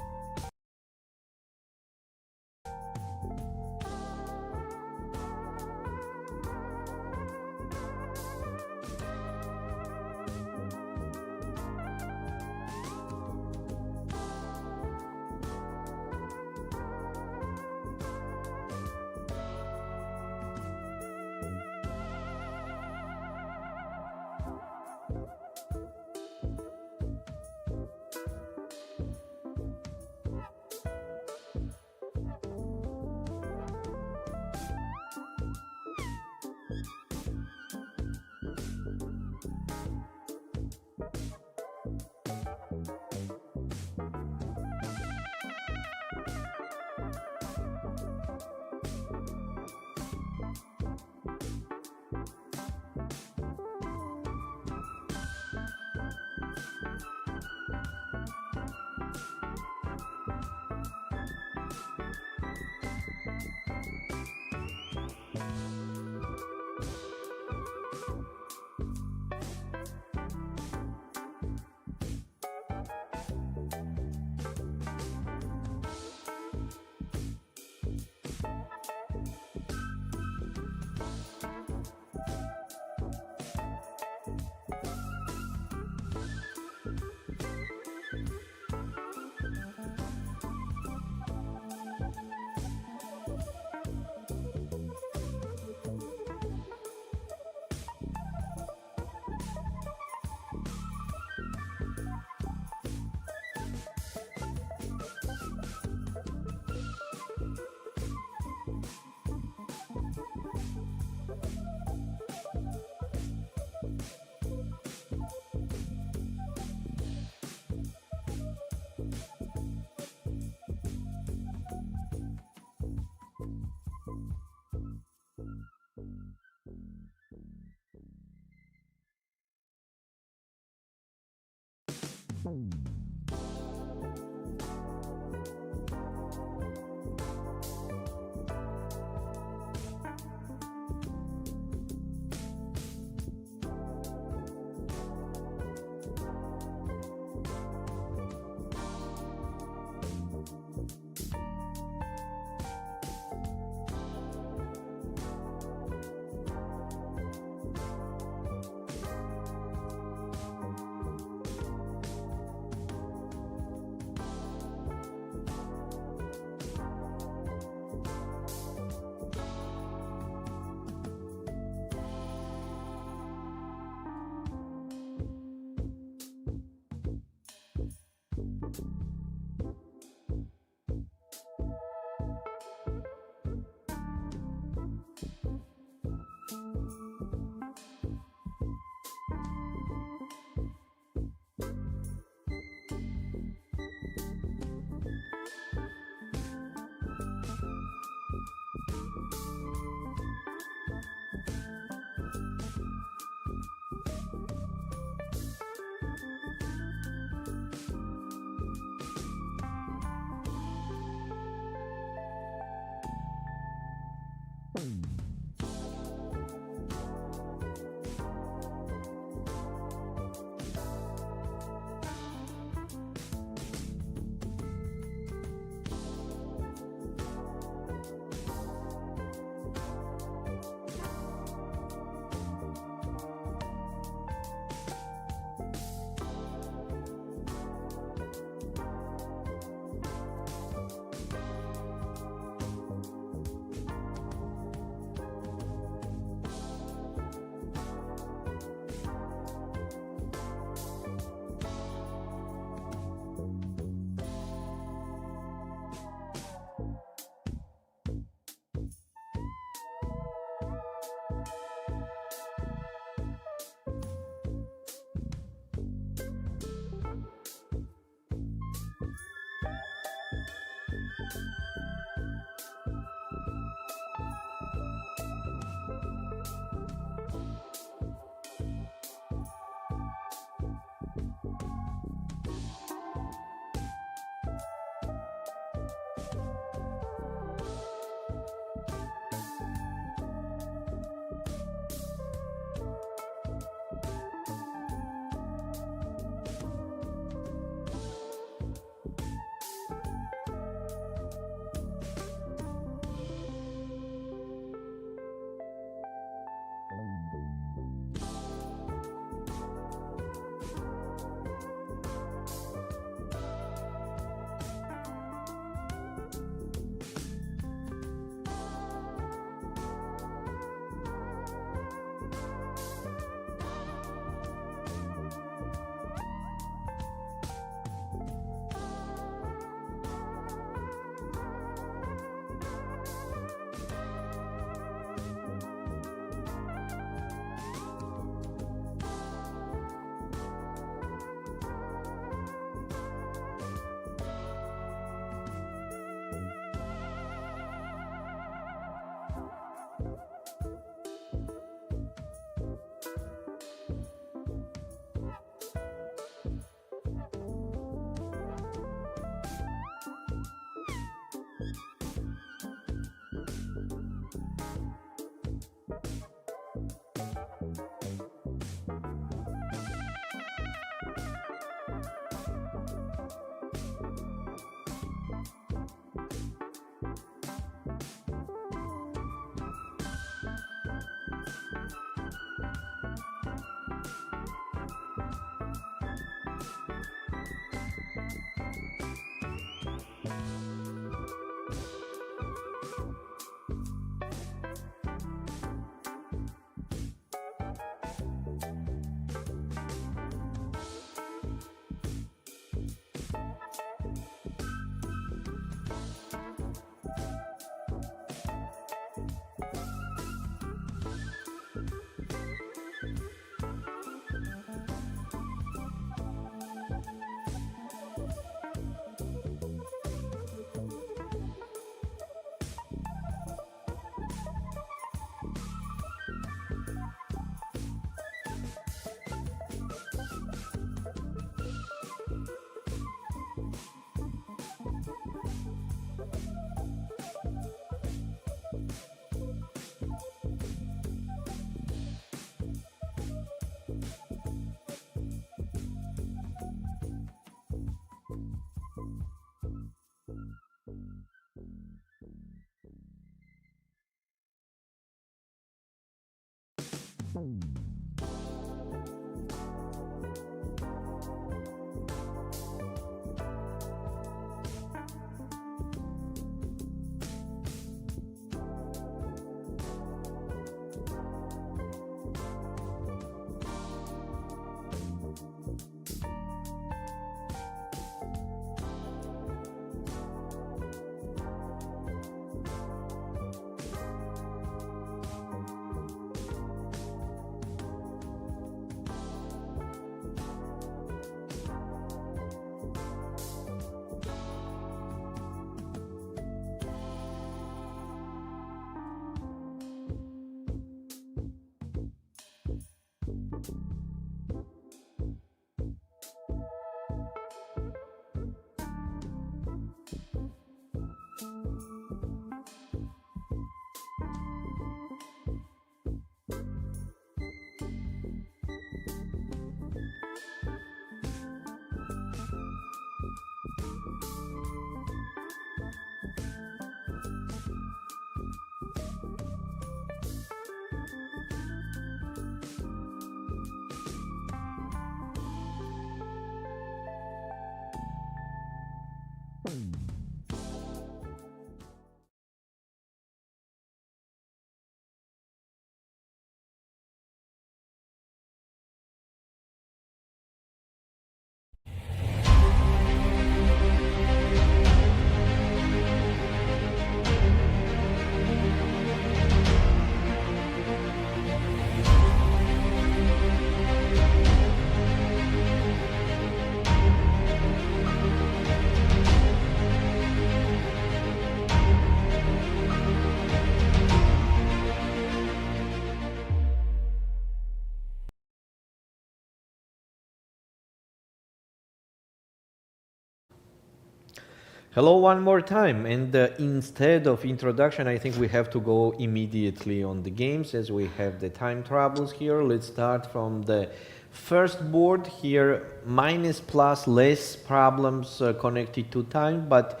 Hello one more time, and instead of introduction, I think we have to go immediately on the games as we have the time troubles here. Let's start from the first board here, minus plus less problems connected to time, but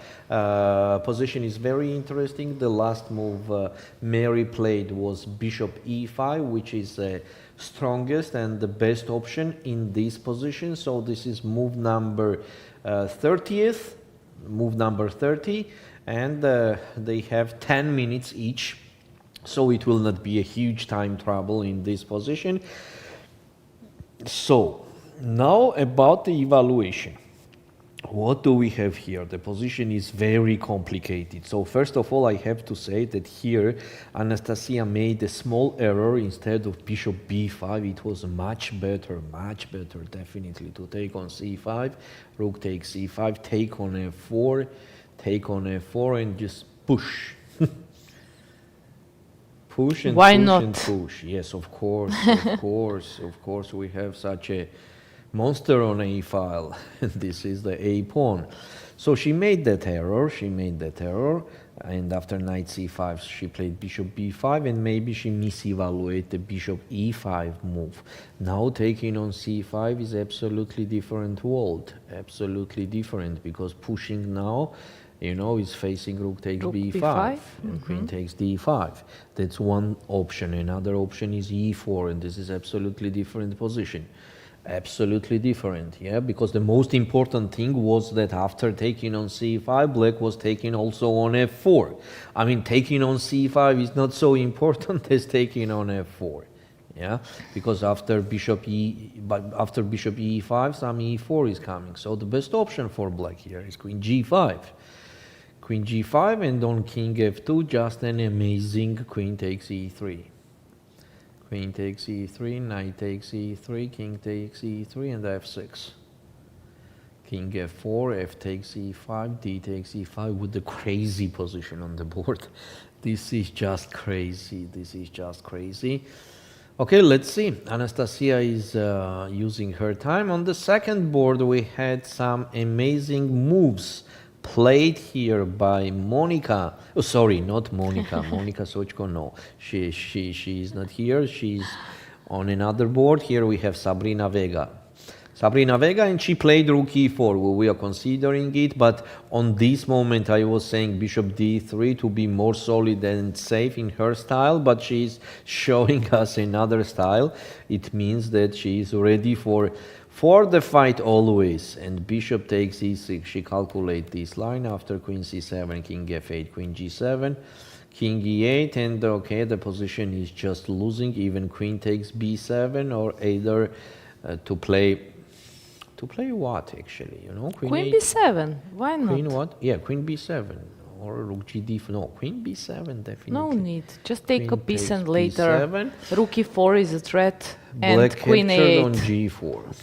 position is very interesting. The last move Meri played was bishop e5, which is the strongest and the best option in this position. So this is move number 30th. Move number 30, and they have 10 minutes each, so it will not be a huge time trouble in this position. So now about the evaluation. What do we have here? The position is very complicated. So first of all, I have to say that here Anastasia made a small error. Instead of bishop b5, it was much better definitely to take on c5, rook takes c5, take on f4, take on f4, and just push. Push and Why push not? and push. Yes, of course, of course we have such a monster on a file. This is the a pawn. So she made that error, and after knight c5 she played bishop b5, and maybe she misevaluated the bishop e5 move. Now taking on c5 is absolutely different world, absolutely different, because pushing now, you know, is facing rook takes b5, and queen takes d5. That's one option. Another option is e4, and this is absolutely different position. Absolutely different, yeah, because the most important thing was that after taking on c5, black was taking also on f4. I mean, taking on c5 is not so important as taking on f4, yeah, because after bishop e5, some e4 is coming. So the best option for black here is queen g5. Queen g5, and on king f2, just an amazing queen takes e3. Queen takes e3, knight takes e3, king takes e3, and f6. King f4, f takes e5, d takes e5 with the crazy position on the board. This is just crazy. Okay, let's see. Anastasia is using her time. On the second board, we had some amazing moves played here by Monica. Oh, sorry, not Monica. Monica Sochko, no. She is not here. She's on another board. Here we have Sabrina Vega. Sabrina Vega, and she played rook e4. We are considering it, but on this moment I was saying bishop d3 to be more solid and safe in her style, but she's showing us another style. It means that she is ready for the fight always. And bishop takes e6. She calculates this line after queen c7, king f8, queen g7, king e8, and okay, the position is just losing. Even queen takes b7, or either to play what actually, you know? Queen b7, why not? Queen what? Yeah, queen b7 or rook gd4. No, queen b7 definitely. No need. Just take a Queen piece takes and later b7. rook e4 is a threat, Black and queen captured a8. on g4.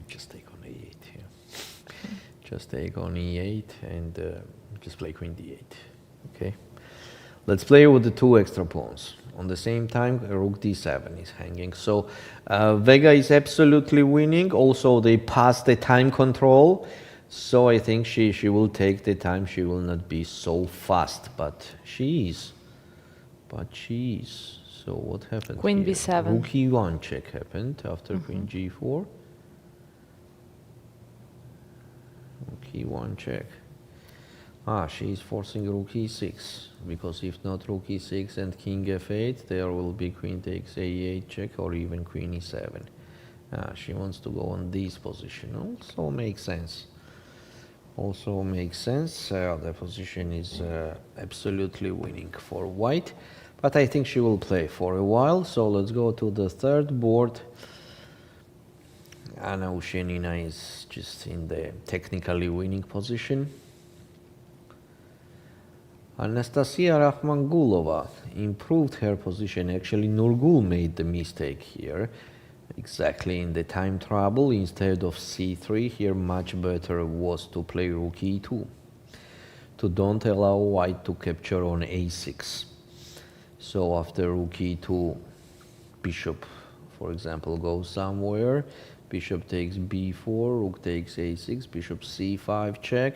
Just take on e8 here. Just take on e8 and just play queen d8. Okay. Let's play with the two extra pawns. On the same time, rook d7 is hanging. So Vega is absolutely winning. Also, they passed the time control. So I think she will take the time. She will not be so fast, but she is. So what happened Queen here? b7. Rook e1 check happened after queen g4. Rook e1 check. She is forcing rook e6, because if not rook e6 and king f8, there will be queen takes a8 check, or even queen e7. She wants to go on this position. Also makes sense. The position is absolutely winning for white, but I think she will play for a while. So let's go to the third board. Anna Ushenina is just in the technically winning position. Anastasia Rakhmangulova improved her position. Actually, Nurgyul made the mistake here. Exactly in the time trouble. Instead of c3, here much better was to play rook e2. To don't allow white to capture on a6. So after rook e2, bishop, for example, goes somewhere. Bishop takes b4, rook takes a6, bishop c5 check.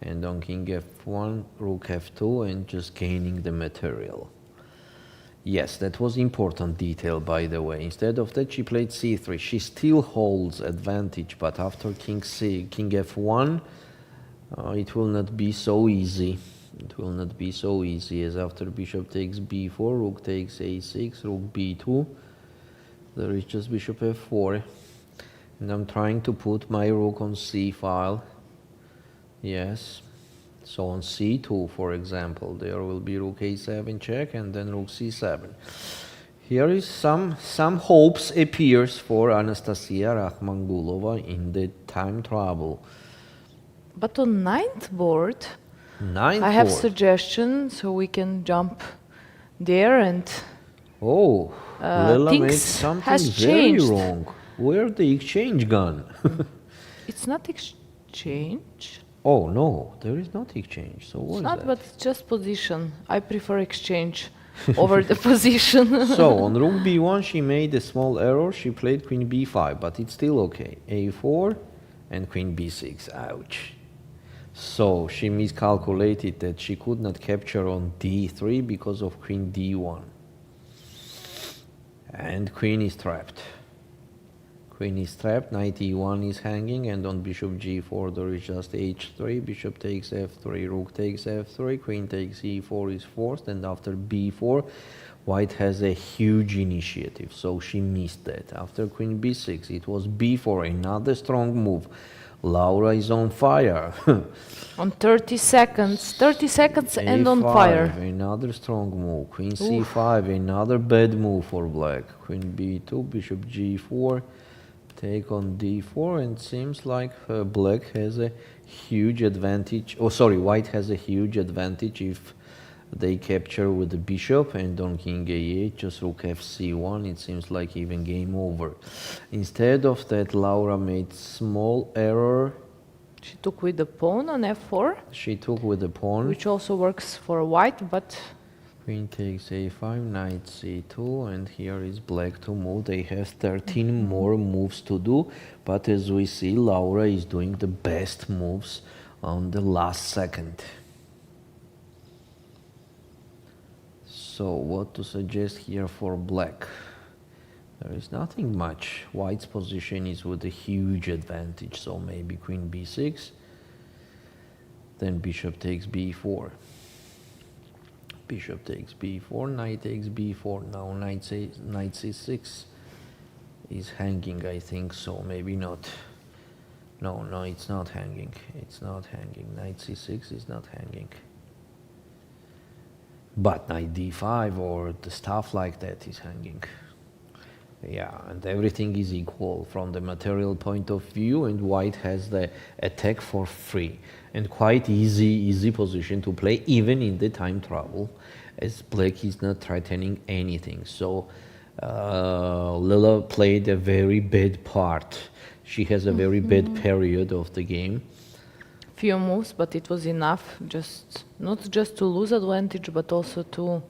And on king f1, rook f2, and just gaining the material. Yes, that was important detail, by the way. Instead of that, she played c3. She still holds advantage, but after king f1, it will not be so easy. As after bishop takes b4, rook takes a6, rook b2. There is just bishop f4. And I'm trying to put my rook on c file. Yes, so on c2, for example, there will be rook a7 check, and then rook c7. Here is some hopes appears for Anastasia Rakhmangulova in the time trouble. But on ninth board, I have suggestion, so we can jump there and. Lela made things something has very changed. wrong. Where the exchange gone? It's not exchange. Oh no, there is not exchange. So what is that? But it's just position. I prefer exchange over the position. So on rook b1, she made a small error. She played queen b5, but it's still okay. a4 and queen b6. Ouch. So she miscalculated that she could not capture on d3 because of queen d1. And queen is trapped. Knight e1 is hanging, and on bishop g4 there is just h3, bishop takes f3, rook takes f3, queen takes e4 is forced, and after b4, white has a huge initiative, so she missed that. After queen b6, it was b4, another strong move. Laura is on fire. On 30 seconds and on A5, fire. Another strong move. Queen c5, another bad move for black. Queen b2, bishop g4. Take on d4, and seems like black has a huge advantage. White has a huge advantage if they capture with the bishop, and on king a8, just rook fc1, it seems like even game over. Instead of that, Laura made small error. She took with the pawn on f4. She took with the pawn. Which also works for white, but. Queen takes a5, knight c2, and here is black to move. They have 13 more moves to do, but as we see, Laura is doing the best moves on the last second. So what to suggest here for black? There is nothing much. White's position is with a huge advantage, so maybe queen b6, then bishop takes b4. Bishop takes b4, knight takes b4. Now knight c6 is hanging, I think, so maybe not. No, it's not hanging. It's not hanging. Knight c6 is not hanging. But knight d5 or the stuff like that is hanging. Yeah, and everything is equal from the material point of view, and white has the attack for free. And quite easy position to play, even in the time trouble, as black is not threatening anything. So Lela played a very bad part. She has a very bad period of the game. Few moves, but it was enough, not just to lose advantage, but also to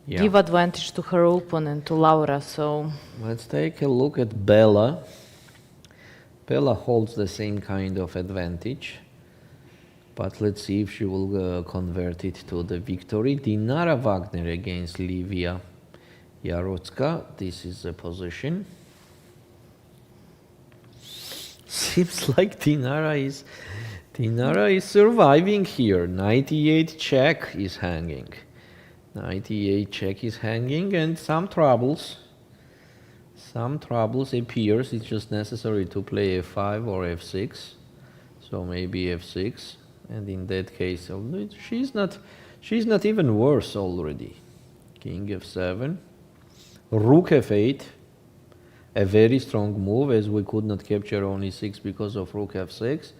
give advantage to her opponent, to Laura. So let's take a look at Bella. Bella holds the same kind of advantage, but let's see if she will convert it to the victory. Dinara Wagner against Ulviyya Osmak. This is the position. Seems like Dinara is surviving here. Knight e8 check is hanging. Knight e8 check is hanging, and some troubles appears. It's just necessary to play f5 or f6. So maybe f6, and in that case, she's not even worse already. King f7, rook f8. A very strong move, as we could not capture on e6 because of rook f6.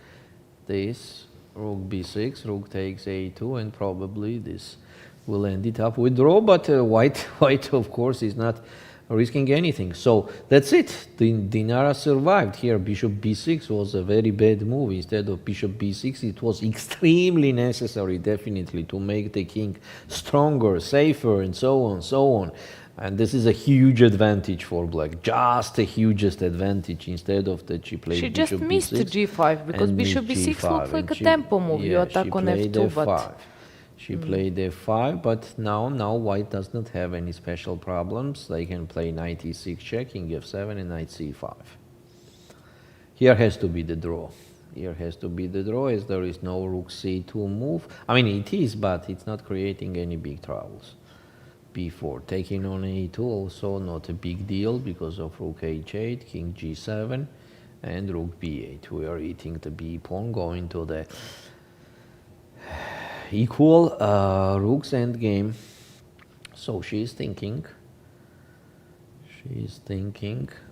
This rook b6, rook takes a2, and probably this will end it up with draw. But white of course is not risking anything. So that's it. Dinara survived here. Bishop b6 was a very bad move. Instead of bishop b6, it was extremely necessary, definitely, to make the king stronger, safer, and so on. And this is a huge advantage for black, just the hugest advantage. Instead of that, she played she bishop just missed b6 g5 because bishop b6 looks like a tempo move. You attack on f2, but she played f5. But now white does not have any special problems. They can play knight e6 check, king f7, and knight c5. Here has to be the draw. Here has to be the draw, as there is no rook c2 move. I mean, it is, but it's not creating any big troubles. b4, taking on a2, also not a big deal because of rook h8, king g7, and rook b8. We are eating the b pawn, going to the equal rook's endgame. So she is thinking,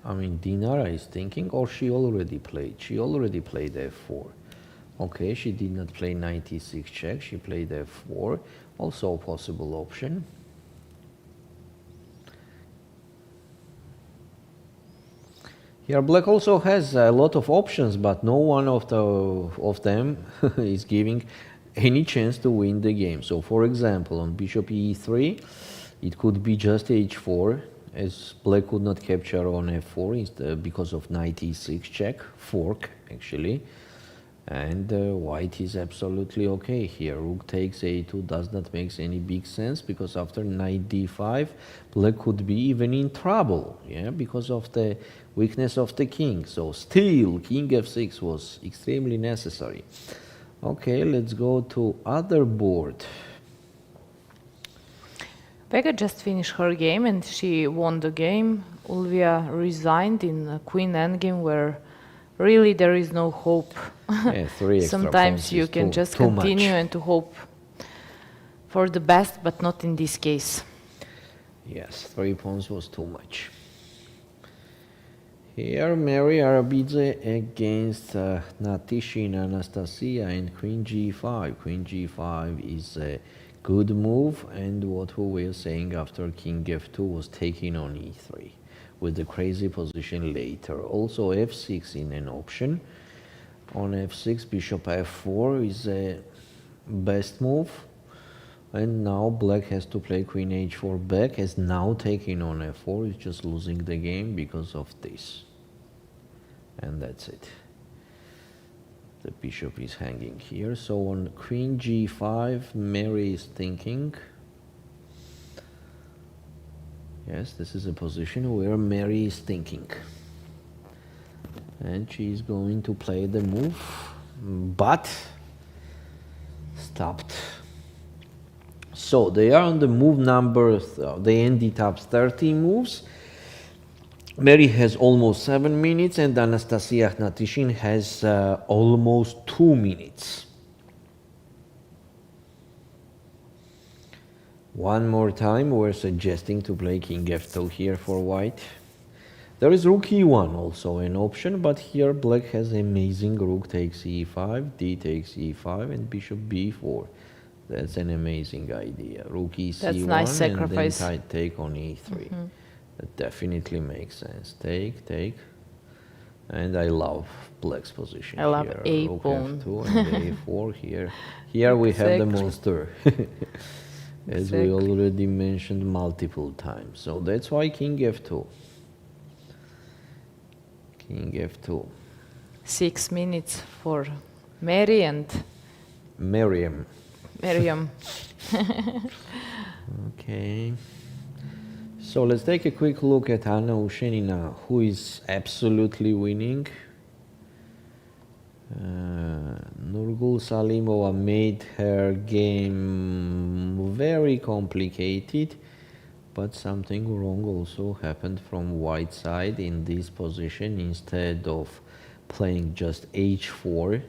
I mean, Dinara is thinking, or she already played f4. Okay, she did not play knight e6 check, she played f4, also a possible option. Here black also has a lot of options, but no one of them is giving any chance to win the game. So for example, on bishop e3, it could be just h4, as black could not capture on f4 because of knight e6 check, fork actually. And white is absolutely okay here. Rook takes a2 does not make any big sense, because after knight d5, black could be even in trouble, because of the weakness of the king. So still, king f6 was extremely necessary. Okay, let's go to other board. Vega just finished her game and she won the game. Ulviyya resigned in queen endgame, where really there is no hope. Yeah, 3 extra Sometimes you can just continue and to hope for the best, but not in this case. Yes, 3 pawns was too much. Here, Meri Arabidze against Natishin Anastasia and queen g5. Queen g5 is a good move, and what we were saying after king f2 was taking on e3 with the crazy position later. Also f6 in an option. On f6, bishop f4 is a best move. And now black has to play queen h4 back, as now taking on f4 is just losing the game because of this. And that's it. The bishop is hanging here. So on queen g5, Meri is thinking. Yes, this is a position where Meri is thinking. And she's going to play the move, but stopped. So they are on the move number, they ended up 13 moves. Meri has almost 7 minutes and Anastasia Akhnatishin has almost 2 minutes. One more time, we're suggesting to play King F2 here for white. There is Rook E1 also an option, but here black has amazing Rook takes E5, D takes E5, and Bishop B4. That's an amazing idea. Rook E1 That's nice sacrifice. And then take on E3. That definitely makes sense. Take. And I love black's position. I love here. A Rook pawn. F2 and A4 here. Here we have the monster. As we already mentioned multiple times. So that's why King F2. King F2. 6 minutes for Meri and Miriam. Okay. So let's take a quick look at Anna Ushenina, who is absolutely winning. Nurgyul Salimova made her game very complicated, but something wrong also happened from white side in this position. Instead of playing just h4,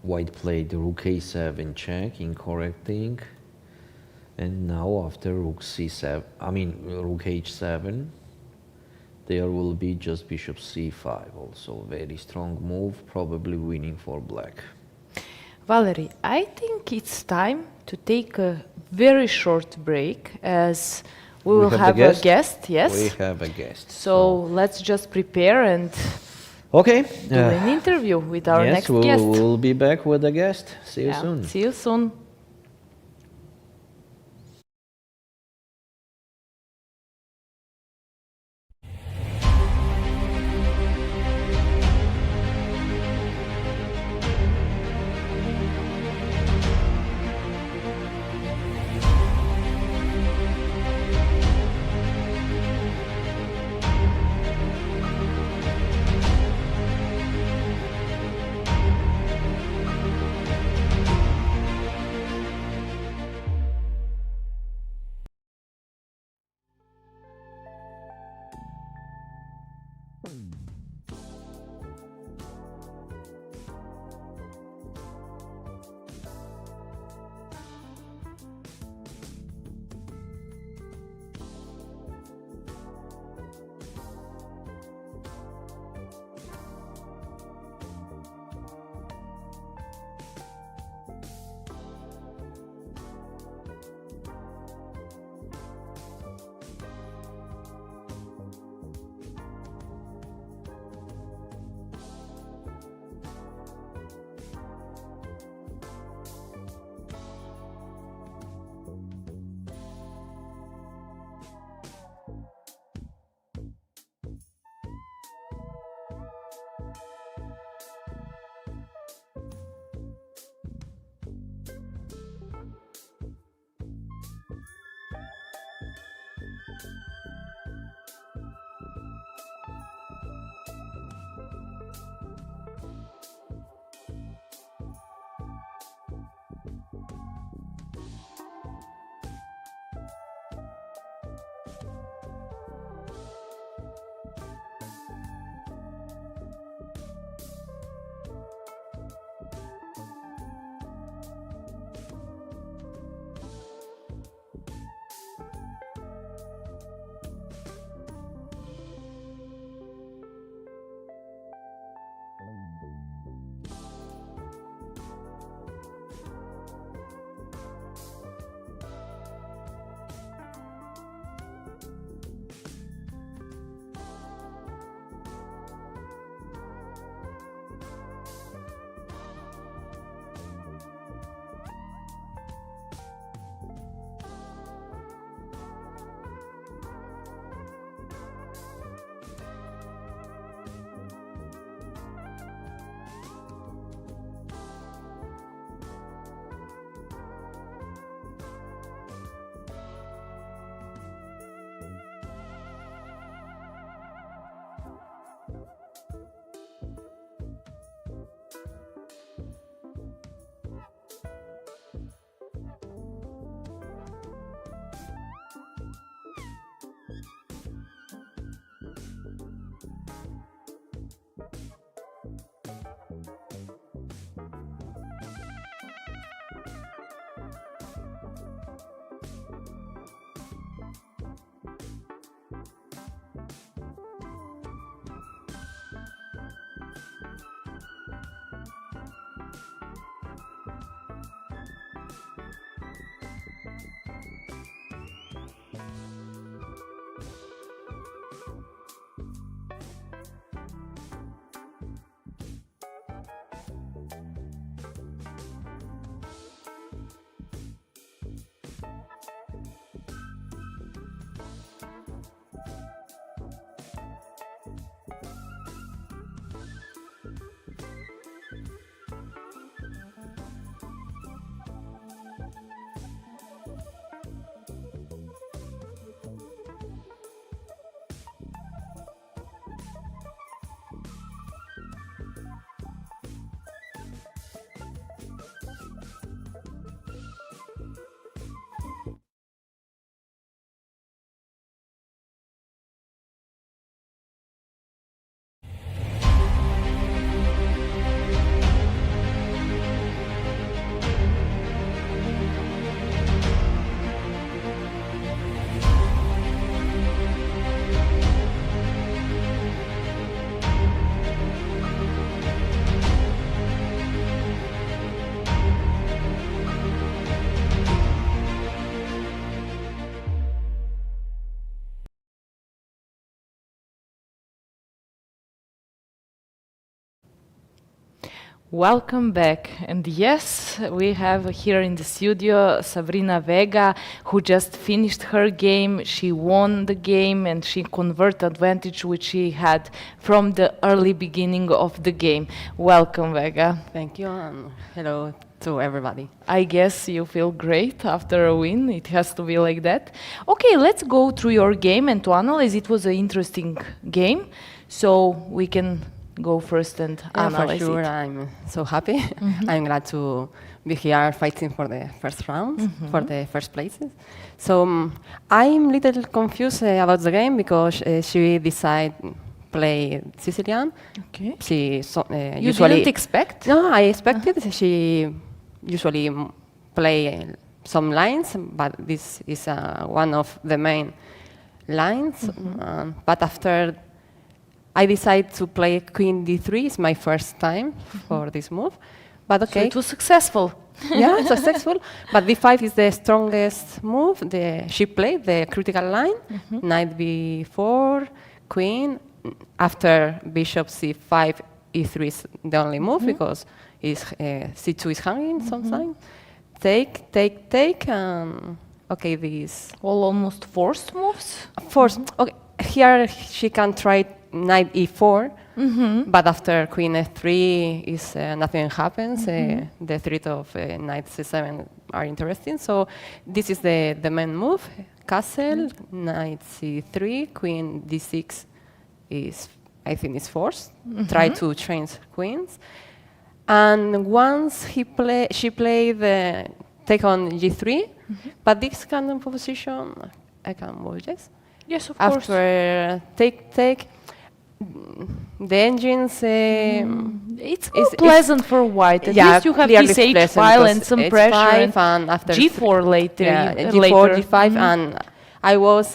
white played rook a7 check, incorrect thing. And now after rook c7, rook h7, there will be just bishop c5, also very strong move, probably winning for black. Valerie, I think it's time to take a very short break, as we will have a guest. Yes, we have a guest. So let's just prepare and do an interview with our next guest. Yes, we'll be back with a guest. See you soon. See you soon. Welcome back. And yes, we have here in the studio Sabrina Vega, who just finished her game. She won the game and she converted advantage which she had from the early beginning of the game. Welcome, Vega. Thank you, and hello to everybody. I guess you feel great after a win. It has to be like that. Okay, let's go through your game and to analyze. It was an interesting game, so we can go first and analyze for sure, it. I'm so happy. I'm glad to be here fighting for the first round, for the first places. So I'm a little confused about the game because she decided play Sicilian. Okay. She You usually didn't expect? No, I expected. She usually play some lines, but this is one of the main lines. But after I decided to play Queen D3. It's my first time for this move, but So okay. it was successful. Yeah, successful. But D5 is the strongest move. She played the critical line, Knight B4, Queen. After Bishop C5, E3 is the only move because C2 is hanging sometimes. Take, take, take. Okay, this. All almost forced moves. Force. Okay, here she can try Knight E4, but after Queen F3 is nothing happens. The threat of Knight C7 are interesting. So this is the main move. Castle, Knight C3, Queen D6 is, I think, is forced. Try to change queens. And once she played the take on G3, but this kind of position, I can move, yes? Yes, of course. After take, the engines. It's more pleasant for white. At least you have clearly this H pleasant file and because some H5 pressure. and after G4 later. Yeah, G4, later. G5, and I was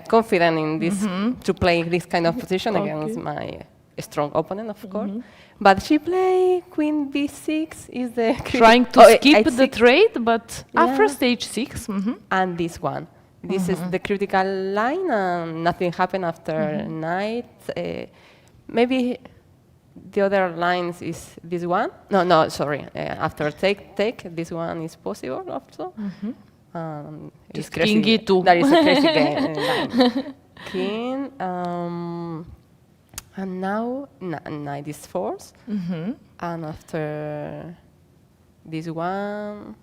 confident in this to play this kind of position against my strong opponent, of course. But she played Queen B6. Is the Trying to skip the trade, but first H6. and this one. This is the critical line, and nothing happened after Knight. Maybe the other lines is this one. No, sorry. After take, this one is possible also. It's King crazy. E2. That is a crazy line. King, and now Knight is forced. And after this one,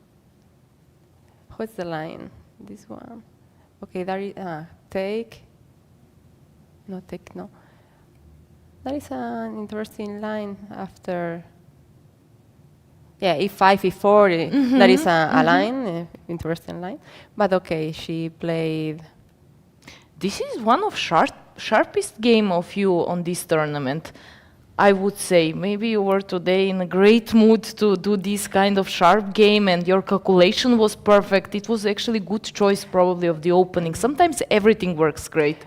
what's the line? This one. Okay, there is take. No, take, no. That is an interesting line after. Yeah, E5, E4, that is a line, interesting line. But okay, she played. This is one of sharpest game of you on this tournament. I would say maybe you were today in a great mood to do this kind of sharp game and your calculation was perfect. It was actually good choice probably of the opening. Sometimes everything works great.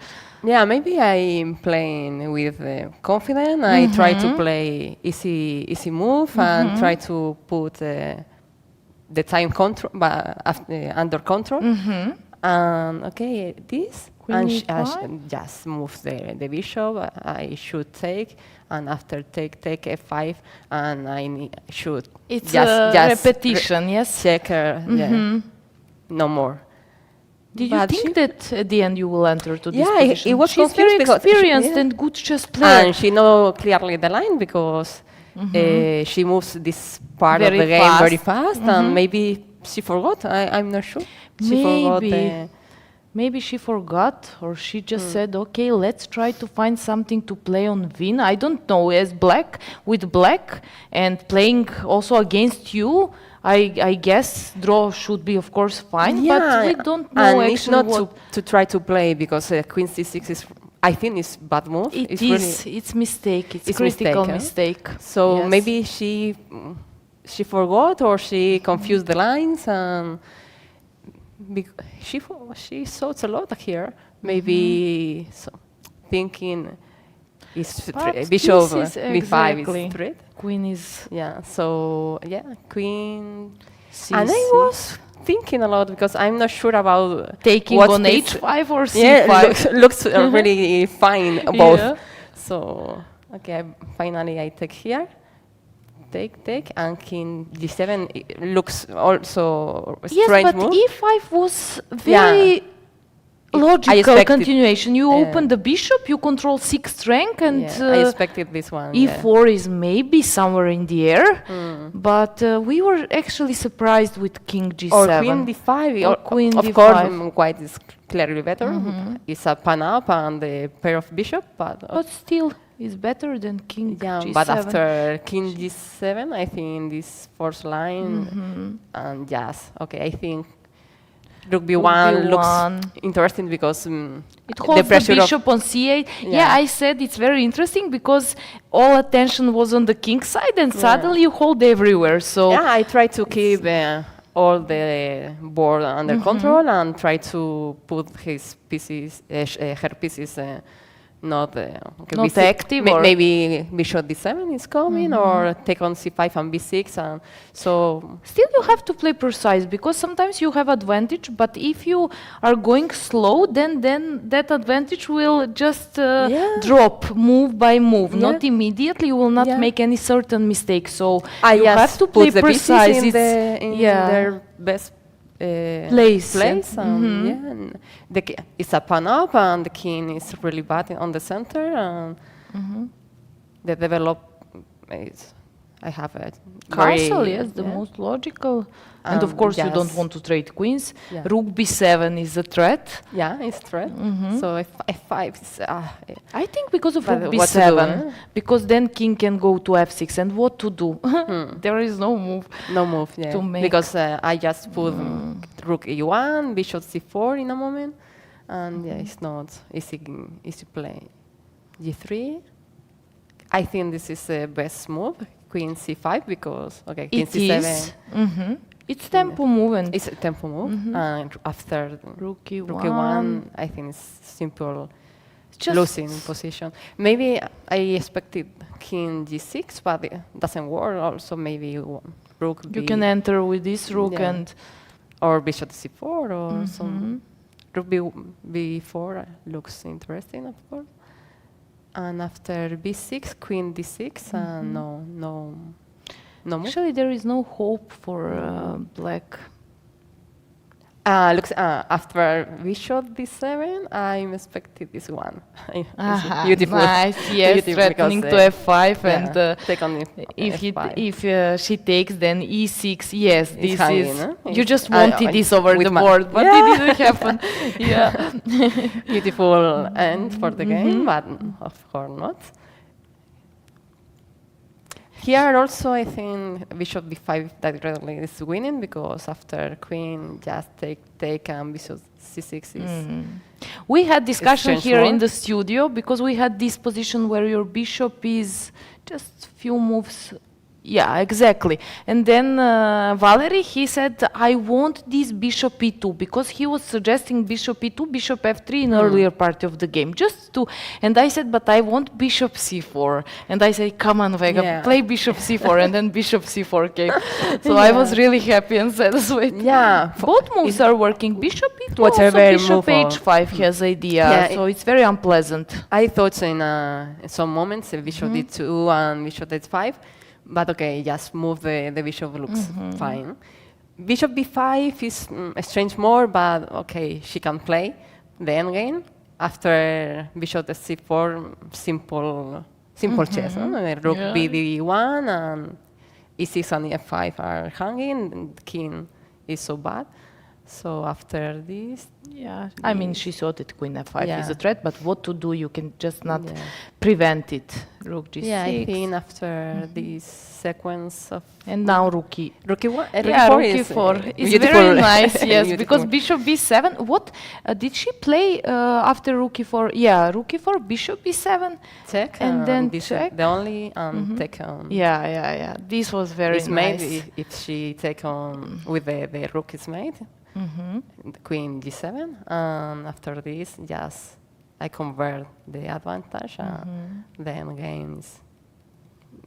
Yeah, maybe I'm playing with confidence. I try to play easy move and try to put the time control, but under control. And okay, this. Queen And E5? just moves the bishop. I should take, and after take F5, and I should It's just a repetition, yes? check her. Yeah, no more. Did you But think that at the end you will enter to this Yeah, position? it was She's very confused because experienced yeah. and good chess player. And she knows clearly the line because she moves this part Very of the game fast. very fast, and maybe she forgot. I'm not sure. She forgot. Maybe she forgot, or she just said, okay, let's try to find something to play on Wien. I don't know, as black, with black, and playing also against you, I guess draw should be, of course, fine, but we don't know and actually it's not what... to try to play because Queen C6 is, I think, is bad move. It it's is, really, it's mistake, it's it's critical mistake, mistake. So Yes. maybe she forgot or she confused the lines and she thought a lot here. Maybe thinking is But bishop this is B5 exactly. is threat. Queen is Yeah. So yeah, Queen. C6. And I was thinking a lot because I'm not sure about Taking what on piece- H5 or C5? Yeah, looks really fine both. Yeah. So okay, finally I take here. take, and king g7 looks also a Yes, strange but move. e5 was very logical expected- continuation. You open the bishop, you control sixth rank, and I expected this one. e4 is maybe somewhere in the air. But we were actually surprised with king g7. Or queen d5. Or queen of d5. course, white is clearly better. It's a pan up and a pair of bishop, But still, it's better than king g7. but after king g7, I think this fourth line and yes, okay, I think rook b1 looks interesting because it holds the bishop on c8. Yeah, I said it's very interesting because all attention was on the king side and suddenly you hold everywhere. So yeah, I try to keep all the board under control and try to put his pieces, her pieces. Not active, or maybe bishop d7 is coming, or take on c5 and b6, and so still you have to play precise because sometimes you have advantage, but if you are going slow, then that advantage will just drop move by move, not immediately. You will not make any certain mistake. So you have to play precise. In their best place. And it's a pan up, and the king is really bad on the center. And the develop is, I have a castle. Yes, the most logical. And of course, you don't want to trade queens. Rook b7 is a threat. Yeah, it's threat. So f5 is. I think because of rook b7, because then king can go to f6, and what to do? There is no move. No move. Yeah. To make. Because I just put rook e1, bishop c4 in a moment, and it's not easy play. G3. I think this is the best move. Queen c5 because king c7. It's tempo move, and it's a tempo move, and after rook e1, I think it's simple losing position. Maybe I expected king g6, but it doesn't work. Also, maybe rook. You can enter with this rook and or bishop c4 or some rook b4 looks interesting, of course. And after b6, queen d6, and no move. Actually, there is no hope for black. Looks after bishop d7, I'm expecting this one. Beautiful. Nice, yes, beautiful threatening to f5, and take on if she takes, then e6. Yes, this hanging, is. huh? You just wanted this over the board, but it didn't happen. Beautiful end for the game, but of course not. Here also, I think bishop b5 directly is winning because after queen just take and bishop c6 is. We had discussion here in the studio because we had this position where your bishop is just few moves. Yeah, exactly. And then Valerie, he said, I want this bishop e2 because he was suggesting bishop e2, bishop f3 in earlier part of the game. Just to, and I said, but I want bishop c4. And I said, come on, Vega, play bishop c4. And then bishop c4 came. So I was really happy and satisfied. Yeah. Both moves are working. Bishop e2, Whatever also bishop move h5 has idea. So it's very unpleasant. I thought in some moments bishop d2 and bishop h5. But okay, just move the bishop looks fine. Bishop b5 is a strange move, but okay, she can play the endgame. After bishop c4, simple chess. Rook b1 and e6 and e5 are hanging. And the king is so bad. So after this, I mean, she thought that queen f5 is a threat, but what to do? You can just not prevent it. Rook g6. Yeah, I think after this sequence of and now rook e4 is beautiful. very nice. Yes, because bishop b7. What did she play after rook e4? Yeah, rook e4, bishop b7, check, and then check. The only take on. Yeah. This was very nice. Made if she take on with the rook is made. Queen g7, and after this, just I convert the advantage, and then gains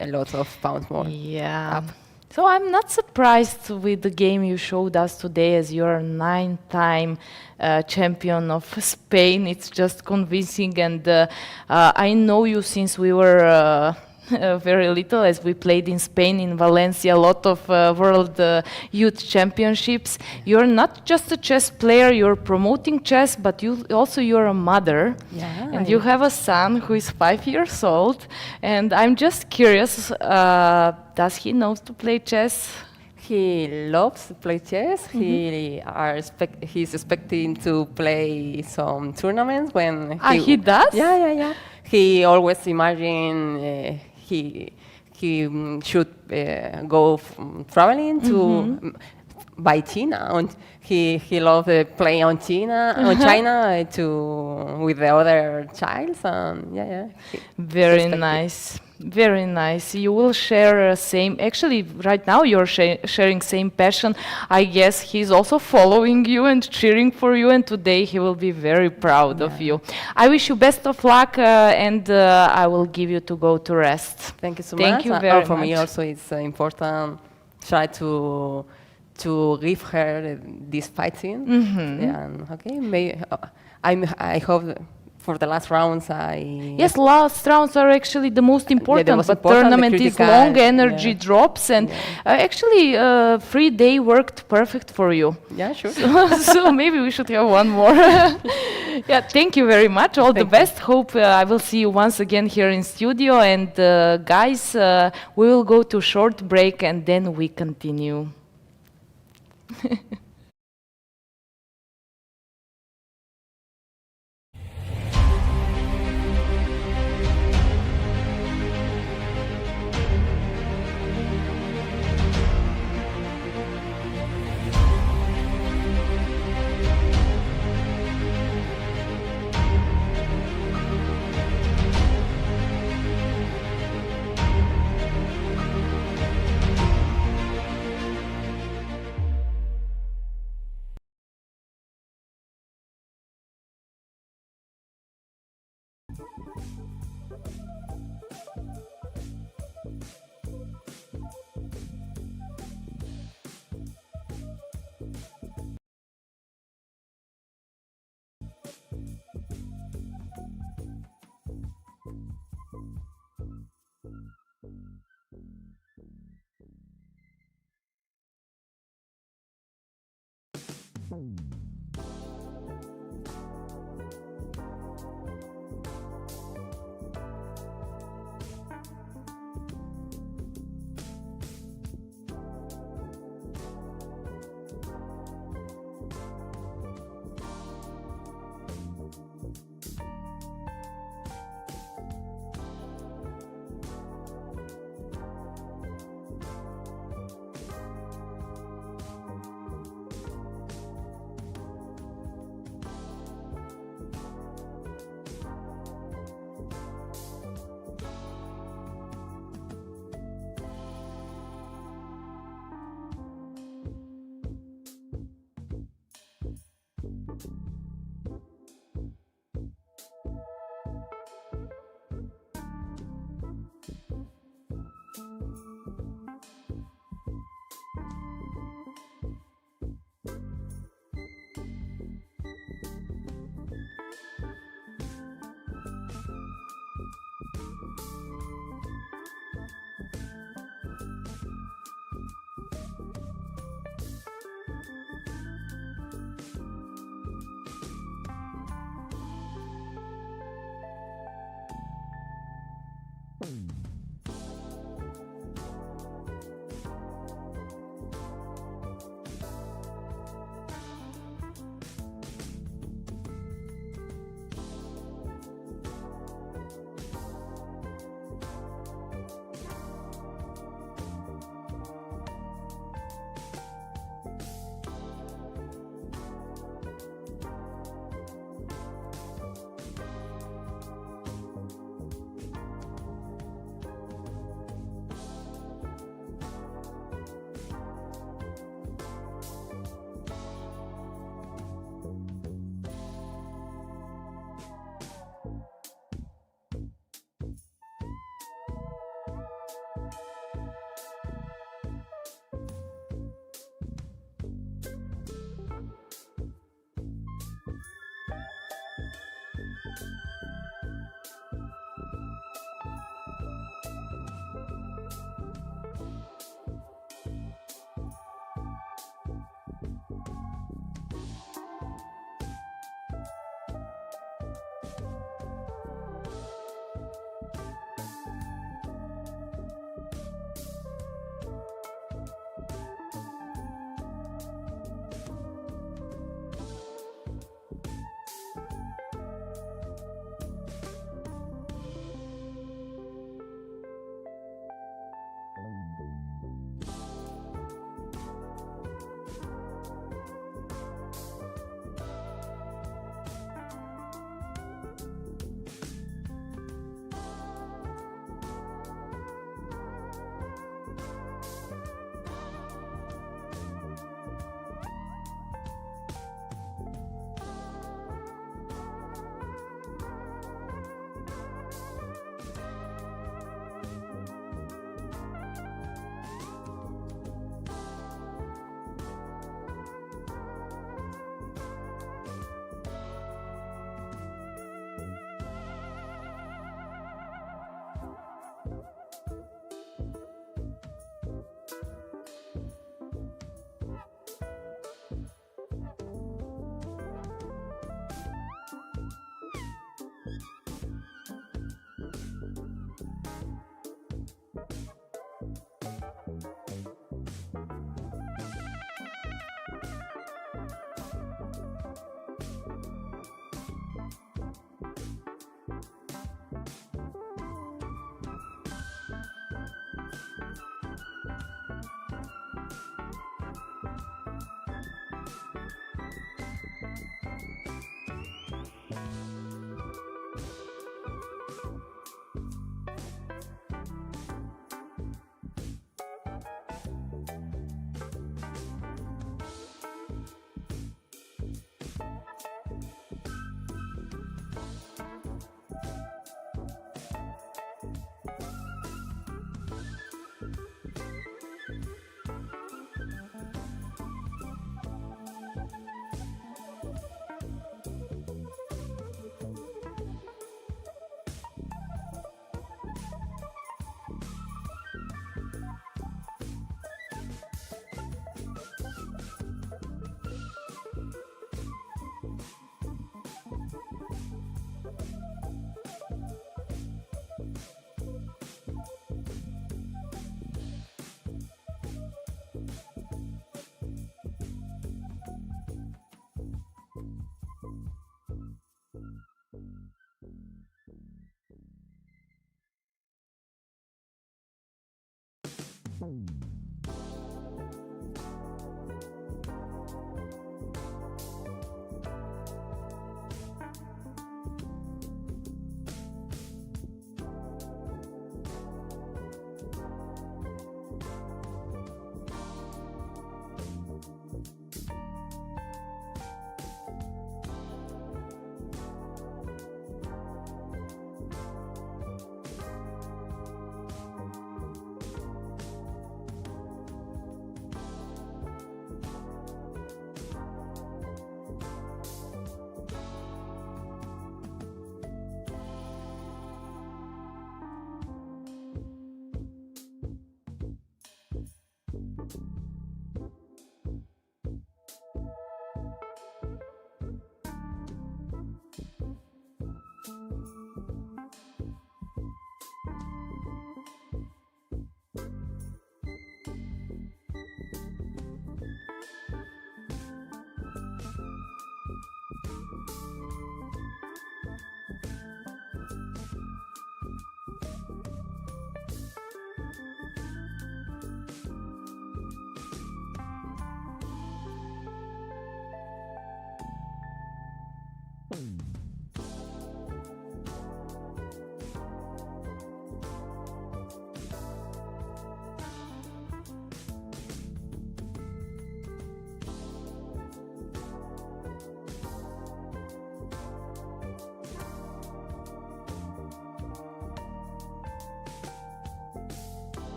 a lot of pounds more. Yeah. So I'm not surprised with the game you showed us today, as you're a 9-time champion of Spain. It's just convincing, and I know you since we were very little, as we played in Spain, in Valencia, a lot of world youth championships. You're not just a chess player, you're promoting chess, but you're a mother. Yeah. And you have a son who is 5 years old. And I'm just curious, does he know to play chess? He loves to play chess. He's expecting to play some tournaments when He does? Yeah. He always imagine he should go traveling to by China, and he loves playing on China with the other childs, and Very nice. Very nice. You will share actually right now you're sharing same passion. I guess he's also following you and cheering for you, and today he will be very proud of you. I wish you best of luck, and I will give you to go to rest. Thank you so Thank much. you very For much. me also it's important try to give her this fighting. And okay, I hope for the last rounds Yes, last rounds are actually the most important, most but important, tournament is critical, long, energy drops, and actually free day worked perfect for you. Yeah, sure. So maybe we should have one more. Yeah, thank you very much. All the best. Hope I will see you once again here in studio. And guys, we will go to short break and then we continue.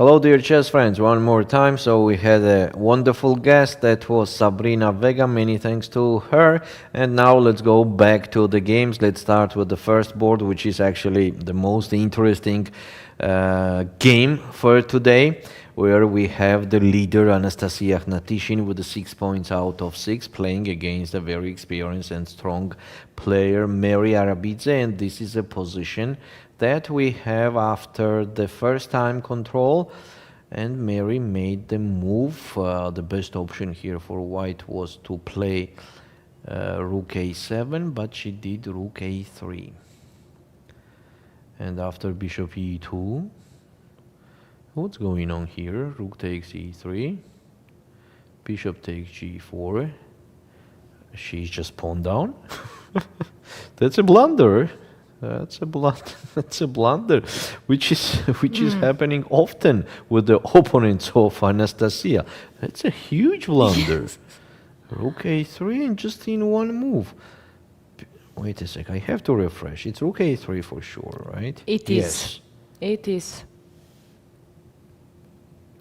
Hello, dear chess friends, one more time. So we had a wonderful guest, that was Sabrina Vega. Many thanks to her. And now let's go back to the games. Let's start with the first board, which is actually the most interesting game for today, where we have the leader Anastasia Khnatishin with the 6 points out of 6, playing against a very experienced and strong player, Meri Arabidze. And this is a position that we have after the first time control, and Meri made the move. The best option here for white was to play rook a7, but she did rook a3. And after bishop e2, what's going on here? Rook takes e3, bishop takes g4. She's just pawn down. That's a blunder. That's a blunder. That's a blunder, which is happening often with the opponents of Anastasia. That's a huge blunder. Yes. Rook a3 and just in one move. Wait a sec. I have to refresh. It's rook a3 for sure, right? It is. Yes. It is.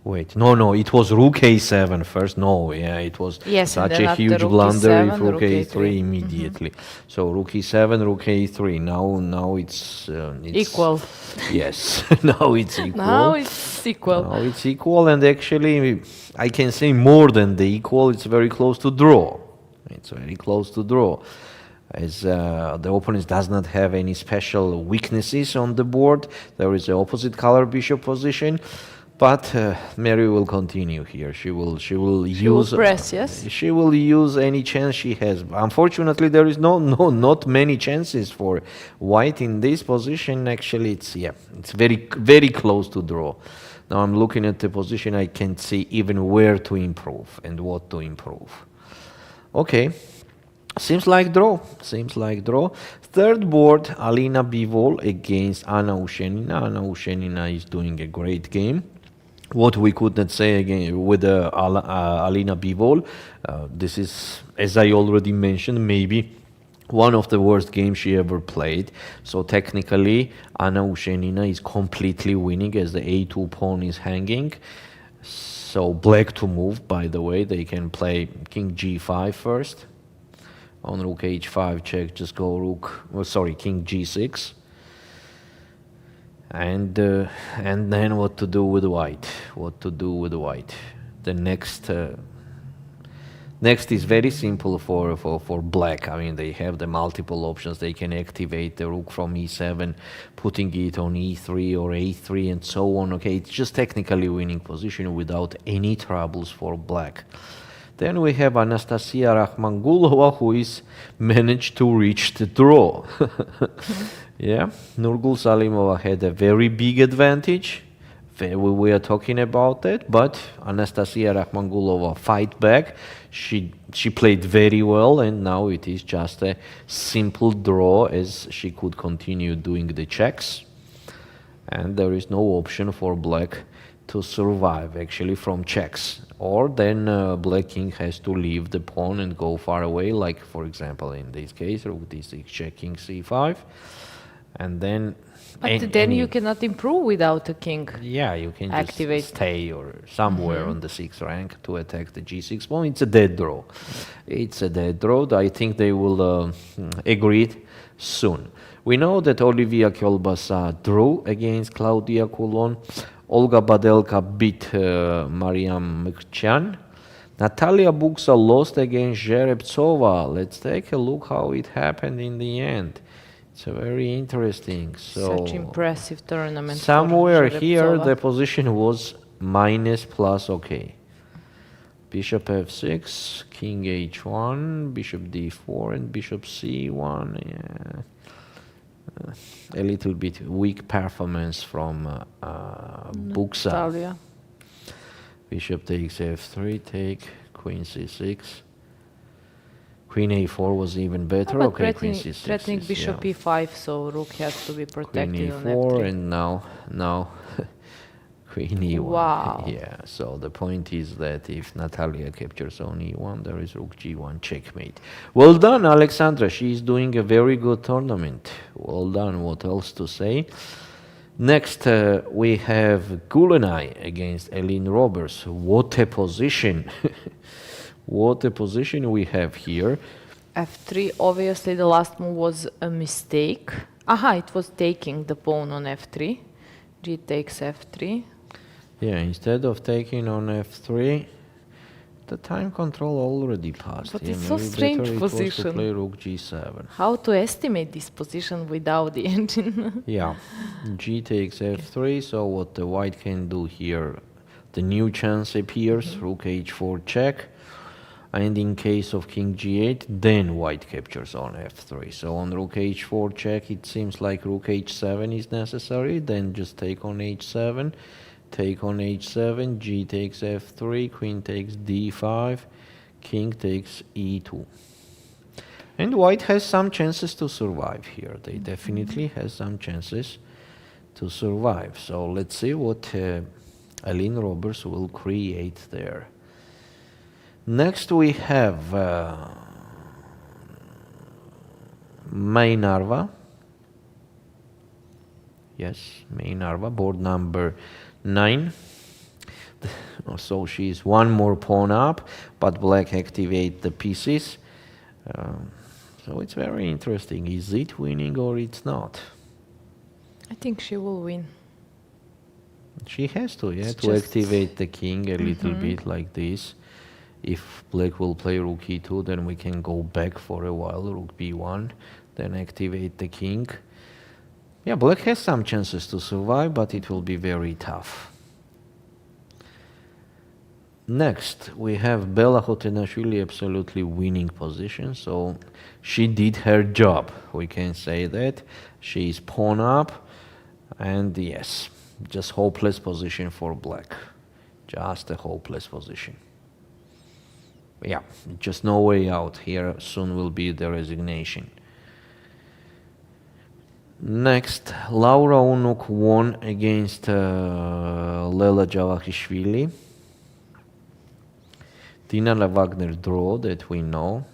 Wait, no, it was rook a7 first. No, yeah, it was such a huge blunder if rook a3 immediately. So rook e7, rook a3. Now it's equal. Yes, now it's equal. Now it's equal. Now it's equal, and actually, I can say more than the equal. It's very close to draw. It's very close to draw, as the opponent does not have any special weaknesses on the board. There is the opposite color bishop position. But Meri will continue here. She will use press, yes. She will use any chance she has. Unfortunately, there is not many chances for white in this position. Actually, it's very close to draw. Now I'm looking at the position. I can see even where to improve and what to improve. Okay. Seems like draw. Seems like draw. Third board, Alina Bivol against Anna Ushenina. Anna Ushenina is doing a great game. What we could not say again with Alina Bivol, this is, as I already mentioned, maybe one of the worst games she ever played. So technically, Anna Ushenina is completely winning as the a2 pawn is hanging. So black to move, by the way, they can play king g5 first. On rook h5 check, just go king g6. And then what to do with white? What to do with white? The next is very simple for black. I mean, they have the multiple options. They can activate the rook from e7, putting it on e3 or a3 and so on. Okay, it's just technically winning position without any troubles for black. Then we have Anastasia Rakhmangulova, who is managed to reach the draw. Yeah, Nurgyul Salimova had a very big advantage. We are talking about that, but Anastasia Rakhmangulova fight back. She played very well, and now it is just a simple draw, as she could continue doing the checks. And there is no option for black to survive actually from checks, or then black king has to leave the pawn and go far away, like for example in this case rook d6 checking c5, and then you cannot improve without a king. Yeah, you can activate. Just stay or somewhere on the 6th rank to attack the g6 pawn. It's a dead draw. It's a dead draw. I think they will agree soon. We know that Ulviyya Fataliyeva drew against Claudia Coulon. Olga Badelka beat Mariam Mkhchan. Natalia Buksa lost against Zhereptsova. Let's take a look how it happened in the end. It's a very interesting. Such impressive tournament. Somewhere here the position was minus plus okay. Bishop f6, king h1, bishop d4, and bishop c1. Yeah. A little bit weak performance from Buksa. Natalia. Bishop takes f3, take queen c6. Queen a4 was even better. Okay, queen c6. Threatening bishop e5, so rook has to be protected. Queen on e4, f3. and now queen e1. Wow. Yeah, so the point is that if Natalia captures on e1, there is rook g1 checkmate. Well done, Alexandra. She is doing a very good tournament. Well done. What else to say? Next, we have Gulenai against Elin Roberts. What a position! What a position we have here. F3, obviously the last move was a mistake. Aha, it was taking the pawn on F3. G takes F3. Yeah, instead of taking on F3, the time control already passed. But Yeah, it's so maybe strange better it was to position. play Rook G7. How to estimate this position without the engine? Yeah, G takes F3, so what the white can do here, the new chance appears, Rook H4 check, and in case of King G8, then white captures on F3. So on Rook H4 check, it seems like Rook H7 is necessary, then just take on H7, take on H7, G takes F3, Queen takes D5, King takes E2. And white has some chances to survive here. They definitely has some chances to survive. So let's see what Elin Roberts will create there. Next we have Mai Narva. Yes, Mai Narva, board number 9. So she's one more pawn up, but black activate the pieces. So it's very interesting. Is it winning or it's not? I think she will win. She has to, yeah, It's to just- activate the king a little bit like this. If black will play Rook E2, then we can go back for a while, Rook B1, then activate the king. Yeah, black has some chances to survive, but it will be very tough. Next, we have Bella Khotenashvili absolutely winning position, so she did her job, we can say that. She is pawn up, and yes, just hopeless position for black. Just a hopeless position. Yeah, just no way out. Here soon will be the resignation. Next, Laura Unuk won against Lela Javakhishvili. Dinara Wagner draw, that we know.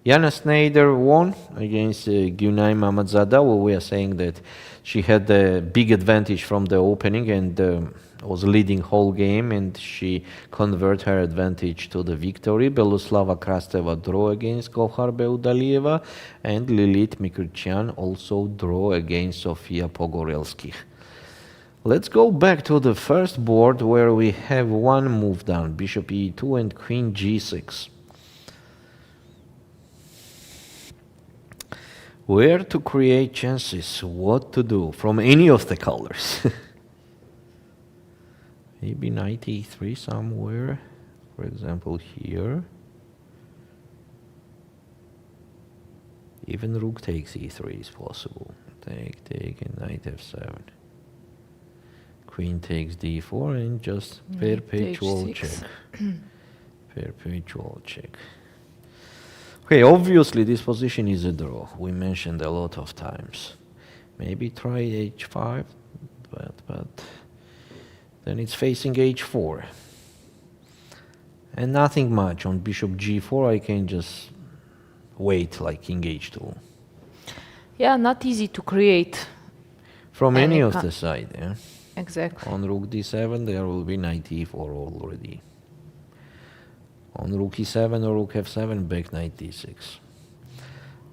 Yana Snyder won against Gunay Mamadzada. Well, we are saying that she had a big advantage from the opening and was leading whole game, and she converted her advantage to the victory. Beloslava Krasteva draw against Gohar Beudalieva, and Lilith Mikurchian also draw against Sofia Pogorelskih. Let's go back to the first board where we have one move down, Bishop E2 and Queen G6. Where to create chances, what to do from any of the colors. Maybe knight E3 somewhere, for example here. Even Rook takes E3 is possible. Take, and knight F7. Queen takes D4 and just perpetual H6. check. Perpetual check. Okay, obviously this position is a draw. We mentioned a lot of times. Maybe try H5, but then it's facing H4. And nothing much. On Bishop G4 I can just wait like King H2. Yeah, not easy to create. From any Any of ki- the side, yeah. Exactly. On Rook D7 there will be knight E4 already. On Rook E7 or Rook F7, back knight D6.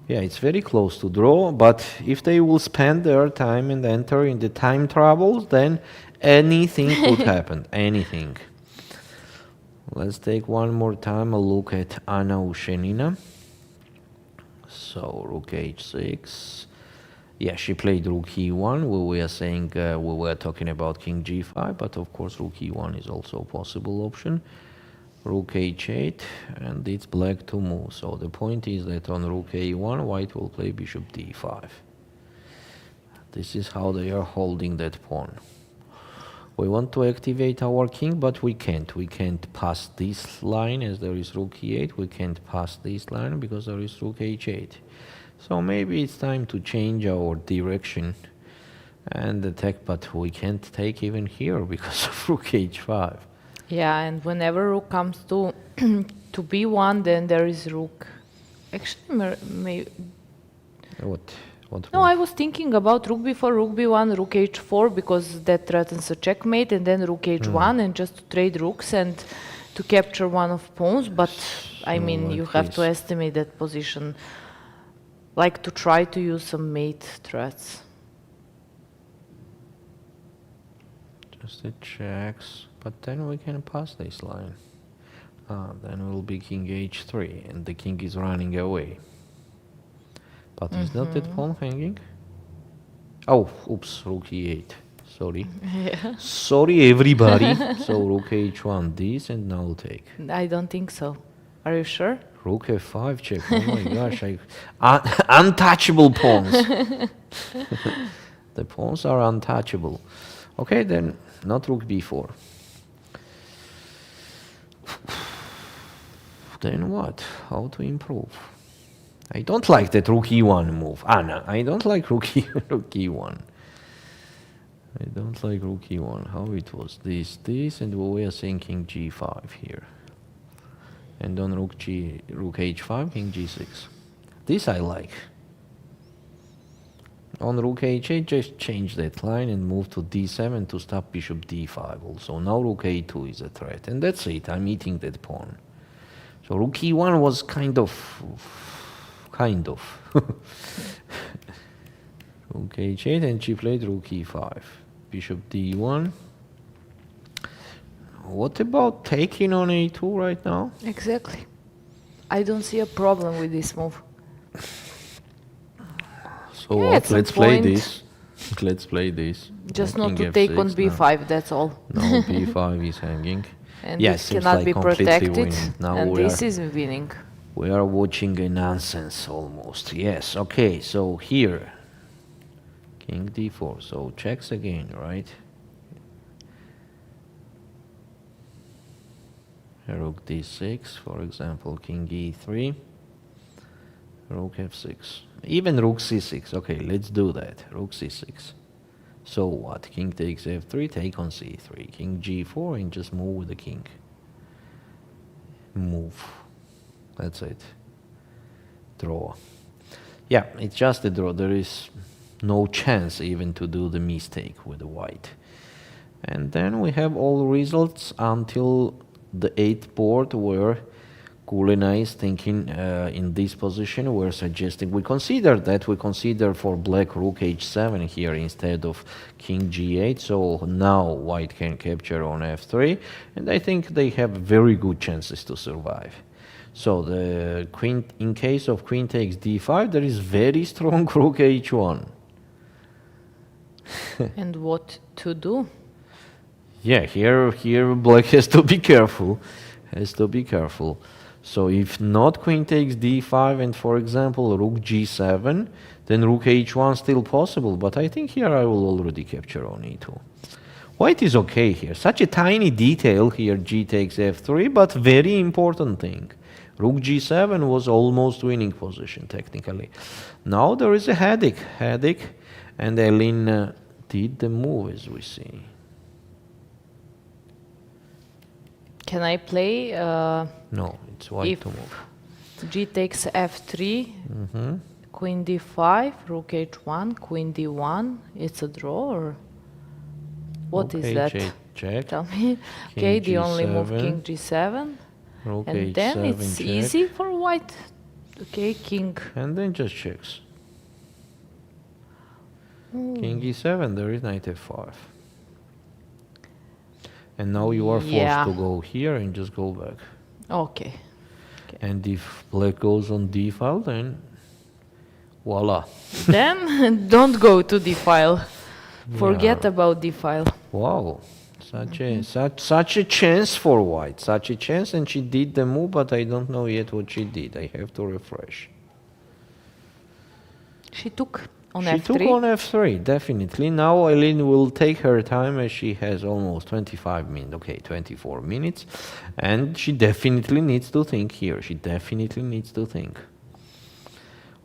Yeah, it's very close to draw, but if they will spend their time and enter in the time troubles, then anything could happen, anything. Let's take one more time a look at Anna Ushenina. So, Rook H6. Yeah, she played Rook E1. We were saying, we were talking about King G5, but of course Rook E1 is also a possible option. Rook H8, and it's black to move. So the point is that on Rook A1, white will play Bishop D5. This is how they are holding that pawn. We want to activate our king, but we can't. We can't pass this line as there is Rook E8. We can't pass this line because there is Rook H8. So maybe it's time to change our direction and attack, but we can't take even here because of Rook H5. Yeah, and whenever rook comes to to b1, then there is rook. Actually, What What No, move? I was thinking about rook b4, rook b1, rook h4, because that threatens a checkmate, and then rook h1, and just to trade rooks and to capture one of pawns. But I So mean, like you have to this. estimate that position, like to try to use some mate threats. Just the checks, but then we can pass this line. Then will be king h3, and the king is running away. But is not that pawn hanging? Oh, oops, rook e8. Sorry. Sorry, everybody. So rook h1, this, and now take. I don't think so. Are you sure? Rook f5 check. Oh my gosh, untouchable pawns. The pawns are untouchable. Okay, then not rook b4. Then what? How to improve? I don't like that rook e1 move. Anna, I don't like rook e1. I don't like rook e1. How it was? This, and we are saying king g5 here. And on rook h5, king g6. This I like. On rook h8, just change that line and move to d7 to stop bishop d5 also. Now rook a2 is a threat. And that's it. I'm eating that pawn. So rook e1 was kind of. Rook h8, and she played rook e5. Bishop d1. What about taking on a2 right now? Exactly. I don't see a problem with this move. So Yeah, what? at some Let's play point- this. Let's play this. Just King not to take on f6 now. b5, that's all. Now b5 is hanging. And Yes, this seems cannot like be completely protected, winning. Now and we this are- is winning. We are watching a nonsense almost. Yes, okay, so here. King d4, so checks again, right? Rook d6, for example, king e3. Rook f6. Even rook c6. Okay, let's do that. Rook c6. So what? King takes f3, take on c3. King g4, and just move with the king. Move. That's it. Draw. Yeah, it's just a draw. There is no chance even to do the mistake with the white. And then we have all results until the 8th board, where Kulina is thinking in this position. We're suggesting we consider for black rook h7 here instead of king g8. So now white can capture on f3, and I think they have very good chances to survive. So the queen, in case of queen takes d5, there is very strong rook h1. And what to do? Yeah, here black has to be careful. So if not queen takes d5 and, for example, rook g7, then rook h1 still possible. But I think here I will already capture on e2. White is okay here. Such a tiny detail here, g takes f3, but very important thing. Rook g7 was almost winning position technically. Now there is a headache, and Elin did the move, as we see. Can I play No, it's white if to move. g takes f3, queen d5, rook h1, queen d1? It's a draw, or what Rook is that? h8 check. Tell me. King Okay, the only move G7. king g7, Rook and h7 then it's check. easy for white. Okay, king. And then just checks. King e7, there is knight f5. And now you are forced to go here and just go back. Okay. And if black goes on d file, then voila. Then don't go to d file. Forget about d file. Wow. Such a chance for white. Such a chance, and she did the move, but I don't know yet what she did. I have to refresh. She took on She f3. took on f3, definitely. Now Eileen will take her time, as she has almost 25 minutes, okay, 24 minutes. And she definitely needs to think here. She definitely needs to think.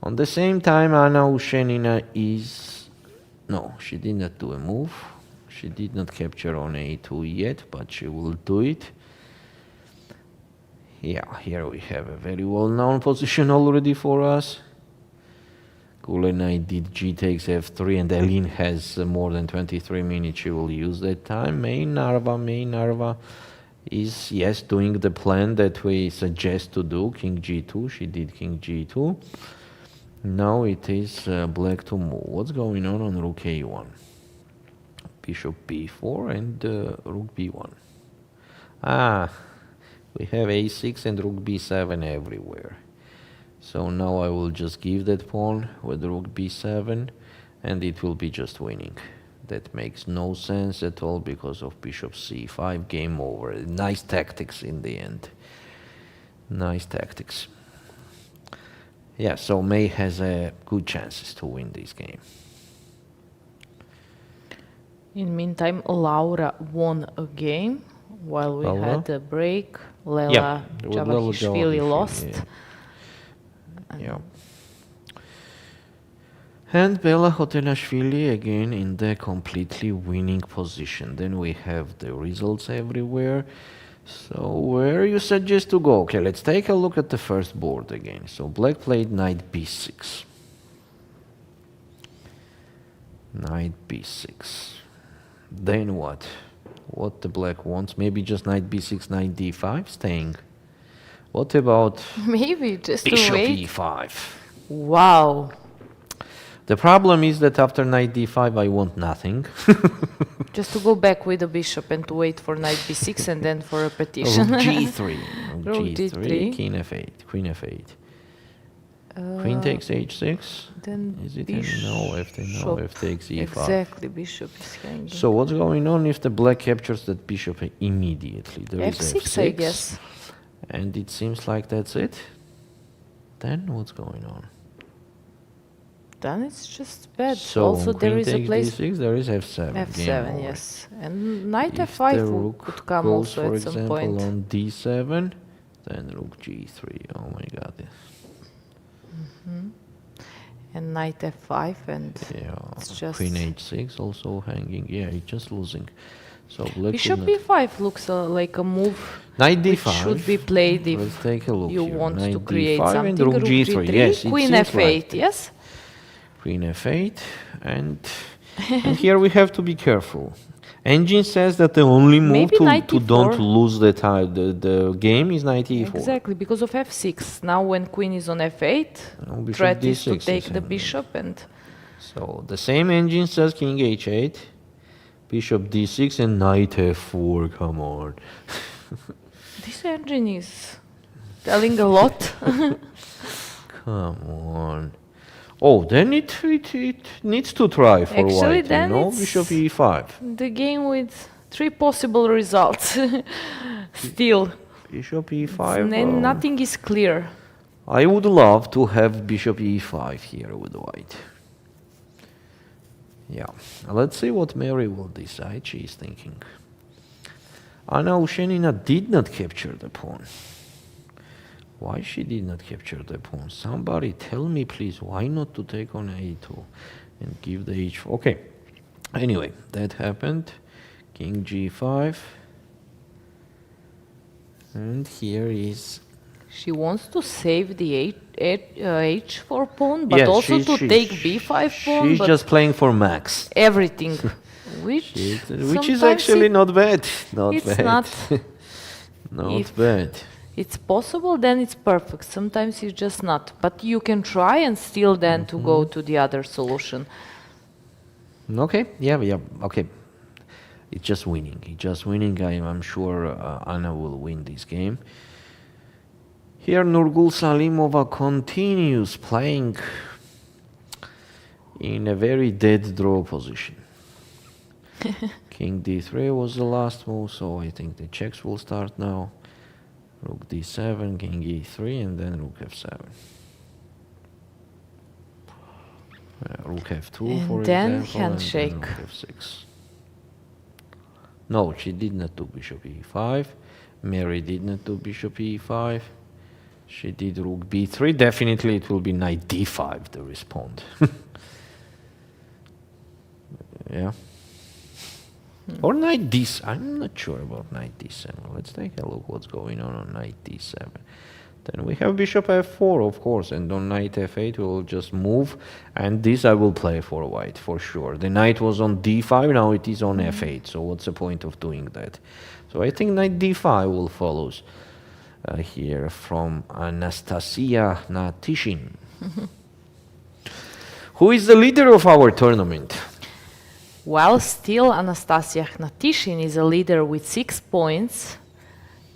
On the same time, Anna Ushenina is... No, she did not do a move. She did not capture on a2 yet, but she will do it. Yeah, here we have a very well-known position already for us. Gulenite did g takes f3, and Elin has more than 23 minutes. She will use that time. Mai Narva is, yes, doing the plan that we suggest to do. King g2. She did king g2. Now it is black to move. What's going on rook a1? Bishop b4 and rook b1. We have a6 and rook b7 everywhere. So now I will just give that pawn with rook b7, and it will be just winning. That makes no sense at all because of bishop c5. Game over. Nice tactics in the end. Nice tactics. Yeah, so Mai has good chances to win this game. In meantime, Laura won a game while we had a break. Lela Javakhishvili lost. Yeah. And Bella Khotenashvili again in the completely winning position. Then we have the results everywhere. So where you suggest to go? Okay, let's take a look at the first board again. So black played knight b6. Knight b6. Then what? What the black wants? Maybe just knight b6, knight d5 staying. What about maybe just bishop to wait? e5? Wow. The problem is that after knight d5 I want nothing. Just to go back with the bishop and to wait for knight b6 and then for repetition. Rook g3. Rook g3. King f8. Queen f8. Queen takes h6. Then Is it bishop. no? F takes e5. Exactly, bishop is hanging. So what's going on if the black captures that bishop immediately? There is f6, f6, I guess. and it seems like that's it. Then what's going on? Then it's just bad. So also there queen is a takes place d6, there is f7. game f7, over. yes. And knight If f5 the rook could come goes, also for at some example, point. on d7, then rook g3. Oh my god. And knight f5 and Yeah, it's just queen h6 also hanging. Yeah, it's just losing. So black bishop could not- e5 looks like a move Knight which d5 should be played if Let's take a look you here. want Knight to create d5 something. and rook g3. Yes, it queen seems f8, like yes? Queen f8, and here we have to be careful. Engine says that the only move Maybe knight to e4. don't lose the game is knight e4. Exactly, because of f6. Now when queen is on f8, No, bishop threat is to d6 take is the in. bishop and So the same engine says king h8, bishop d6, and knight f4. Come on. this engine is telling a lot. Come on. Oh, then it needs to try for Actually, white, then you know? it's- Bishop e5. The game with 3 possible results. Still, Bishop e5. and nothing is clear. I would love to have bishop e5 here with white. Yeah. Let's see what Meri will decide. She is thinking. Anna Ushenina did not capture the pawn. Why she did not capture the pawn? Somebody tell me, please, why not to take on a2 and give the h4? Okay. Anyway, that happened. King g5. And here is... She wants to save the h4 pawn, but Yes, also she's- to she's- take b5 pawn, She's but just playing for max. everything. Which Which is sometimes actually not bad. Not it's bad. not. Not If- bad. It's possible, then it's perfect. Sometimes it's just not. But you can try and still then to go to the other solution. Okay, yeah, okay. It's just winning. It's just winning. I'm sure Anna will win this game. Here Nurgyul Salimova continues playing in a very dead draw position. King d3 was the last move, so I think the checks will start now. Rook d7, king e3, and then rook f7. Rook f2, for And then example, handshake. and then rook f6. No, she did not do bishop e5. Meri did not do bishop e5. She did rook b3. Definitely it will be knight d5 to respond. Yeah. Or knight d7. I'm not sure about knight d7. Let's take a look what's going on knight d7. Then we have bishop f4, of course, and on knight f8 we will just move, and this I will play for white, for sure. The knight was on d5, now it is on f8, so what's the point of doing that? So I think knight d5 will follow here from Anastasia Natishin. Who is the leader of our tournament? Well, still Anastasia Natishin is a leader with 6 points.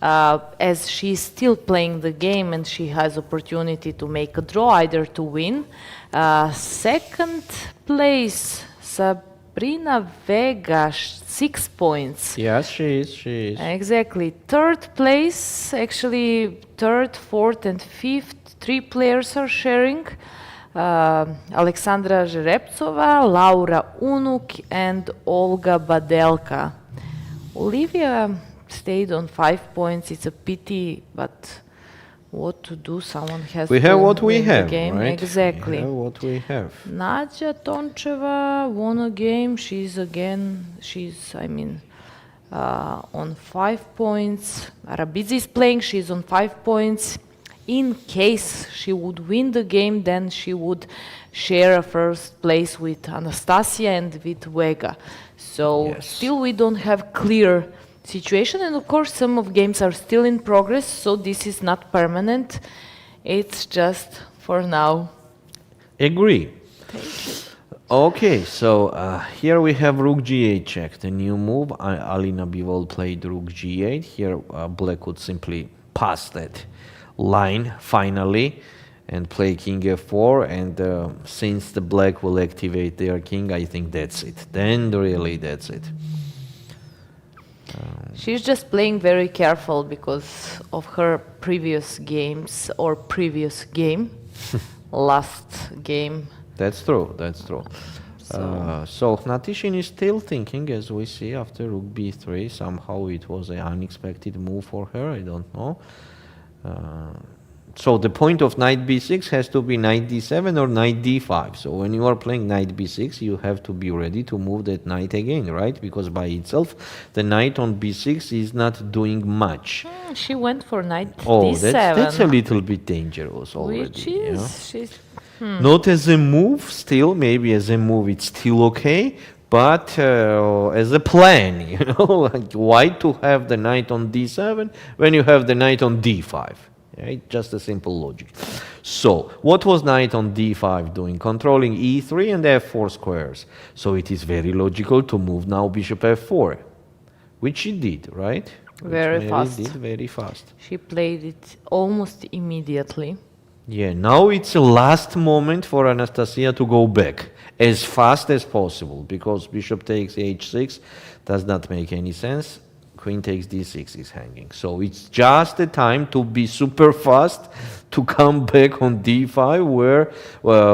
As she's still playing the game and she has opportunity to make a draw, either to win. Second place, Sabrina Vega, 6 points. Yes, she is. Exactly. Third place, actually third, fourth and fifth, 3 players are sharing. Alexandra Zhereptsova, Laura Unuk and Olga Badelka. Ulviyya stayed on 5 points. It's a pity, but what to do? Someone has We to have what we win the have, game. right? Exactly. We have what we have. Nadja Toncheva won a game. She's on 5 points. Arabidze is playing. She's on 5 points. In case she would win the game, then she would share a first place with Anastasia and with Vega. So Yes. still we don't have clear situation, and of course some of games are still in progress, so this is not permanent. It's just for now. Agree. Thank you. Okay, so here we have rook g8 check, the new move. Alina Bivol played rook g8. Here black could simply pass that line finally and play king f4, and since the black will activate their king, I think that's it. Then really that's it. She's just playing very careful because of her previous games or previous game, last game. That's true, that's true. So Natishin is still thinking, as we see, after rook b3. Somehow it was an unexpected move for her, I don't know. So the point of knight b6 has to be knight d7 or knight d5. So when you are playing knight b6, you have to be ready to move that knight again, right? Because by itself, the knight on b6 is not doing much. She went for knight Oh, d7. that's a little bit dangerous already. Which is, yeah? she's Not as a move, still, maybe as a move it's still okay, but as a plan, you know, like why to have the knight on d7 when you have the knight on d5? Right? Just a simple logic. So, what was knight on d5 doing? Controlling e3 and f4 squares. So it is very logical to move now bishop f4, which she did, right? Very Which Meri fast. did very fast. She played it almost immediately. Yeah, now it's the last moment for Anastasia to go back as fast as possible, because bishop takes h6 does not make any sense. Queen takes d6 is hanging. So it's just the time to be super fast to come back on d5, where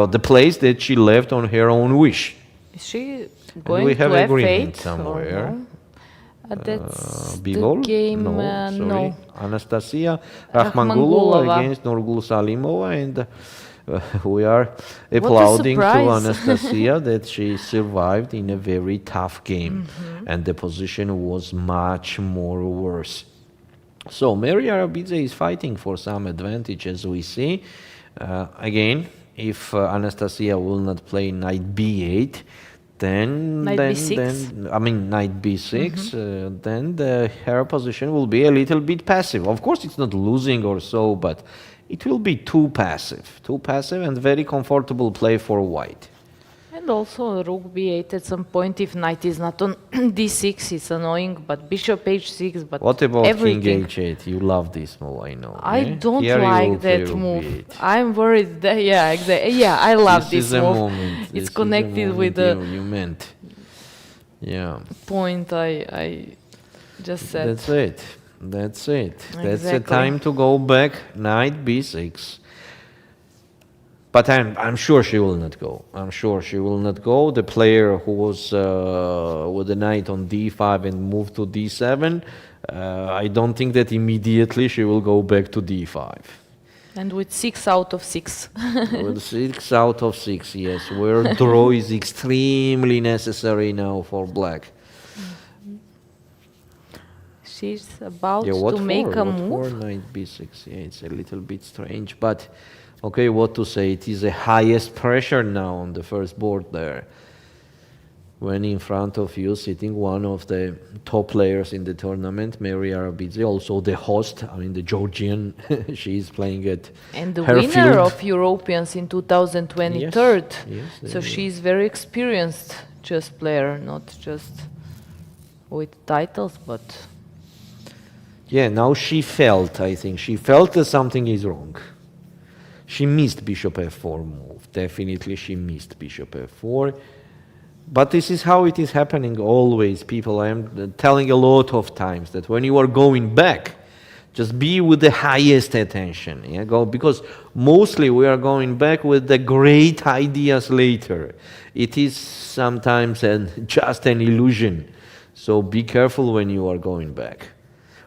the place that she left on her own wish. Is she And going we have to agreement f8 somewhere. or no? That's Bivol? the game. No, sorry. No. Anastasia Rakhmangulova. Rakhmangulova against Nurgyul Salimova, and we are applauding to surprise. Anastasia that she survived in a very tough game, and the position was much more worse. So Meri Arabidze is fighting for some advantage, as we see. Again, if Anastasia will not play knight b8, then Knight b6. I mean knight b6, then her position will be a little bit passive. Of course, it's not losing or so, but it will be too passive and very comfortable play for white. And also rook b8 at some point, if knight is not on d6, it's annoying, but bishop h6, but What about everything. king h8? You love this move, I know. I eh? don't Here you will like play that rook move. b8. I'm worried that, yeah, exactly. Yeah, I love This this is a move. moment. This It's is a connected with the moment you meant. Yeah. point I just said. That's it. That's it. That's the Exactly. time to go back. Knight b6. But I'm sure she will not go. I'm sure she will not go. The player who was with the knight on d5 and moved to d7, I don't think that immediately she will go back to d5. And with 6 out of 6. With 6 out of 6, yes, where draw is extremely necessary now for black. she's about Yeah, what to make for? a What move. for knight b6? Yeah, it's a little bit strange, but okay, what to say? It is the highest pressure now on the first board there. When in front of you sitting one of the top players in the tournament, Meri Arabidze, also the host, I mean the Georgian, she is playing at And the her winner field. of Europeans in 2023. Yes, So she's very experienced chess player, not just with titles, but Yeah, now she felt, I think, she felt that something is wrong. She missed bishop f4 move. Definitely she missed bishop f4. But this is how it is happening always, people. I am telling a lot of times that when you are going back, just be with the highest attention. Yeah? Because mostly we are going back with the great ideas later. It is sometimes just an illusion. So be careful when you are going back.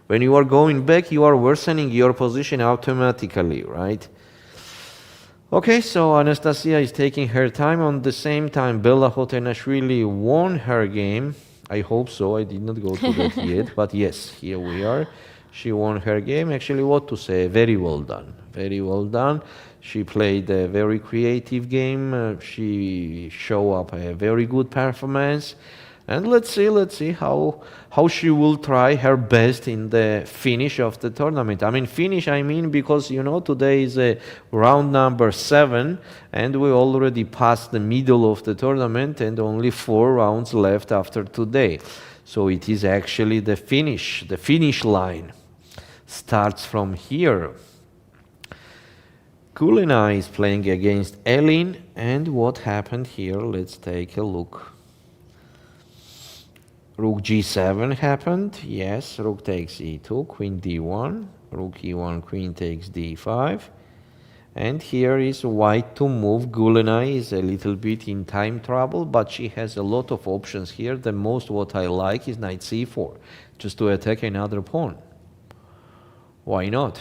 When you are going back, you are worsening your position automatically, right? Okay, so Anastasia is taking her time. On the same time, Bella Khotenashvili won her game. I hope so. I did not go to that yet. But yes, here we are. She won her game. Actually, what to say? Very well done. Very well done. She played a very creative game. She showed up a very good performance. And let's see how she will try her best in the finish of the tournament. I mean, finish, I mean, because, you know, today is a round number 7, and we already passed the middle of the tournament, and only 4 rounds left after today. So it is actually the finish line starts from here. Kulina is playing against Elin, and what happened here? Let's take a look. Rook g7 happened, yes, rook takes e2, queen d1, rook e1, queen takes d5. And here is white to move. Gulina is a little bit in time trouble, but she has a lot of options here. The most what I like is knight c4, just to attack another pawn. Why not?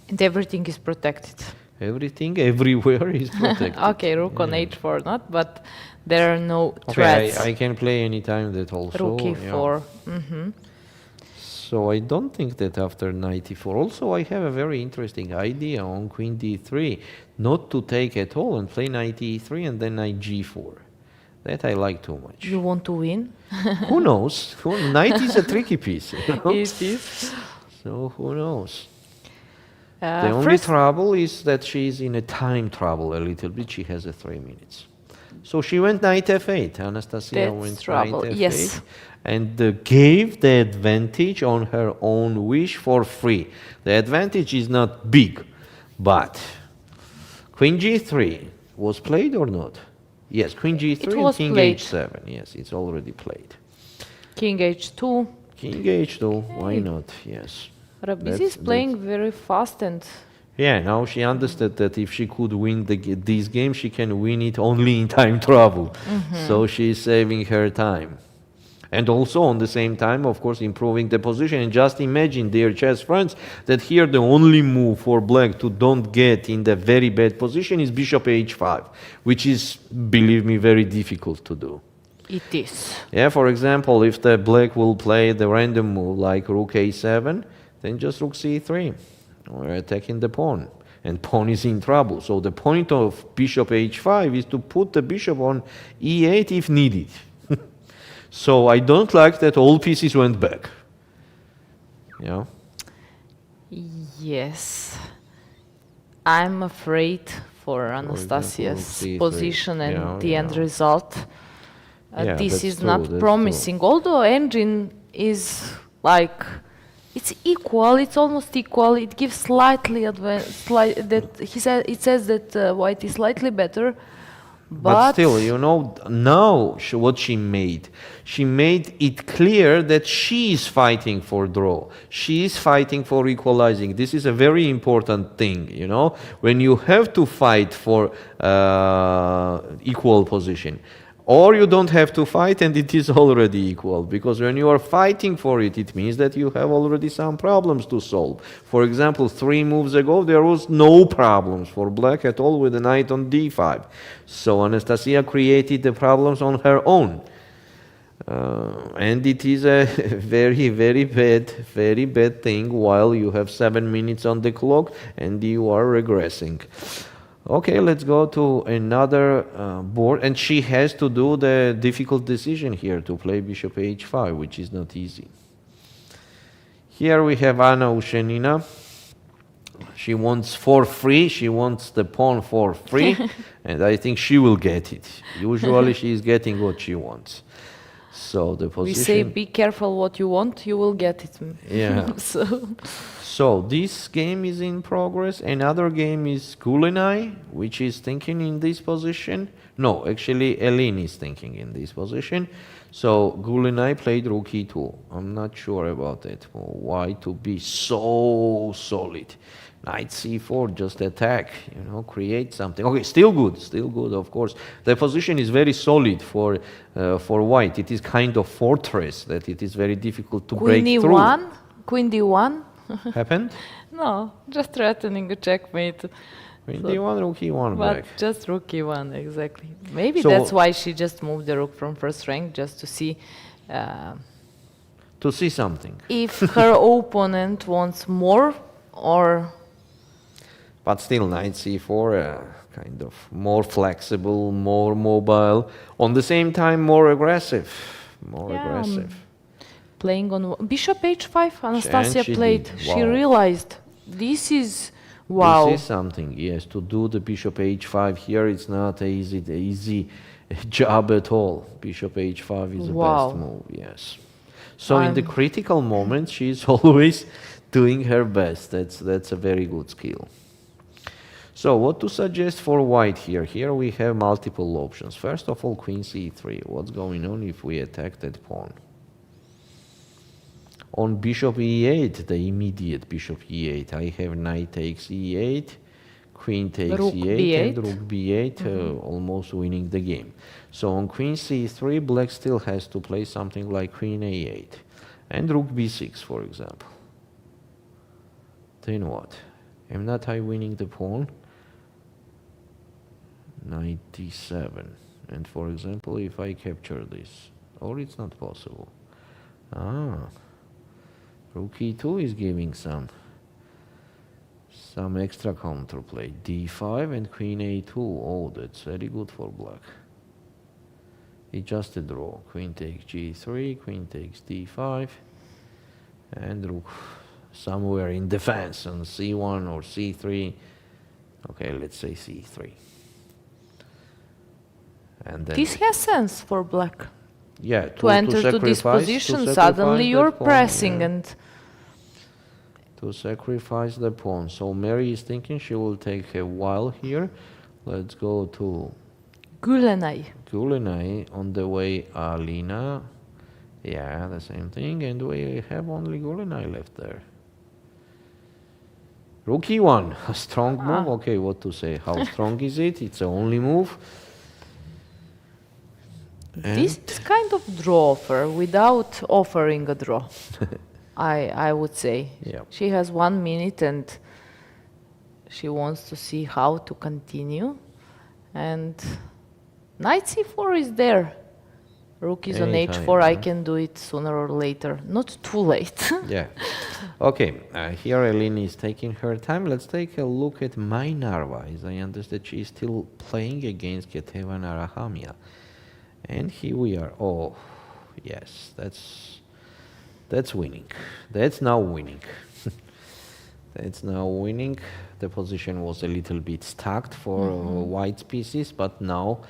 and everything is protected. Everything, everywhere is protected. Okay, rook on h4 not, but there are no Okay, threats. I can play anytime that also. Rook e4. Yeah. So I don't think that after knight e4. Also, I have a very interesting idea on queen d3, not to take at all and play knight e3 and then knight g4. That I like too much. You want to win? Who knows? Knight is a tricky piece. You know? It is. So who knows? The only First, trouble is that she is in a time trouble a little bit. She has a 3 minutes. So she went knight f8. Anastasia That's went trouble, knight f8. yes. And gave the advantage on her own wish for free. The advantage is not big, but queen g3 was played or not? Yes, queen g3 and was king played. h7. Yes, it's already played. king h2. King h2, why not? Yes. Arabidze is playing very fast and Yeah, now she understood that if she could win this game, she can win it only in time trouble. So she's saving her time. And also, on the same time, of course, improving the position. And just imagine, dear chess friends, that here the only move for black to don't get in the very bad position is bishop h5, which is, believe me, very difficult to do. it is. Yeah, for example, if the black will play the random move like rook a7, then just rook c3. We're attacking the pawn, and pawn is in trouble. So the point of bishop h5 is to put the bishop on e8 if needed. So I don't like that all pieces went back. Yeah. Yes. I'm afraid for Anastasia's C3. position and Yeah, the end yeah. result. Yeah, This that's is true, not that's promising. Although engine is like it's equal, it's almost equal. It gives slightly it says that white is slightly better, But still, you know, now what she made it clear that she is fighting for draw. She is fighting for equalizing. This is a very important thing, you know, when you have to fight for equal position. Or you don't have to fight and it is already equal. Because when you are fighting for it, it means that you have already some problems to solve. For example, 3 moves ago, there was no problems for black at all with the knight on d5. So Anastasia created the problems on her own. And it is a very, very bad thing while you have 7 minutes on the clock and you are regressing. Okay, let's go to another board, and she has to do the difficult decision here to play bishop h5, which is not easy. Here we have Anna Ushenina. She wants for free, she wants the pawn for free, and I think she will get it. Usually she is getting what she wants. So the position... We say, be careful what you want, you will get it. Yeah. So this game is in progress. Another game is Gulenai, which is thinking in this position. No, actually Elin is thinking in this position. So Gulenai played rook e2. I'm not sure about it. Why to be so solid? Knight c4, just attack, you know, create something. Okay, still good, of course. The position is very solid for white. It is kind of fortress that it is very difficult to break through. Queen d1. Happened? No, just threatening a checkmate. Queen d1, rook e1 But back. just rook e1, exactly. Maybe So that's why she just moved the rook from first rank, just to see something. if her opponent wants more or... But still, knight c4, kind of more flexible, more mobile, on the same time more aggressive. Playing on bishop h5, Anastasia she played. did. She Wow. realized this is wow. This is something, yes. To do the bishop h5 here, it's not an easy job at all. Bishop h5 is the best move, yes. So in the critical moments, she's always doing her best. That's a very good skill. So what to suggest for white here? Here we have multiple options. First of all, queen c3. What's going on if we attack that pawn? On bishop e8, the immediate bishop e8, I have knight takes e8, queen takes Rook e8, b8. and rook b8, almost winning the game. So on queen c3, black still has to play something like queen a8, and rook b6, for example. Then what? Am not I winning the pawn? Knight d7, and for example, if I capture this, or it's not possible. Rook e2 is giving some extra counterplay. d5 and queen a2. Oh, that's very good for black. It's just a draw. Queen takes g3, queen takes d5, and rook somewhere in defense on c1 or c3. Okay, let's say c3. And then This has sense for black. Yeah, To enter to this position, suddenly you're pressing and... To sacrifice the pawn. So Meri is thinking she will take a while here. Let's go to Gulenai. Gulenai. On the way, Alina. Yeah, the same thing. And we have only Gulenai left there. Rook e1, a strong move. Okay, what to say? How strong is it? It's the only move. And This is kind of draw offer without offering a draw. I would say. Yeah. She has 1 minute and she wants to see how to continue. And knight c4 is there. Rook is on Anytime, h4. I huh? can do it sooner or later. Not too late. Yeah. Okay, here Elin is taking her time. Let's take a look at Mai Narva. As I understand, she is still playing against Keteva Narahamia. And here we are. Oh, yes, that's winning. That's now winning. That's now winning. The position was a little bit stuck for white pieces, but now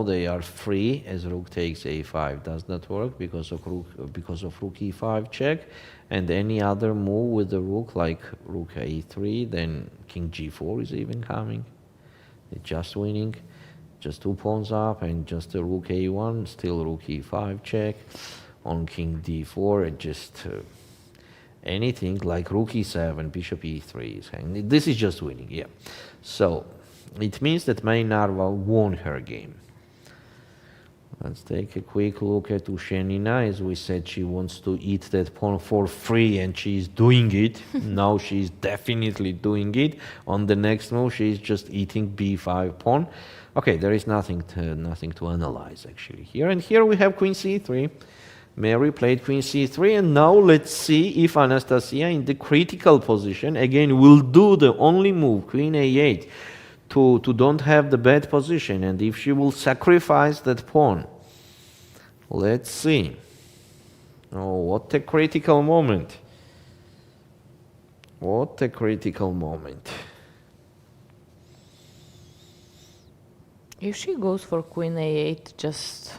they are free as rook takes a5 does not work because of rook e5 check, and any other move with the rook like rook a3, then king g4 is even coming. It's just winning. Just 2 pawns up and just a rook a1, still rook e5 check. On king d4, and just anything like rook e7, bishop e3 is hanging. This is just winning, yeah. So it means that Mai Narva won her game. Let's take a quick look at Ushenina. As we said, she wants to eat that pawn for free, and she's doing it. Now she's definitely doing it. On the next move, she's just eating b5 pawn. Okay, there is nothing to analyze actually here. And here we have queen c3. Meri played queen c3, and now let's see if Anastasia in the critical position again will do the only move, queen a8, to don't have the bad position, and if she will sacrifice that pawn. Let's see. Oh, what a critical moment. What a critical moment. If she goes for queen a8, just...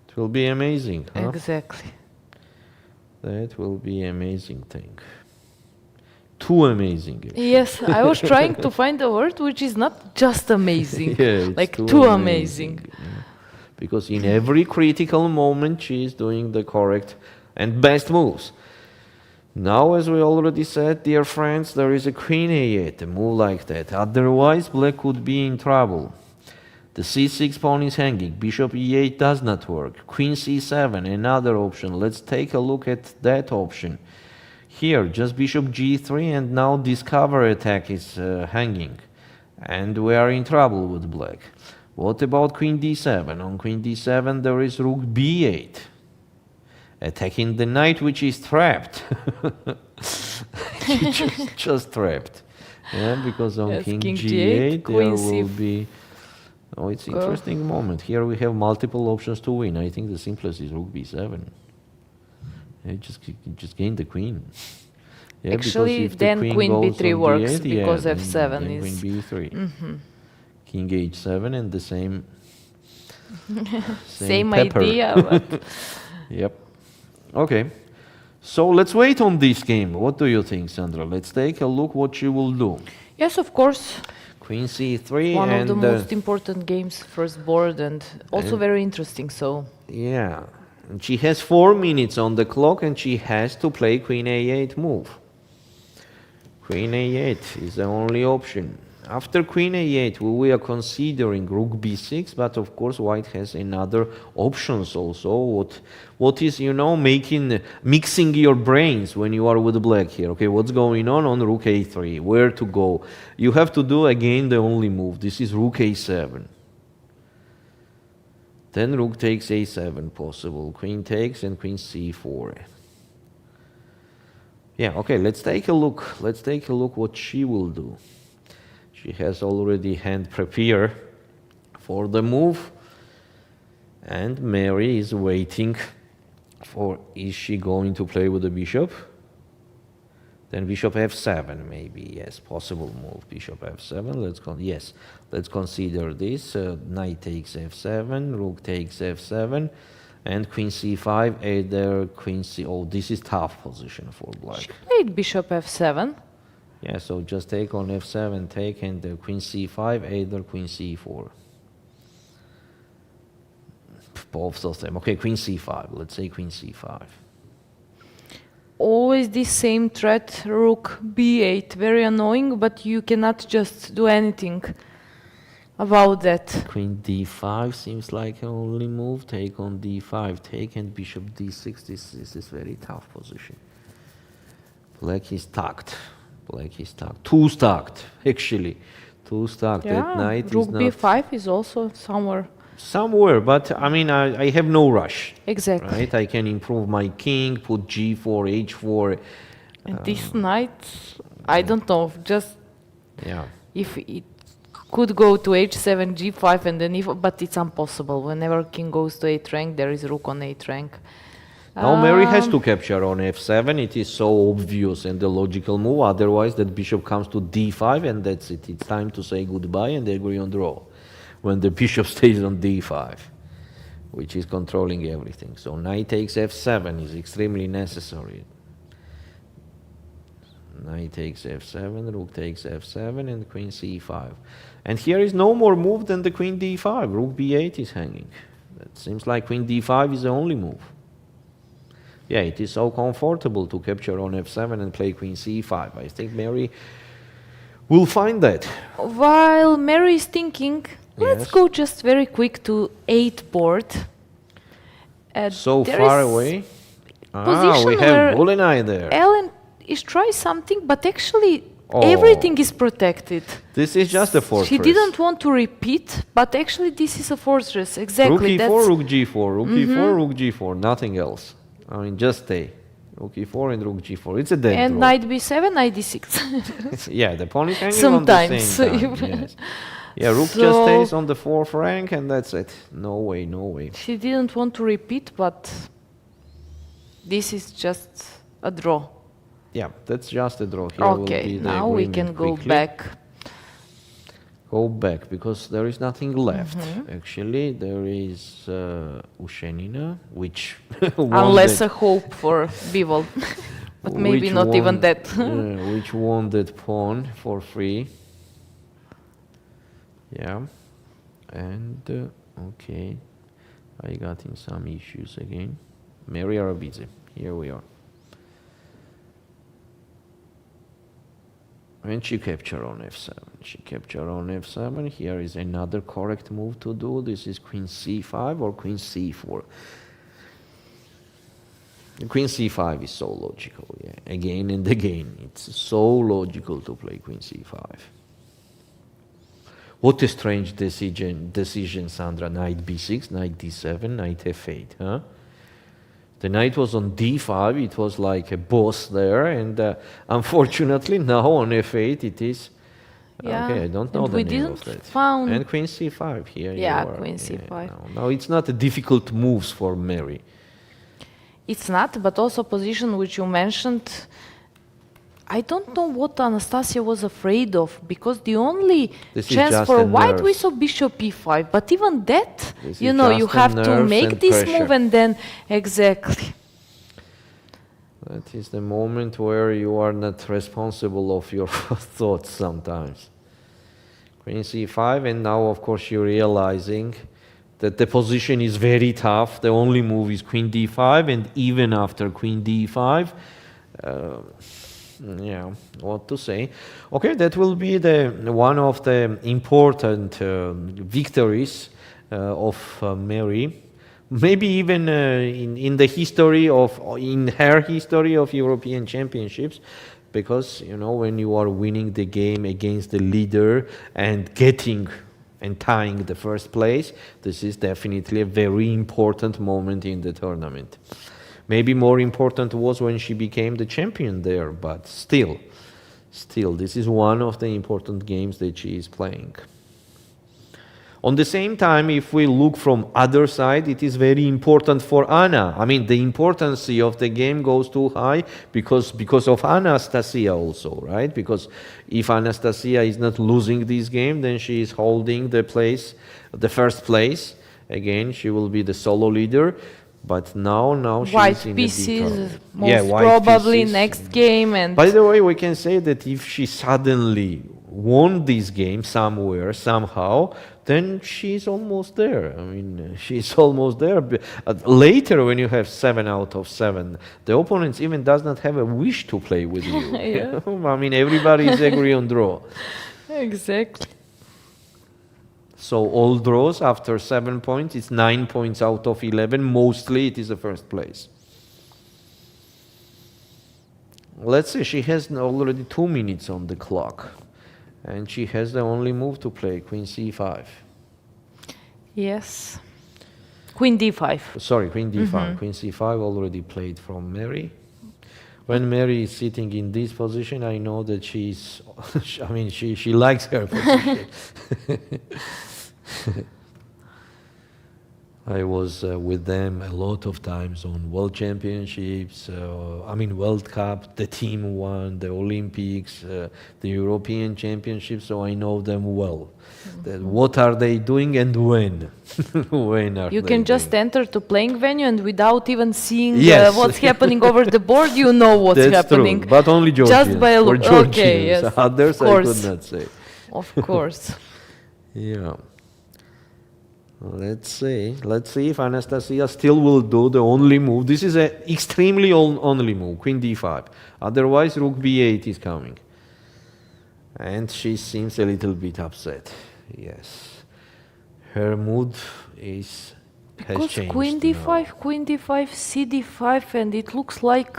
It will be amazing, huh? Exactly. That will be amazing thing. Too amazing. Actually. Yes, I was trying to find a word which is not just amazing, Yeah, it's like too amazing. Yeah. Because in every critical moment she is doing the correct and best moves. Now, as we already said, dear friends, there is a queen a8, a move like that. Otherwise, black could be in trouble. The c6 pawn is hanging. Bishop e8 does not work. Queen c7, another option. Let's take a look at that option. Here, just bishop g3, and now this cover attack is hanging. And we are in trouble with black. What about queen d7? On queen d7, there is rook b8. Attacking the knight, which is trapped. just trapped. Yeah, because on Yes, king king g8, g8, queen there will be... Oh, it's an interesting moment. Here we have multiple options to win. I think the simplest is rook b7. Yeah, just gain the queen. Yeah, Actually, because if then the queen goes b3 on works, d8, because then f7 is... queen b3. King h7 and the same... Same pepper. idea, but... Yep. Okay. So let's wait on this game. What do you think, Sandra? Let's take a look what she will do. Yes, of course. Queen c3 One and... of the most important games, first board, and also very interesting, so... Yeah. And she has 4 minutes on the clock, and she has to play queen a8 move. Queen a8 is the only option. After queen a8, we are considering rook b6, but of course white has another options also. What is, you know, mixing your brains when you are with black here. Okay, what's going on rook a3? Where to go? You have to do again the only move. This is rook a7. Then rook takes a7 possible. Queen takes and queen c4. Yeah, okay, let's take a look. Let's take a look what she will do. She has already hand prepared for the move. And Meri is waiting for, is she going to play with the bishop? Then bishop f7 maybe, yes, possible move. Bishop f7, let's consider this. Knight takes f7, rook takes f7, and queen c5, either queen c... Oh, this is tough position for black. She played bishop f7. Yeah, so just take on f7, take, and queen c5, either queen c4. Both of them. Okay, queen c5. Let's say queen c5. Always the same threat, rook b8. Very annoying, but you cannot just do anything about that. Queen d5 seems like an only move. Take on d5, take, and bishop d6. This is very tough position. Black is tucked. Black is stuck. Too stuck, actually. Too stuck. Yeah, that knight rook is not... b5 is also somewhere. Somewhere, but I mean, I have no rush. Exactly. Right? I can improve my king, put g4, h4. And this knight, I don't know, just... Yeah. If it could go to h7, g5, and then but it's impossible. Whenever king goes to 8th rank, there is rook on 8th rank. Now Meri has to capture on f7. It is so obvious and the logical move. Otherwise, that bishop comes to d5, and that's it. It's time to say goodbye and agree on draw. When the bishop stays on d5, which is controlling everything. So knight takes f7 is extremely necessary. Knight takes f7, rook takes f7, and queen c5. And here is no more move than the queen d5. Rook b8 is hanging. It seems like queen d5 is the only move. Yeah, it is so comfortable to capture on f7 and play queen c5. I think Meri will find that. While Meri is thinking, Let's Yes. go just very quick to 8 board. So there far is away. position We where have Bulinai there. Ellen is trying something, but actually Oh. everything is protected. This is just a fortress. She didn't want to repeat, but actually this is a fortress. Exactly. Rook e4, rook g4, rook e4, rook g4, nothing else. I mean, just stay. Rook e4 and rook g4. It's a dead And draw. knight b7, knight d6. Yeah, the pawn is hanging Sometimes. on the same time. Yes. Yeah, rook just stays on the 4th rank and that's it. No way, no way. She didn't want to repeat, but this is just a draw. Yeah, that's just a draw. Here will Okay, be the now we agreement can go quickly. back. Go back because there is nothing left. Actually, there is Ushenina, which Unless a hope for Bivol. But maybe which not even won- that. which won that pawn for free. Yeah, and okay, I got in some issues again. Meri Arabidze, here we are. And she captured on f7. She captured on f7. Here is another correct move to do. This is queen c5 or queen c4. Queen c5 is so logical, yeah. Again and again, it's so logical to play queen c5. What a strange decision, Sandra. Knight b6, knight d7, knight f8, huh? The knight was on d5, it was like a boss there, and unfortunately now on f8 it is... Yeah, Okay, I don't know and the we name of didn't that. found- And queen c5, here Yeah, you are. queen c5. No, it's not a difficult moves for Meri. It's not, but also position which you mentioned, I don't know what Anastasia was afraid of, because the only This is chance just for a white we nerves. saw bishop e5, but even that, This you is know, just you a have to nerves make and this pressure. move and then, exactly. That is the moment where you are not responsible of your thoughts sometimes. Queen c5, and now of course you're realizing that the position is very tough. The only move is queen d5, and even after queen d5, yeah, what to say. Okay, that will be the one of the important victories of Meri. Maybe even in the history of, in her history of European Championships, because, you know, when you are winning the game against the leader and getting and tying the first place, this is definitely a very important moment in the tournament. Maybe more important was when she became the champion there, but still, this is one of the important games that she is playing. On the same time, if we look from other side, it is very important for Anna. I mean, the importance of the game goes too high because of Anastasia also, right? Because if Anastasia is not losing this game, then she is holding the place, the first place. Again, she will be the solo leader. But now she White is in the pieces, big most yeah, white probably pieces. next game, and By the way, we can say that if she suddenly won this game somewhere, somehow, then she's almost there. I mean, she's almost there. Later, when you have 7 out of 7, the opponents even does not have a wish to play with you. Yeah. I mean, everybody is agree on draw. exactly. So all draws after 7 points, it's 9 points out of 11. Mostly it is the first place. Let's say she has already 2 minutes on the clock. And she has the only move to play, queen c5. Yes. Queen d5. Sorry, queen d5. Queen c5 already played from Meri. When Meri is sitting in this position, I know that she's, I mean, she likes her position. I was with them a lot of times on World Championships, I mean World Cup, the team won, the Olympics, the European Championships, so I know them well. That what are they doing and when? When are You they can just doing? enter to playing venue and without even seeing Yes. what's happening over the board, you know what's That's happening. true, but only Georgians. Just by a For look. Georgians. Okay, yes. Others of I course. could not say. Of course. Yeah. Let's see if Anastasia still will do the only move. This is an extremely only move, queen d5. Otherwise, rook b8 is coming. And she seems a little bit upset. Yes. her mood has Because changed. queen now. d5, queen d5, c d5, and it looks like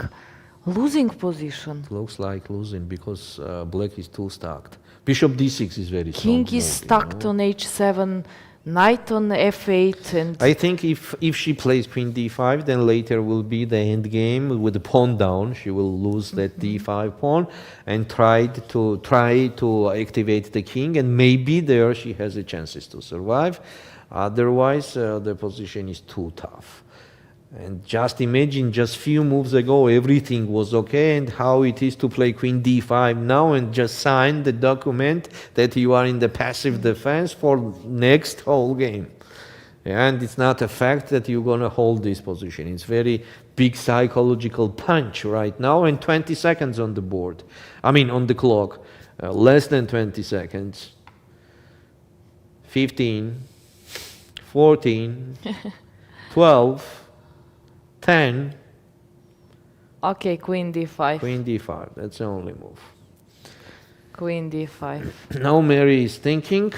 losing position. It looks like losing because black is too stacked. Bishop d6 is very King strong is move, stacked on h7, knight on f8, and I think if she plays queen d5, then later will be the end game with the pawn down. She will lose that d5 pawn and try to activate the king, and maybe there she has a chances to survive. Otherwise, the position is too tough. And just imagine, just few moves ago, everything was okay, and how it is to play queen d5 now and just sign the document that you are in the passive defense for next whole game. And it's not a fact that you're going to hold this position. It's very big psychological punch right now, and 20 seconds on the board. I mean, on the clock. Less than 20 seconds. 15, 14, 12, 10. okay, queen d5, Queen d5, that's the only move. queen d5. Now Meri is thinking.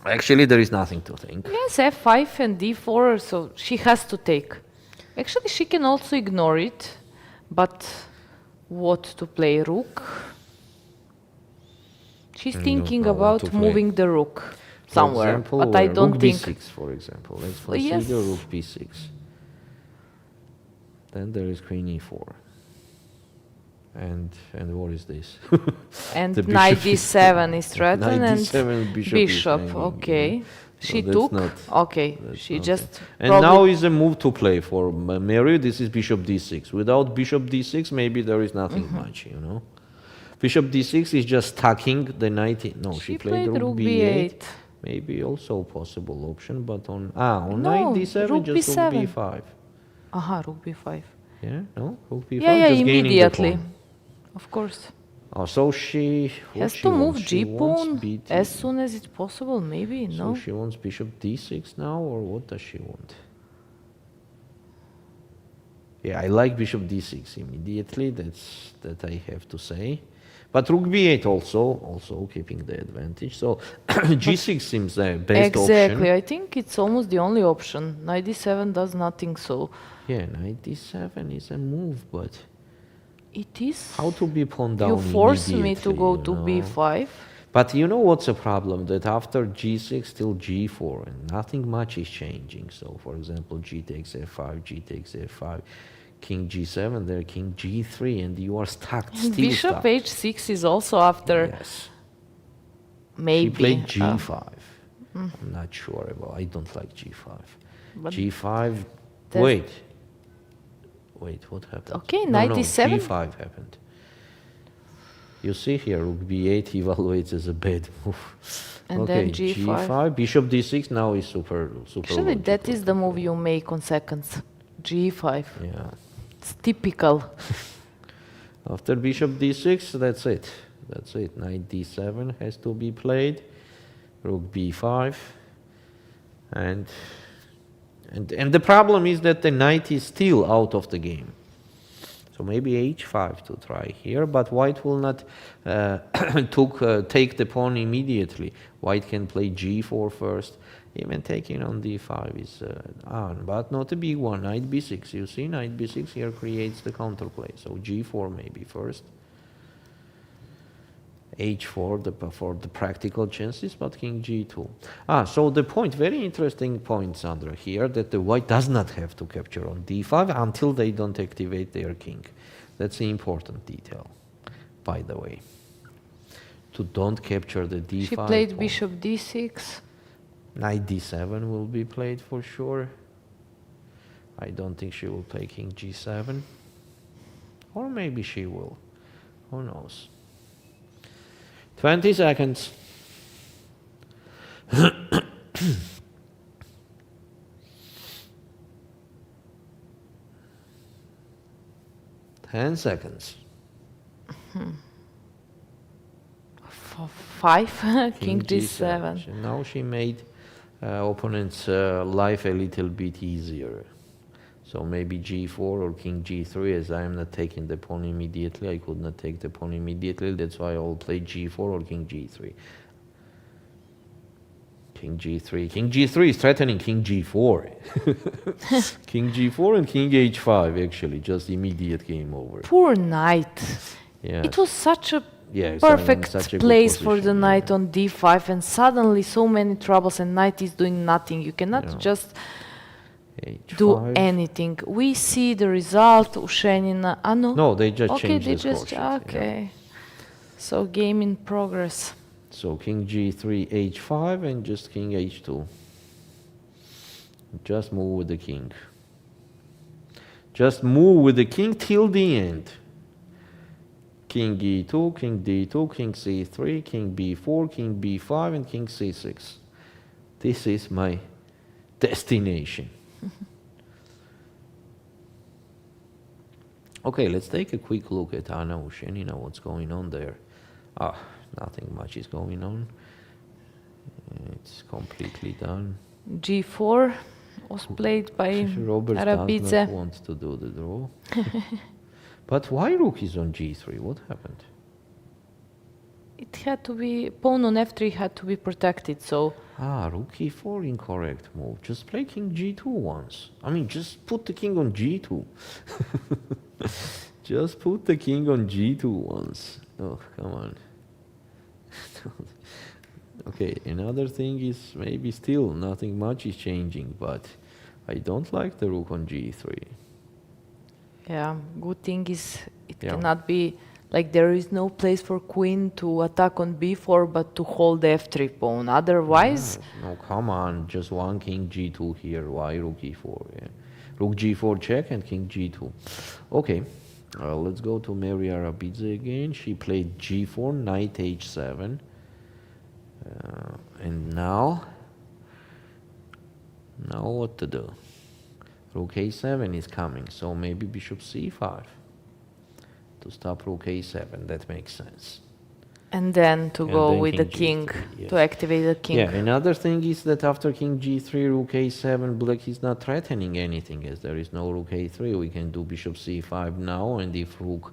Actually, there is nothing to think. Yes, f5 and d4, so she has to take. Actually, she can also ignore it, but what to play? Rook? She's I don't thinking know what to about play. moving the rook For somewhere, example, but I don't rook think... b6, for example. Let's Yes. consider rook b6. Then there is queen e4. And what is this? And The knight bishop is- d7 is threatened, Knight and d7, bishop is bishop, hanging, okay. So She that's took, not- okay, that's she not just And probably... now is a move to play for Meri. This is bishop d6. Without bishop d6, maybe there is nothing much, you know. Bishop d6 is just tucking the knight in. No, she played rook b8. Maybe also possible option, but on No, knight d7, rook just b7. rook b5. Aha, rook b5. Yeah, no, rook b5. Yeah, just gaining the immediately. pawn. Of course. Oh, so she what Has she to move wants? She wants g-pawn BT. as soon as it's possible, maybe, So no? she wants bishop d6 now, or what does she want? Yeah, I like bishop d6 immediately. That I have to say. But rook b8 also keeping the advantage. So g6 seems the best Exactly, option. I think it's almost the only option. Knight d7 does nothing, so Yeah, knight d7 is a move, but it is. how to be pawn down You force me to immediately, go you to know? b5. But you know what's the problem? That after g6, still g4, and nothing much is changing. So, for example, g takes f5, g takes f5, king g7, there king g3, and you are stuck, And still bishop stuck. h6 is also after, Yes. maybe. She played g5. I'm not sure about. I don't like g5. But g5. there's- Wait, what happened? Okay, No, knight no, d7. g5 happened. You see here, rook b8 evaluates as a bad move. And okay, then g5. bishop d6 now is super Actually, that logical is to the move play. you make on seconds. g5. Yeah. It's typical. After bishop d6, that's it. That's it. Knight d7 has to be played. Rook b5. And the problem is that the knight is still out of the game. So maybe h5 to try here, but white will not take the pawn immediately. White can play g4 first. Even taking on d5 is on, but not a big one. Knight b6, you see, knight b6 here creates the counterplay. So g4 maybe first. h4 for the practical chances, but king g2. So the point, very interesting point, Sandra, here, that the white does not have to capture on d5 until they don't activate their king. That's the important detail, by the way. To don't capture the d5 She played pawn. bishop d6. Knight d7 will be played for sure. I don't think she will play king g7. Or maybe she will. Who knows? 20 seconds. 10 seconds. 5, king d7. So now she made opponent's life a little bit easier. So maybe g4 or king g3, as I am not taking the pawn immediately. I could not take the pawn immediately. That's why I will play g4 or king g3. king g3. King g3 is threatening king g4. King g4 and king h5, actually, just immediate game over. Poor knight. Yes. It was such a Yeah, perfect such a good place for the position, knight yeah. on d5, and suddenly so many troubles, and knight is doing nothing. You cannot Yeah. just H5. do anything. We see the result. Ushenina. No. No, they just Okay, changed they the score just sheet, yeah. okay. So game in progress. So king g3, h5, and just king h2. Just move with the king. Just move with the king till the end. King e2, king d2, king c3, king b4, king b5, and king c6. This is my destination. Okay, let's take a quick look at Anna Ushenina, what's going on there. Nothing much is going on. It's completely done. g4 was played by Robert does Arabidze. not want to do the draw. But why rook is on g3? What happened? It had to be, pawn on f3 had to be protected, so Rook e4, incorrect move. Just play king g2 once. I mean, just put the king on g2. Just put the king on g2 once. Oh, come on. Okay, another thing is maybe still nothing much is changing, but I don't like the rook on g3. yeah, good thing is it Yeah. cannot be, like there is no place for queen to attack on b4, but to hold the f3 pawn. Otherwise, No, come on, just one king g2 here. Why rook e4? Yeah. Rook g4 check and king g2. Okay, let's go to Meri Arabidze again. She played g4, knight h7. And now what to do? Rook a7 is coming, so maybe bishop c5 to stop rook a7. That makes sense. and then to And go then with the king king, g3, yes. to activate the king. Yeah, another thing is that after king g3, rook a7, black is not threatening anything, as there is no rook a3. We can do bishop c5 now, and if rook,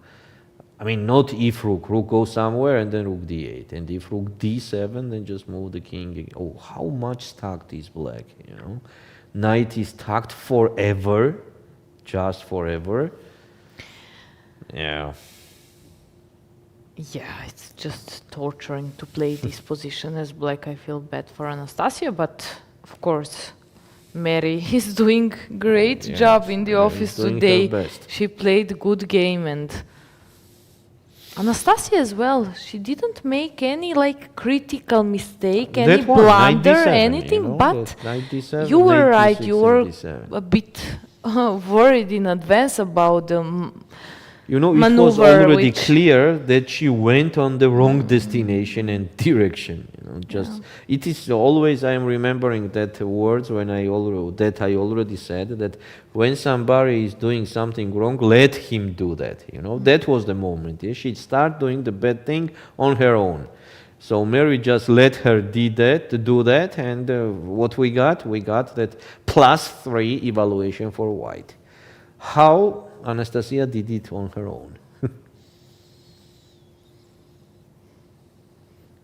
I mean, not if rook goes somewhere, and then rook d8. And if rook d7, then just move the king. Oh, how much stacked is black, you know? Knight is stacked forever, just forever. Yeah. Yeah, it's just torturing to play this position as black. I feel bad for Anastasia, but of course, Meri is doing great Yeah, job in the Meri is office doing her today. best. She played good game, and Anastasia as well. She didn't make any like critical mistake, any That one, knight blunder, d7, anything. you know, But that knight d7, you were knight right. d6 You were and d7. a bit worried in advance about the You know, it was maneuver already which- clear that she went on the wrong destination and direction. You know, just it is always, I am remembering that words when I already said that when somebody is doing something wrong, let him do that. You know, that was the moment. Yeah? She'd start doing the bad thing on her own. So Meri just let her do that, and what we got that +3 evaluation for white. How Anastasia did it on her own.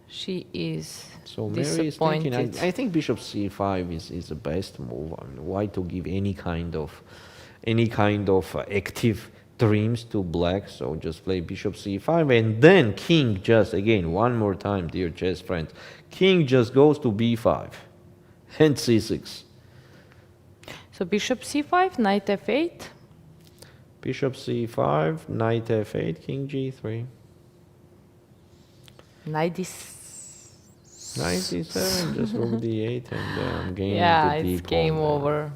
she is So Meri is thinking, disappointed. I think bishop c5 is the best move. I mean, why to give any kind of active dreams to black? So just play bishop c5, and then king just, again, one more time, dear chess friends, king just goes to b5 and c6. So bishop c5, knight f8. Bishop c5, knight f8, king g3. Knight Knight d7, just rook d8, and game yeah, the it's d game pawn. over.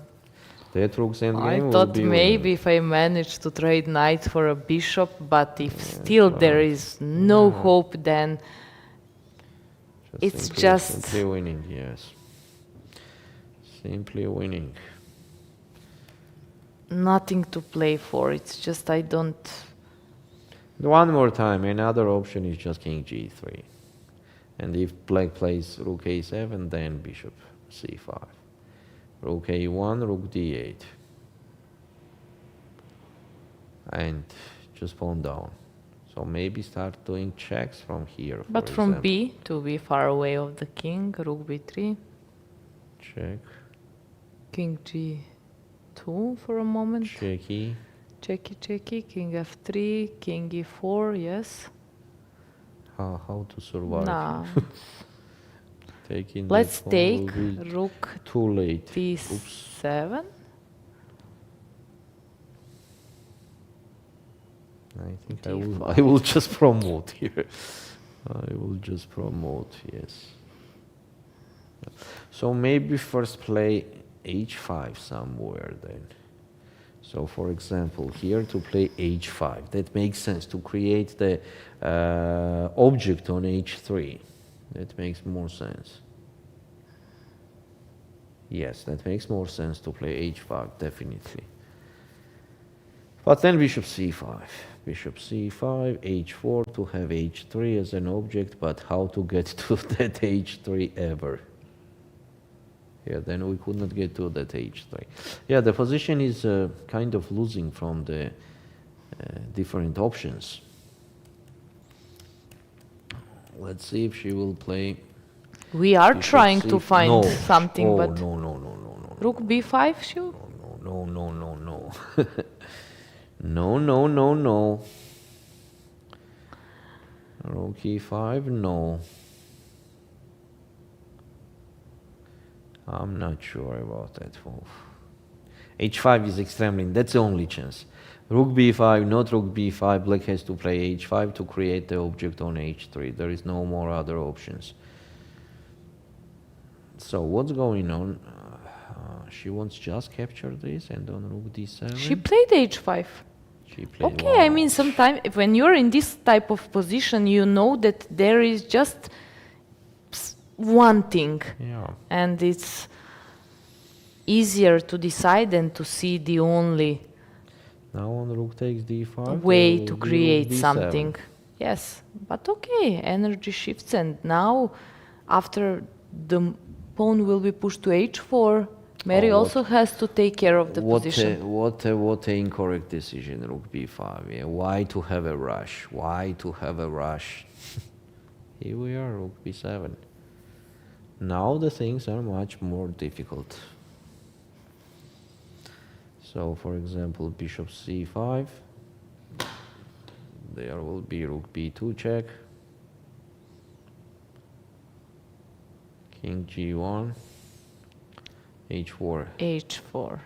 That rook's endgame I will thought be maybe winning. if I manage to trade knight for a bishop, but if still there is no hope, then it's simply winning, yes. Simply winning. nothing to play for. It's just I don't. One more time, another option is just king g3. And if black plays rook a7, then bishop c5. Rook a1, rook d8. And just pawn down. So maybe start doing checks from here. But for from example. B to be far away of the king, rook b3. Check. King G2 for a moment. Checky. Checky, King F3, King E4, yes. How to survive? Nah. Taking Let's that one take will be Rook too late. Oops. D7. I think D5. I will just promote here. I will just promote, yes. So maybe first play H5 somewhere then. So for example, here to play H5, that makes sense to create the object on H3. That makes more sense. Yes, that makes more sense to play H5, definitely. But then bishop C5. Bishop C5, H4 to have H3 as an object, but how to get to that H3 ever? Yeah, then we could not get to that H3. Yeah, the position is kind of losing from the different options. Let's see if she will play. We are Bishop trying to find no. something, Oh, but no. Rook B5, sure? No. No. Rook E5, no. I'm not sure about that move. H5 is extremely, that's the only chance. Rook B5, not Rook B5, black has to play H5 to create the object on H3. There is no more other options. So what's going on? She wants just capture this and on Rook D7. She played H5. She played, Okay, wow. I mean, sometimes when you're in this type of position, you know that there is just one thing. Yeah. And it's easier to decide than to see the only Now on Rook takes D5. way there to will be create Rook D7. something. Yes, but okay, energy shifts, and now after the pawn will be pushed to H4, Meri also has to take care of the position. What a incorrect decision, Rook B5. Yeah. Why to have a rush? Why to have a rush? Here we are, Rook B7. Now the things are much more difficult. So, for example, Bishop C5. There will be Rook B2 check. King G1. H4. H4.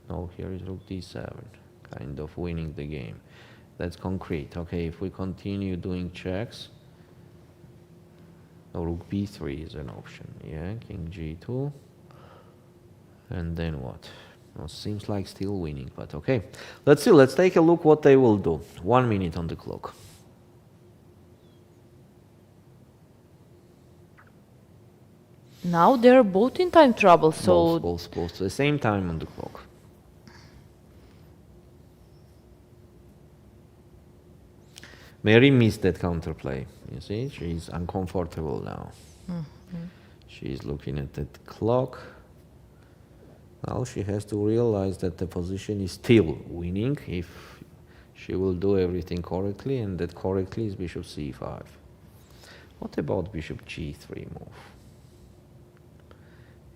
No, here is Rook D7, kind of winning the game. That's concrete. Okay, if we continue doing checks, no, Rook B3 is an option. Yeah, King G2. And then what? Well, seems like still winning, but okay. Let's see, let's take a look what they will do. 1 minute on the clock. Now they're both in time trouble, so Both at the same time on the clock. Meri missed that counterplay. You see, she's uncomfortable now. She's looking at that clock. Now she has to realize that the position is still winning if she will do everything correctly, and that correctly is Bishop C5. What about Bishop G3 move?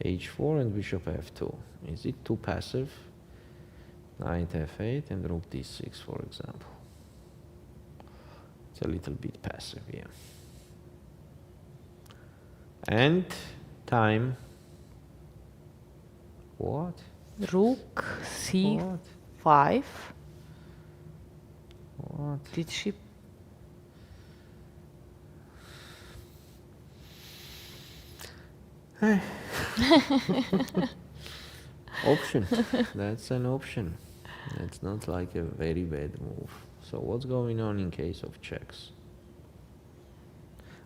H4 and Bishop F2. Is it too passive? Knight F8 and Rook D6, for example. It's a little bit passive, yeah. And time. What? Rook C5. What? Did she? Option. That's an option. It's not like a very bad move. So what's going on in case of checks?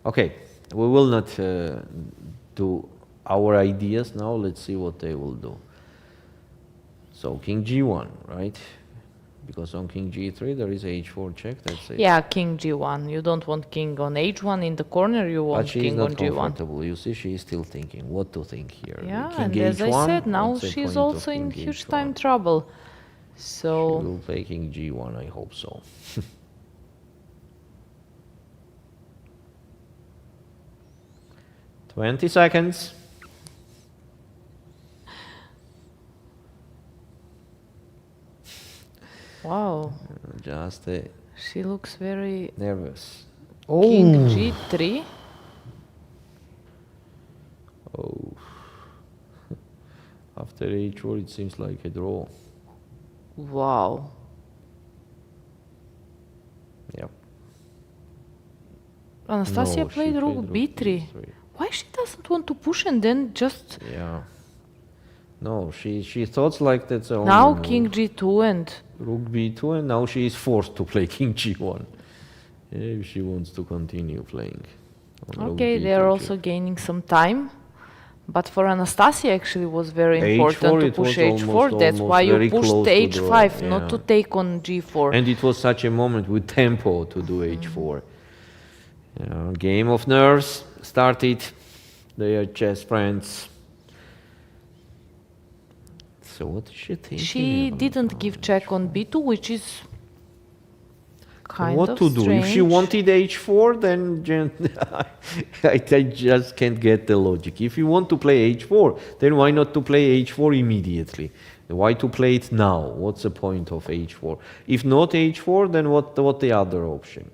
Okay, we will not do our ideas now. Let's see what they will do. So King G1, right? Because on King G3 there is H4 check, that's it. Yeah, King G1. You don't want King on H1 in the corner, you want But she is King not on G1. comfortable. You see, she is still thinking what to think here. Yeah, King and as I H1, said, now what's the she's point of also in King huge H1? time trouble. She So will play King G1, I hope so. "20 seconds. Wow. Just She looks very... nervous. King G3. Oh. After H4, it seems like a draw. Wow. Yep. Anastasia No, she played rook played b3. Why she doesn't want to push and then just... Yeah. No, she thought like that's the only Now move. King G2 and... Rook b2, and now she is forced to play King G1. If she wants to continue playing. on rook Okay, they are b2 also check. gaining some time. But for Anastasia actually was very important H4, to it push was h4. That's almost why you very pushed close to draw, h5, not to yeah. take on g4. And it was such a moment with tempo to do h4. Game of nerves started. They are chess friends. So what is she thinking? She about? didn't give check on b2, which is kind What of to do? If she strange. wanted h4, then I just can't get the logic. If you want to play h4, then why not to play h4 immediately? Why to play it now? What's the point of h4? If not h4, then what the other option?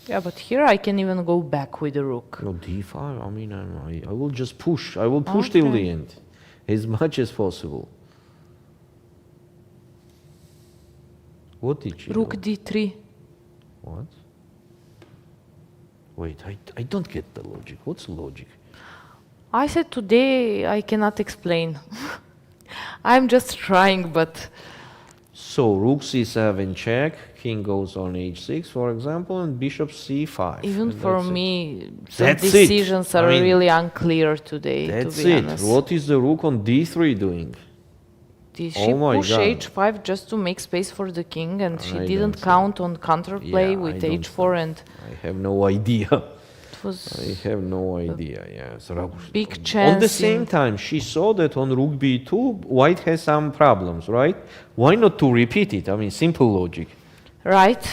Yeah, but here I can even go back with the rook. No, d5. I mean, I will just push. I will push till the end, as much as possible. What did she Rook do? d3. What? Wait, I don't get the logic. What's the logic? I said today I cannot explain. I'm just trying, but So rook c7 check, king goes on h6, for example, and bishop c5. even and for that's it. me, some That's it. decisions I are mean, really unclear today, to That's be it. honest. What is the rook on d3 doing? Did she Oh my push God. h5 just to make space for the king, and she I didn't don't count on counterplay Yeah, with I don't h4, know. and I have no idea. it was I have no idea. Yeah. So big chance. on the same in- time, she saw that on rook b2, white has some problems, right? Why not to repeat it? I mean, simple logic. Right,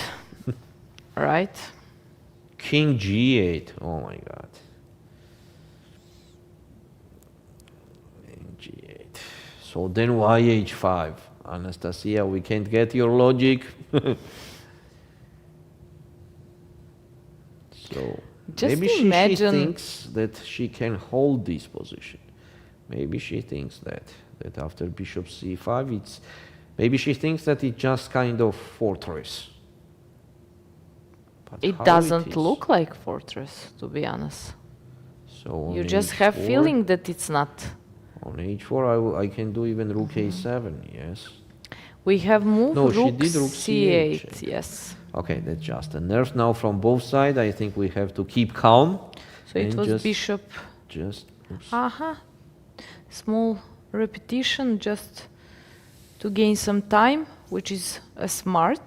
right. King g8. Oh my God. King g8. So then why h5? Anastasia, we can't get your logic. So Just maybe she imagine- thinks that she can hold this position. Maybe she thinks that after bishop c5, maybe she thinks that it's just kind of fortress. But It how doesn't is? look like fortress, to be honest. So on You just have h4 feeling that it's not. On h4, I can do even rook a7. Yes. We have moved No, she rook did rook c8, c8. yes. Okay, that's just a nerve now from both sides. I think we have to keep calm. So it and was just, bishop. Just. Oops. Small repetition just to gain some time, which is a smart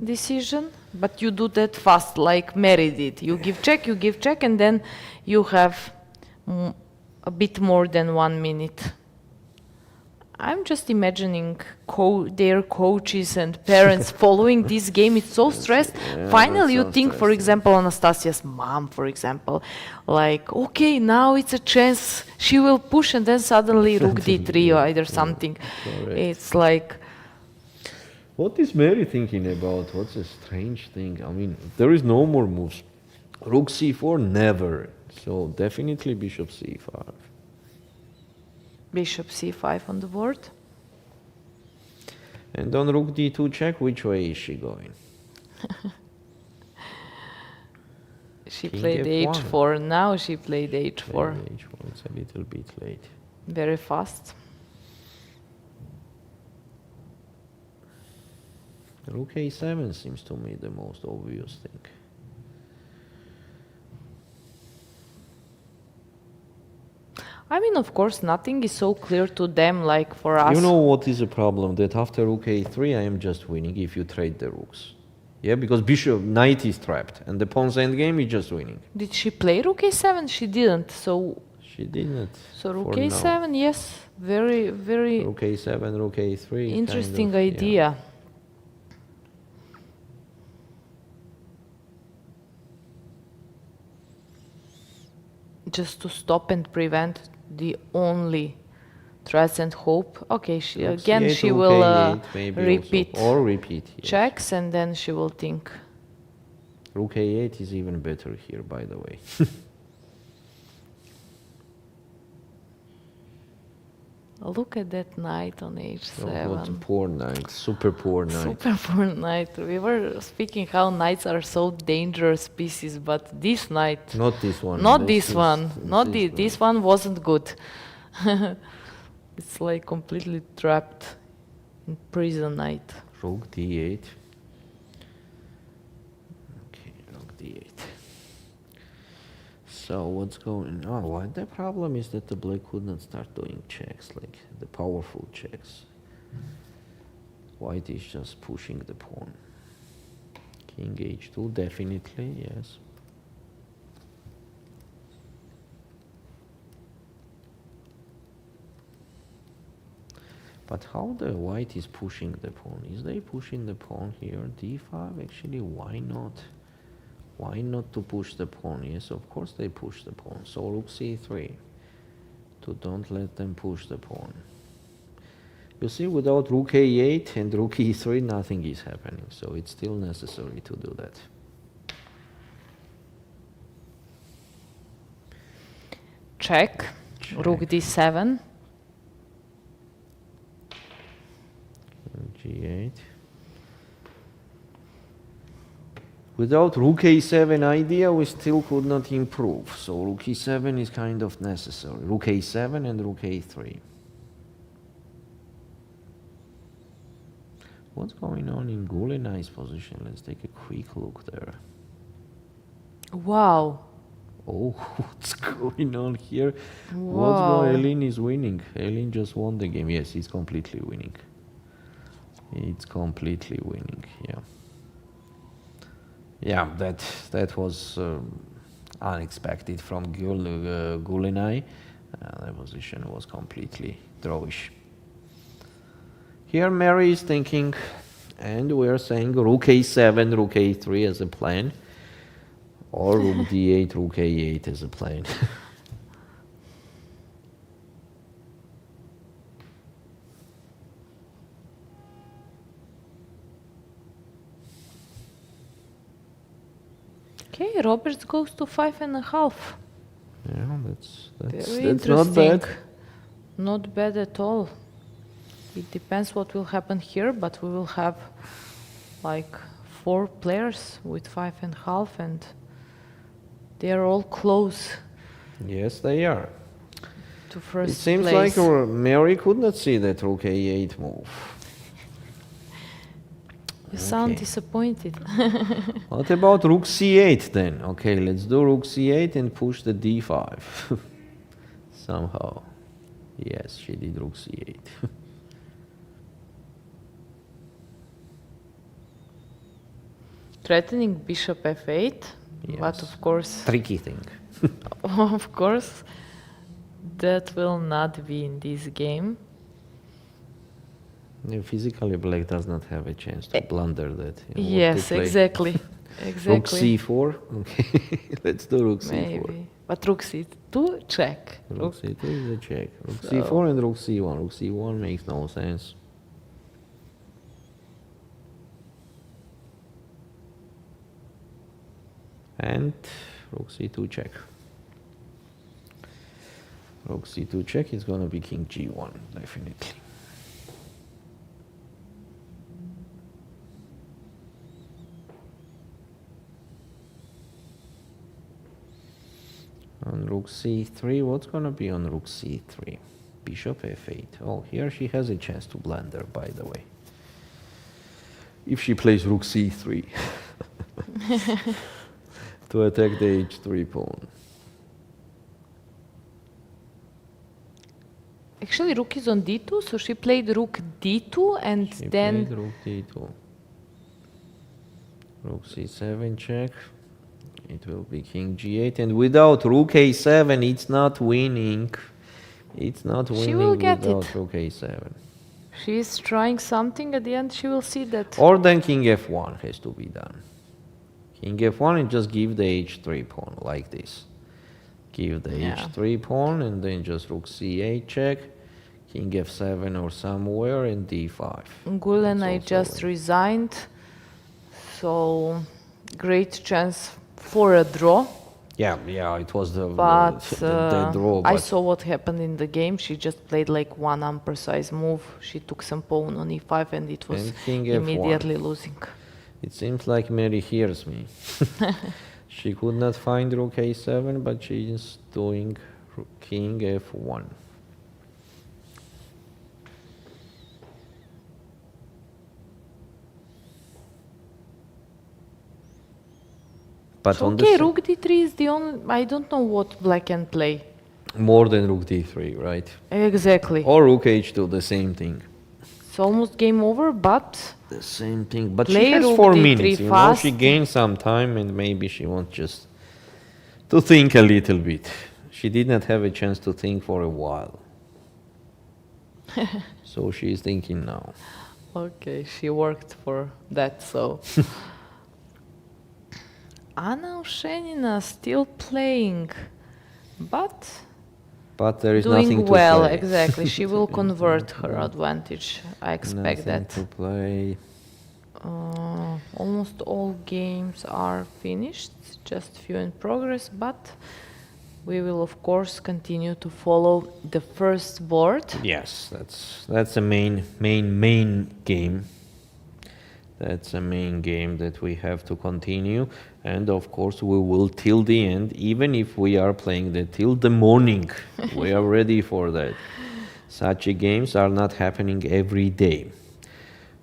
decision. But you do that fast, like Meri did. You give check, and then you have a bit more than 1 minute. I'm just imagining their coaches and parents following this game. It's so stressed. Yeah, Finally, you that's so think, for stressful. example, Anastasia's mom, for example, like, okay, now it's a chance. She will push, and then suddenly rook d3 or either something. correct. It's like, What is Mary thinking about? What's a strange thing? I mean, there is no more moves. Rook c4, never. So definitely bishop c5. bishop c5 on the board. And on rook d2 check, which way is she going? She King played F1. h4. Now she played h4. Maybe h4, it's a little bit late. Very fast. Rook a7 seems to me the most obvious thing. I mean, of course, nothing is so clear to them like for us. You know what is the problem? That after rook a3, I am just winning if you trade the rooks. Yeah, because bishop, knight is trapped, and the pawn's endgame is just winning. Did she play rook a7? She didn't. So She didn't. rook for now. a7, yes. Very, very Rook a7, rook a3. interesting kind of, yeah. idea. Just to stop and prevent the only trust and hope. Okay, Rook again C8, she rook will A8 maybe repeat also, or repeat. Yes. checks, and then she will think. Rook A8 is even better here, by the way. Look at that knight on h7. Oh, what a poor knight, super poor knight. Super poor knight. We were speaking how knights are so dangerous pieces, but this knight, Not this one. not this one, not this this one wasn't good. It's like completely trapped in prison knight. Rook D8. Okay, rook D8. So what's going on? Well, the problem is that the black could not start doing checks, like the powerful checks. White is just pushing the pawn. King H2, definitely, yes. But how the white is pushing the pawn? Is they pushing the pawn here? D5, actually, why not? Why not to push the pawn? Yes, of course they push the pawn. So rook c3, to don't let them push the pawn. You see, without rook a8 and rook e3, nothing is happening. So it's still necessary to do that. Check. Rook d7. G8. Without rook a7 idea, we still could not improve. So rook e7 is kind of necessary. Rook a7 and rook a3. What's going on in Gulinai's position? Let's take a quick look there. Wow. Oh, what's going on here? Wow. Elin is winning. Elin just won the game. Yes, he's completely winning. It's completely winning, yeah. Yeah, that was unexpected from Gulinai. The position was completely drawish. Here Meri is thinking, and we are saying rook a7, rook a3 as a plan, or rook d8, rook a8 as a plan. Okay, Roberts goes to 5.5. Yeah, Very that's not bad. Not bad at all. It depends what will happen here, but we will have like 4 players with 5.5, and they are all close Yes, they are. to first It seems place. like Meri could not see that rook a8 move. You sound Okay. disappointed. What about rook c8 then? Okay, let's do rook c8 and push the d5. Somehow. Yes, she did rook c8. Threatening bishop f8, but Yes. of course, Tricky thing. of course, that will not be in this game. Physically, black does not have a chance to blunder that. Yes, exactly. Rook Exactly. c4. Okay, let's do rook c4. Maybe. But rook c2, check. Rook c2 is a check. Rook So- c4 and rook c1. Rook c1 makes no sense. And rook c2 check. Rook c2 check is going to be king g1, definitely. On rook c3, what's going to be on rook c3? Bishop f8. Oh, here she has a chance to blunder, by the way. If she plays rook c3 to attack the h3 pawn. Actually, rook is on d2, so she played rook d2, and She then played rook d2. Rook c7 check. It will be king g8, and without rook a7, it's not winning. It's not winning will get without it. rook a7. she is trying something. At the end, she will see that. Or then king f1 has to be done. King f1 and just give the h3 pawn like this. Give the Yeah. h3 pawn and then just rook c8 check. king f7 or somewhere, and d5. Gulenai That's also just resigned, so great chance for a draw. Yeah, it was But the draw. I But saw what happened in the game. She just played like one unprecise move. She took some pawn on e5 and it was And king f1. immediately losing. It seems like Meri hears me. She could not find rook a7, but she is doing king f1. But So on okay, the rook d3 is the only... I don't know what black can play. more than rook d3, right? Exactly. Or rook h2, the same thing. It's almost game over, but The same thing. But Play she has rook 4 d3 minutes, you know, fast. she gained some time and maybe she wants just to think a little bit. She did not have a chance to think for a while. So she is thinking now. okay, she worked for that, so... Anna Ushenina still playing, but But there is doing nothing to well, play. exactly. She will convert her advantage. I expect Nothing that. to play. Almost all games are finished, just few in progress, but we will of course continue to follow the first board. Yes, that's a main game. That's a main game that we have to continue, and of course we will till the end, even if we are playing that till the morning. We are ready for that. Such games are not happening every day.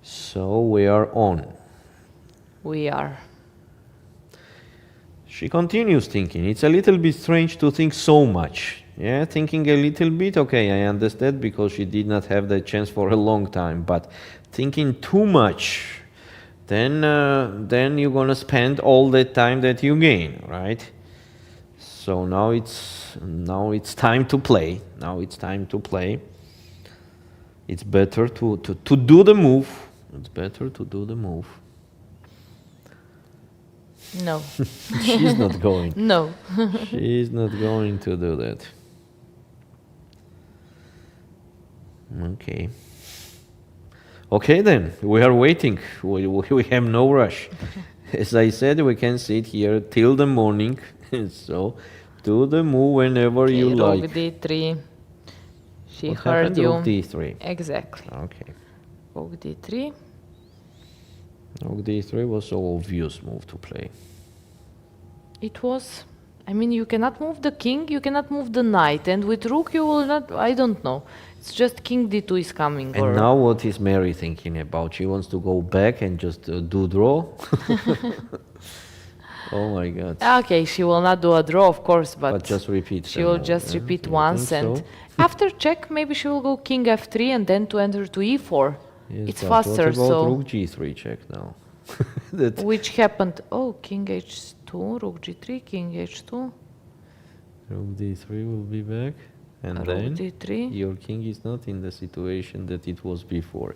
So we are on. We are. She continues thinking. It's a little bit strange to think so much. Yeah, thinking a little bit, okay, I understand, because she did not have that chance for a long time, but thinking too much, then you're gonna spend all that time that you gain, right? So now it's time to play. Now it's time to play. It's better to do the move. It's better to do the move. No. She's not going. No. She's not going to do that. Okay. Okay then, we are waiting. We have no rush. As I said, we can sit here till the morning. So do the move whenever you rook like. d3. She What heard happened? you. Rook d3. Exactly. Okay. Rook d3. Rook d3 was so obvious move to play. It was. I mean, you cannot move the king, you cannot move the knight, and with rook you will not. I don't know. It's just king d2 is coming. And now what is Meri thinking about? She wants to go back and just do draw? Oh my god. Okay, she will not do a draw, of course, but just repeat. she will just repeat once, and so? after check, maybe she will go king f3 and then to enter to e4. Yes, It's but faster, what about so. rook g3 check now? That Which happened? Oh, king h2, rook g3, king h2, rook d3 will be back, and rook then d3. your king is not in the situation that it was before.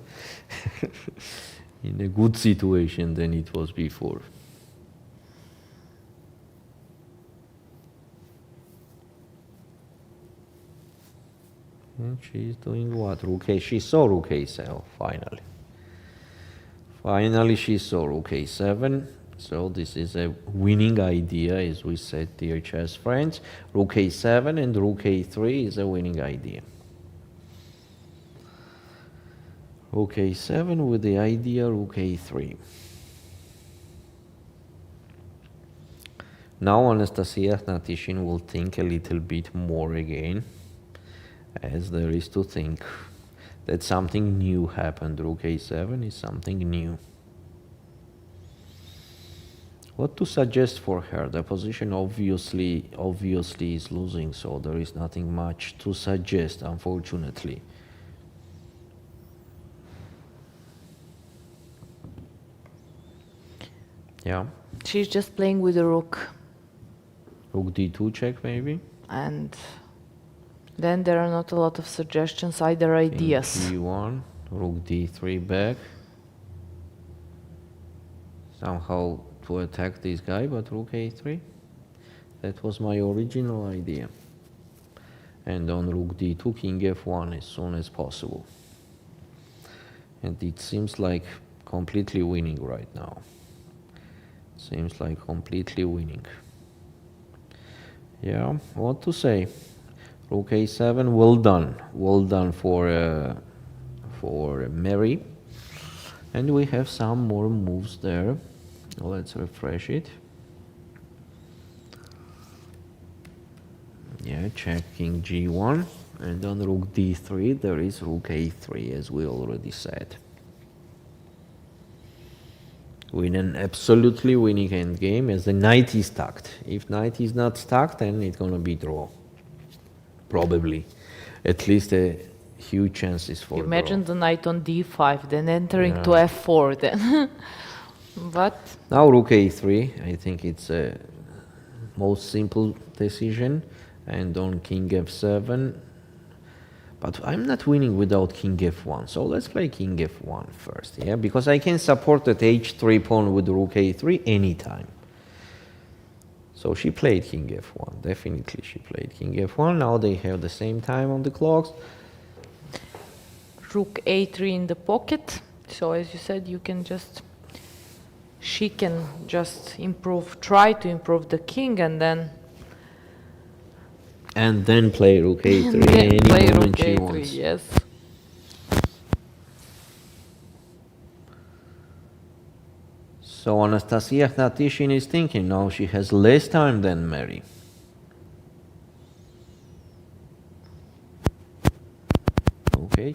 In a good situation than it was before. And she's doing what? Rook a. She saw rook a7 finally. Finally, she saw rook a7. So this is a winning idea, as we said, dear chess friends. Rook a7 and rook a3 is a winning idea. Rook a7 with the idea rook a3. Now Anastasia Natishin will think a little bit more again, as there is to think that something new happened. Rook a7 is something new. What to suggest for her? The position obviously is losing, so there is nothing much to suggest, unfortunately. Yeah. She's just playing with the rook. Rook d2 check, maybe? And then there are not a lot of suggestions, either ideas. d1, rook d3 back. Somehow to attack this guy, but rook a3. That was my original idea. And on rook d2, king f1 as soon as possible. And it seems like completely winning right now. Seems like completely winning. Yeah, what to say? Rook a7, well done. Well done for Meri. And we have some more moves there. Let's refresh it. Yeah, check king g1. And on rook d3, there is rook a3, as we already said. With an absolutely winning endgame, as the knight is stacked. If knight is not stacked, then it's gonna be draw. Probably. At least a huge chances for Imagine draw. the knight on d5, then entering to Yeah. f4 then. But Now rook a3, I think it's a most simple decision. And on king f7, but I'm not winning without king f1, so let's play king f1 first, yeah? Because I can support that h3 pawn with rook a3 anytime. So she played king f1, definitely she played king f1. Now they have the same time on the clocks. rook a3 in the pocket, so as you said, you can just, she can just improve, try to improve the king, and then play rook a3 then any play moment rook she a3, wants. yes. So Anastasia Knatishin is thinking now she has less time than Meri. Okay.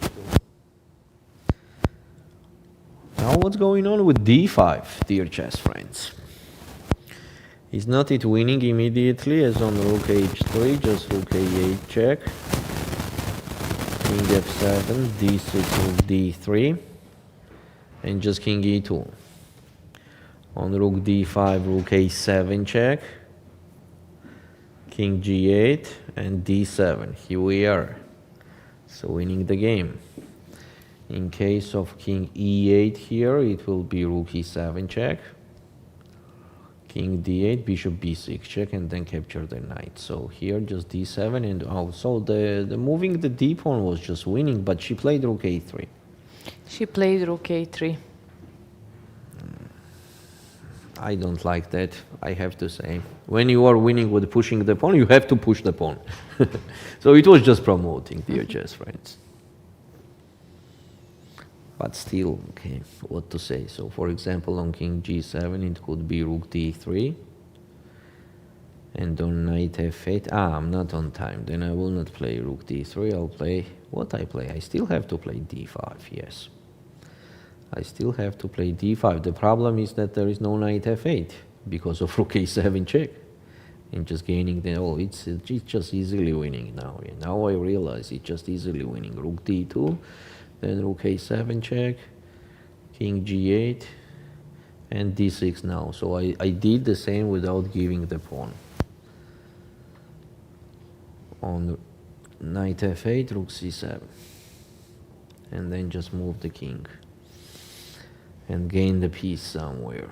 Now what's going on with d5, dear chess friends? Is not it winning immediately as on rook h3, just rook a8 check, king f7, d6, rook d3, and just king e2. On rook d5, rook a7 check, king g8, and d7. Here we are. So winning the game. In case of king e8 here, it will be rook e7 check, king d8, bishop b6 check, and then capture the knight. So here just d7 and so the moving the d pawn was just winning, but she played rook a3. She played rook a3. I don't like that, I have to say. When you are winning with pushing the pawn, you have to push the pawn. So it was just promoting, dear chess friends. But still, okay, what to say? So for example, on king g7, it could be rook d3. And on knight f8, I'm not on time. Then I will not play rook d3, I'll play, what I play? I still have to play d5, yes. I still have to play d5. The problem is that there is no knight f8 because of rook a7 check. And just gaining the, it's just easily winning now. And now I realize it's just easily winning. Rook d2, then rook a7 check, king g8, and d6 now. So I did the same without giving the pawn. On knight f8, rook c7. And then just move the king. And gain the piece somewhere.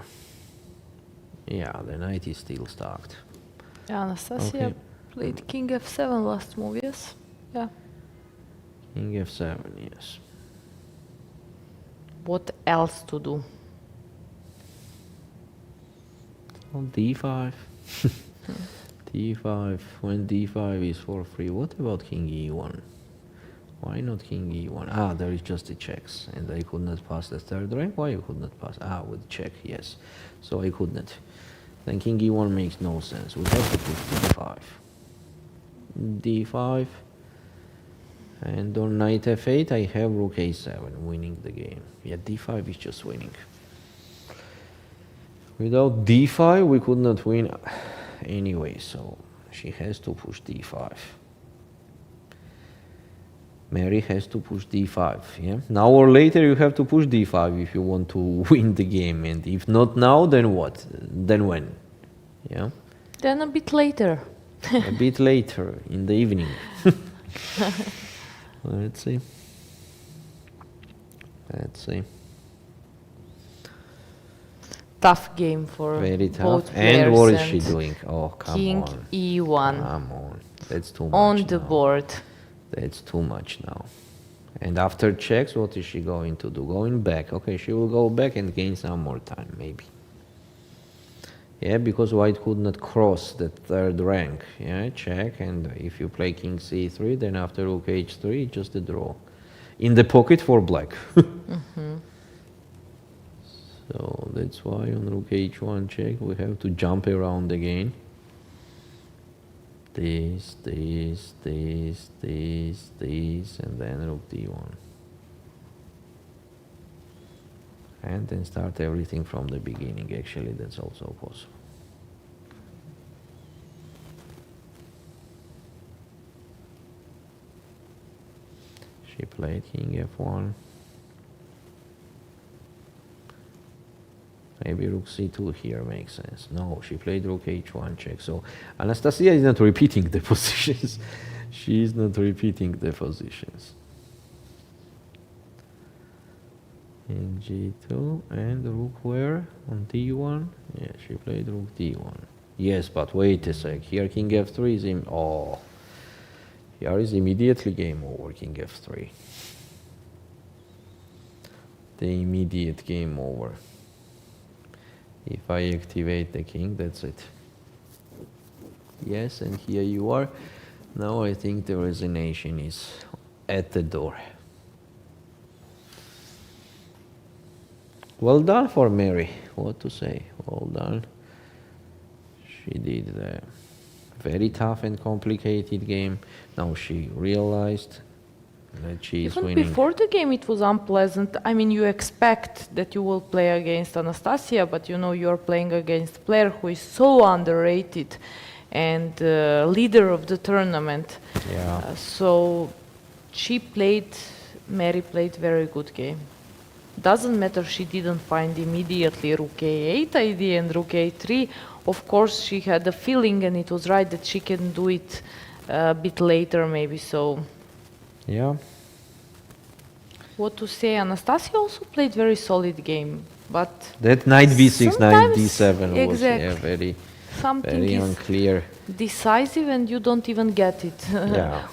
Yeah, the knight is still stacked. Yeah, Anastasia played king f7 last move, yes? Yeah. King f7, yes. What else to do? On d5. d5, when d5 is for free. What about king e1? Why not king e1? Ah, there is just the checks, and I could not pass the third rank. Why you could not pass? Ah, with check, yes. So I could not. Then king e1 makes no sense. We have to put d5. d5. And on knight f8, I have rook a7, winning the game. Yeah, d5 is just winning. Without d5, we could not win anyway, so she has to push d5. Meri has to push d5, yeah? Now or later you have to push d5 if you want to win the game, and if not now, then what? Then when? Yeah? Then a bit later. A bit later, in the evening. Let's see. Let's see. tough game for Very tough. both players. And what is she doing? Oh, come King on. E1 Come on. That's too much on the now. board. That's too much now. And after checks, what is she going to do? Going back. Okay, she will go back and gain some more time, maybe. Yeah, because white could not cross the third rank. Yeah, check. And if you play king c3, then after rook h3, just a draw. In the pocket for black. So that's why on rook h1 check, we have to jump around again. This, and then rook d1. And then start everything from the beginning. Actually, that's also possible. She played king f1. Maybe rook c2 here makes sense. No, she played rook h1 check. So Anastasia is not repeating the positions. She is not repeating the positions. In g2 and rook where? On d1? Yeah, she played rook d1. Yes, but wait a sec. Here king f3 is in. Oh, here is immediately game over. King f3. The immediate game over. If I activate the king, that's it. Yes, and here you are. Now I think the resignation is at the door. Well done for Meri. What to say? Well done. She did a very tough and complicated game. Now she realized that she is Even winning. before the game, it was unpleasant. I mean, you expect that you will play against Anastasia, but you know you're playing against a player who is so underrated and leader of the tournament. Yeah. So Meri played very good game. Doesn't matter she didn't find immediately rook a8 idea and rook a3. Of course, she had the feeling, and it was right that she can do it a bit later, maybe. So, Yeah. what to say? Anastasia also played very solid game, but That knight b6, knight sometimes- d7 was exactly. very, something very is unclear. decisive, and you don't even get it Yeah.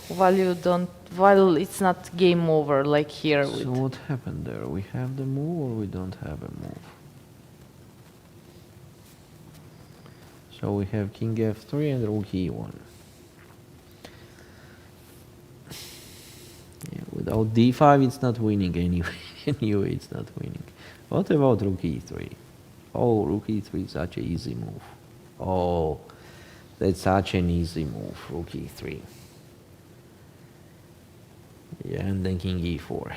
while it's not game over like here. So With what happened there? We have the move or we don't have a move? So we have king f3 and rook e1. Yeah, without d5 it's not winning anyway. Anyway, it's not winning. What about rook e3? Oh, rook e3 is such an easy move. Oh, that's such an easy move, rook e3. Yeah, and then king e4.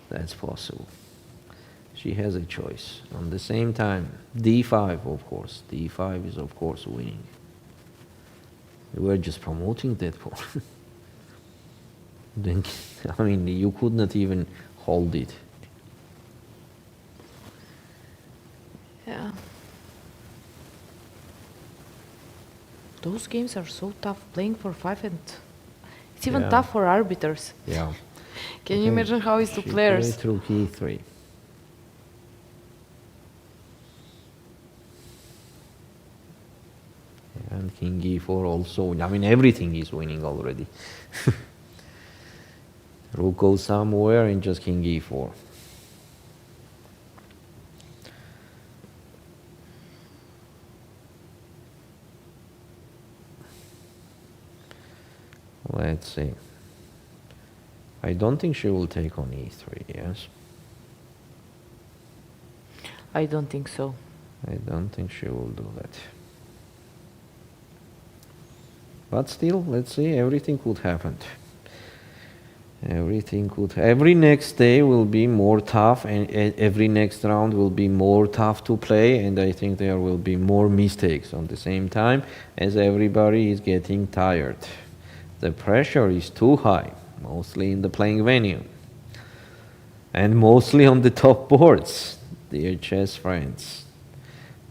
That's possible. She has a choice. On the same time, d5, of course. d5 is, of course, winning. We're just promoting that pawn. Then, I mean, you could not even hold it. yeah, those games are so tough. Playing for 5, and it's even Yeah. tough for arbiters. Yeah. Can you imagine how it's to She players? played rook e3. And king e4 also. I mean, everything is winning already. Rook goes somewhere and just king e4. Let's see. I don't think she will take on e3, yes? I don't think so. I don't think she will do that. But still, let's see, everything could happen. Everything could. Every next day will be more tough, and every next round will be more tough to play, and I think there will be more mistakes on the same time as everybody is getting tired. The pressure is too high, mostly in the playing venue, and mostly on the top boards, dear chess friends.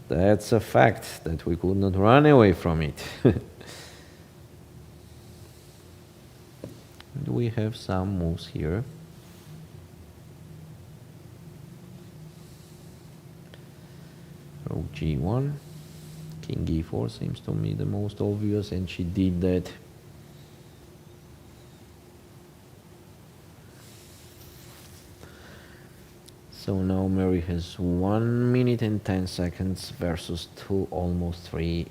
That's a fact that we could not run away from it. We have some moves here. Rook G1. King E4 seems to me the most obvious, and she did that. So now Meri has 1 minute and 10 seconds versus almost 3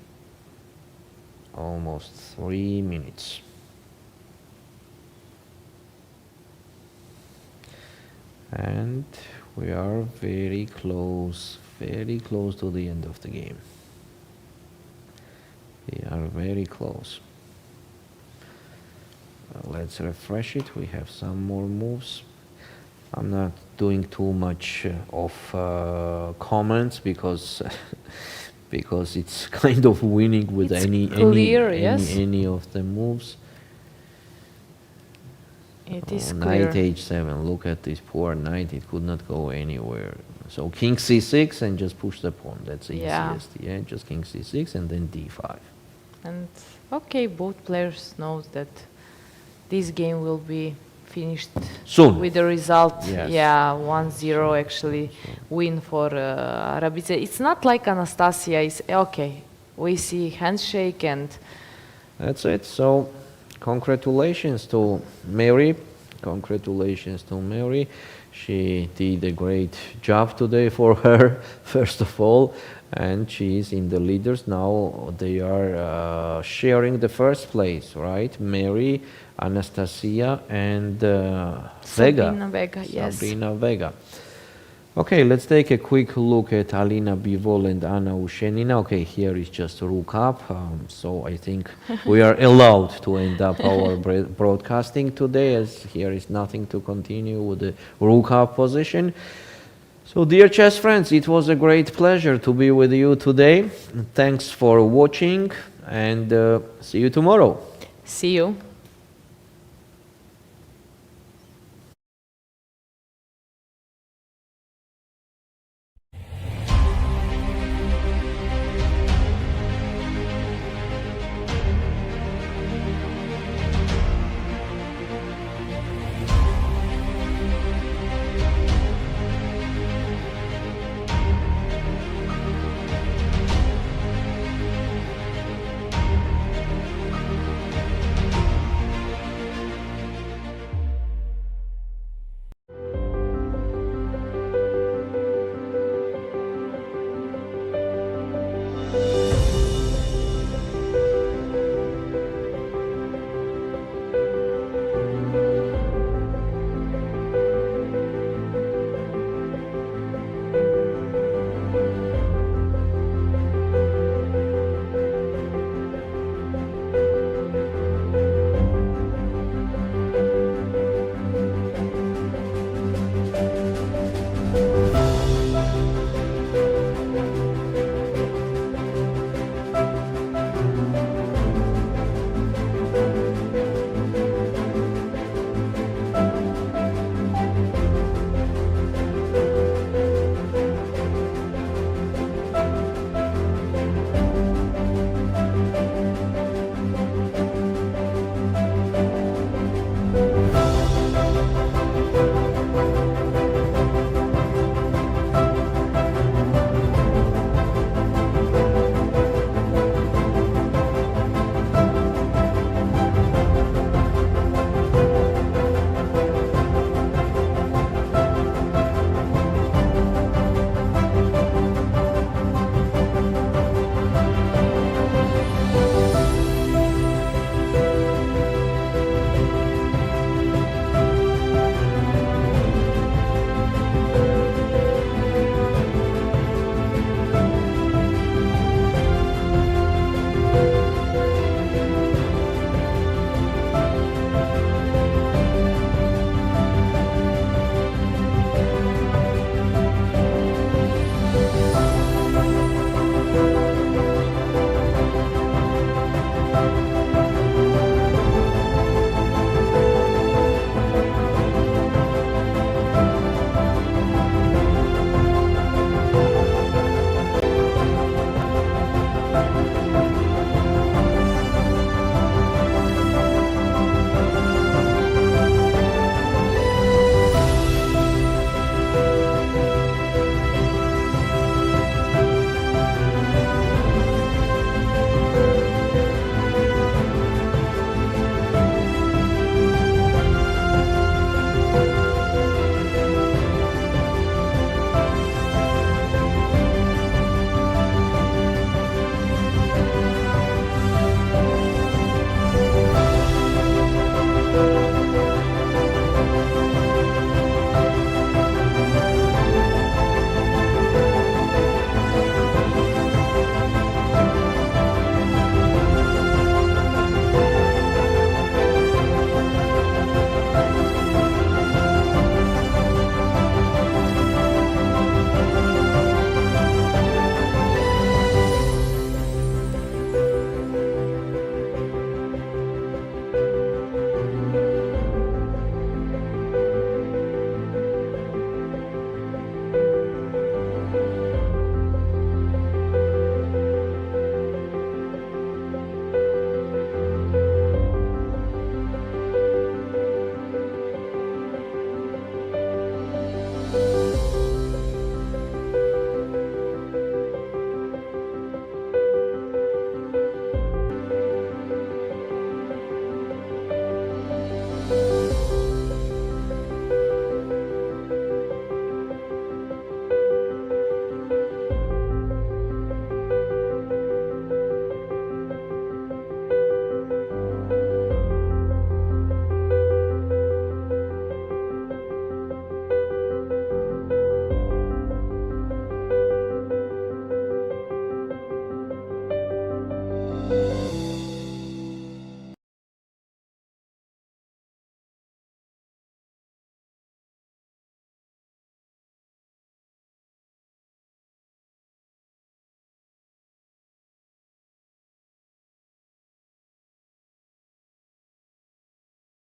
minutes. And we are very close to the end of the game. We are very close. Let's refresh it. We have some more moves. I'm not doing too much of comments because because it's kind of winning with It's any of the moves. It is Knight clear. H7. Look at this poor knight. It could not go anywhere. So King C6 and just push the pawn. That's the easiest. Yeah, just King C6 and then D5. And okay, both players knows that this game will be finished Soon. with the result. Yes. Yeah, 1-0 actually win for Arabidze. It's not like Anastasia. It's okay. We see handshake and That's it. So congratulations to Meri. Congratulations to Meri. She did a great job today for her, first of all, and she is in the leaders now. They are sharing the first place, right? Meri, Anastasia, and Vega. Sabrina Vega, yes. Sabrina Vega. Okay, let's take a quick look at Alina Bivol and Anna Ushenina. Okay, here is just rook up, so I think we are allowed to end up our broadcasting today, as here is nothing to continue with the rook up position. So dear chess friends, it was a great pleasure to be with you today. Thanks for watching, and see you tomorrow. see you.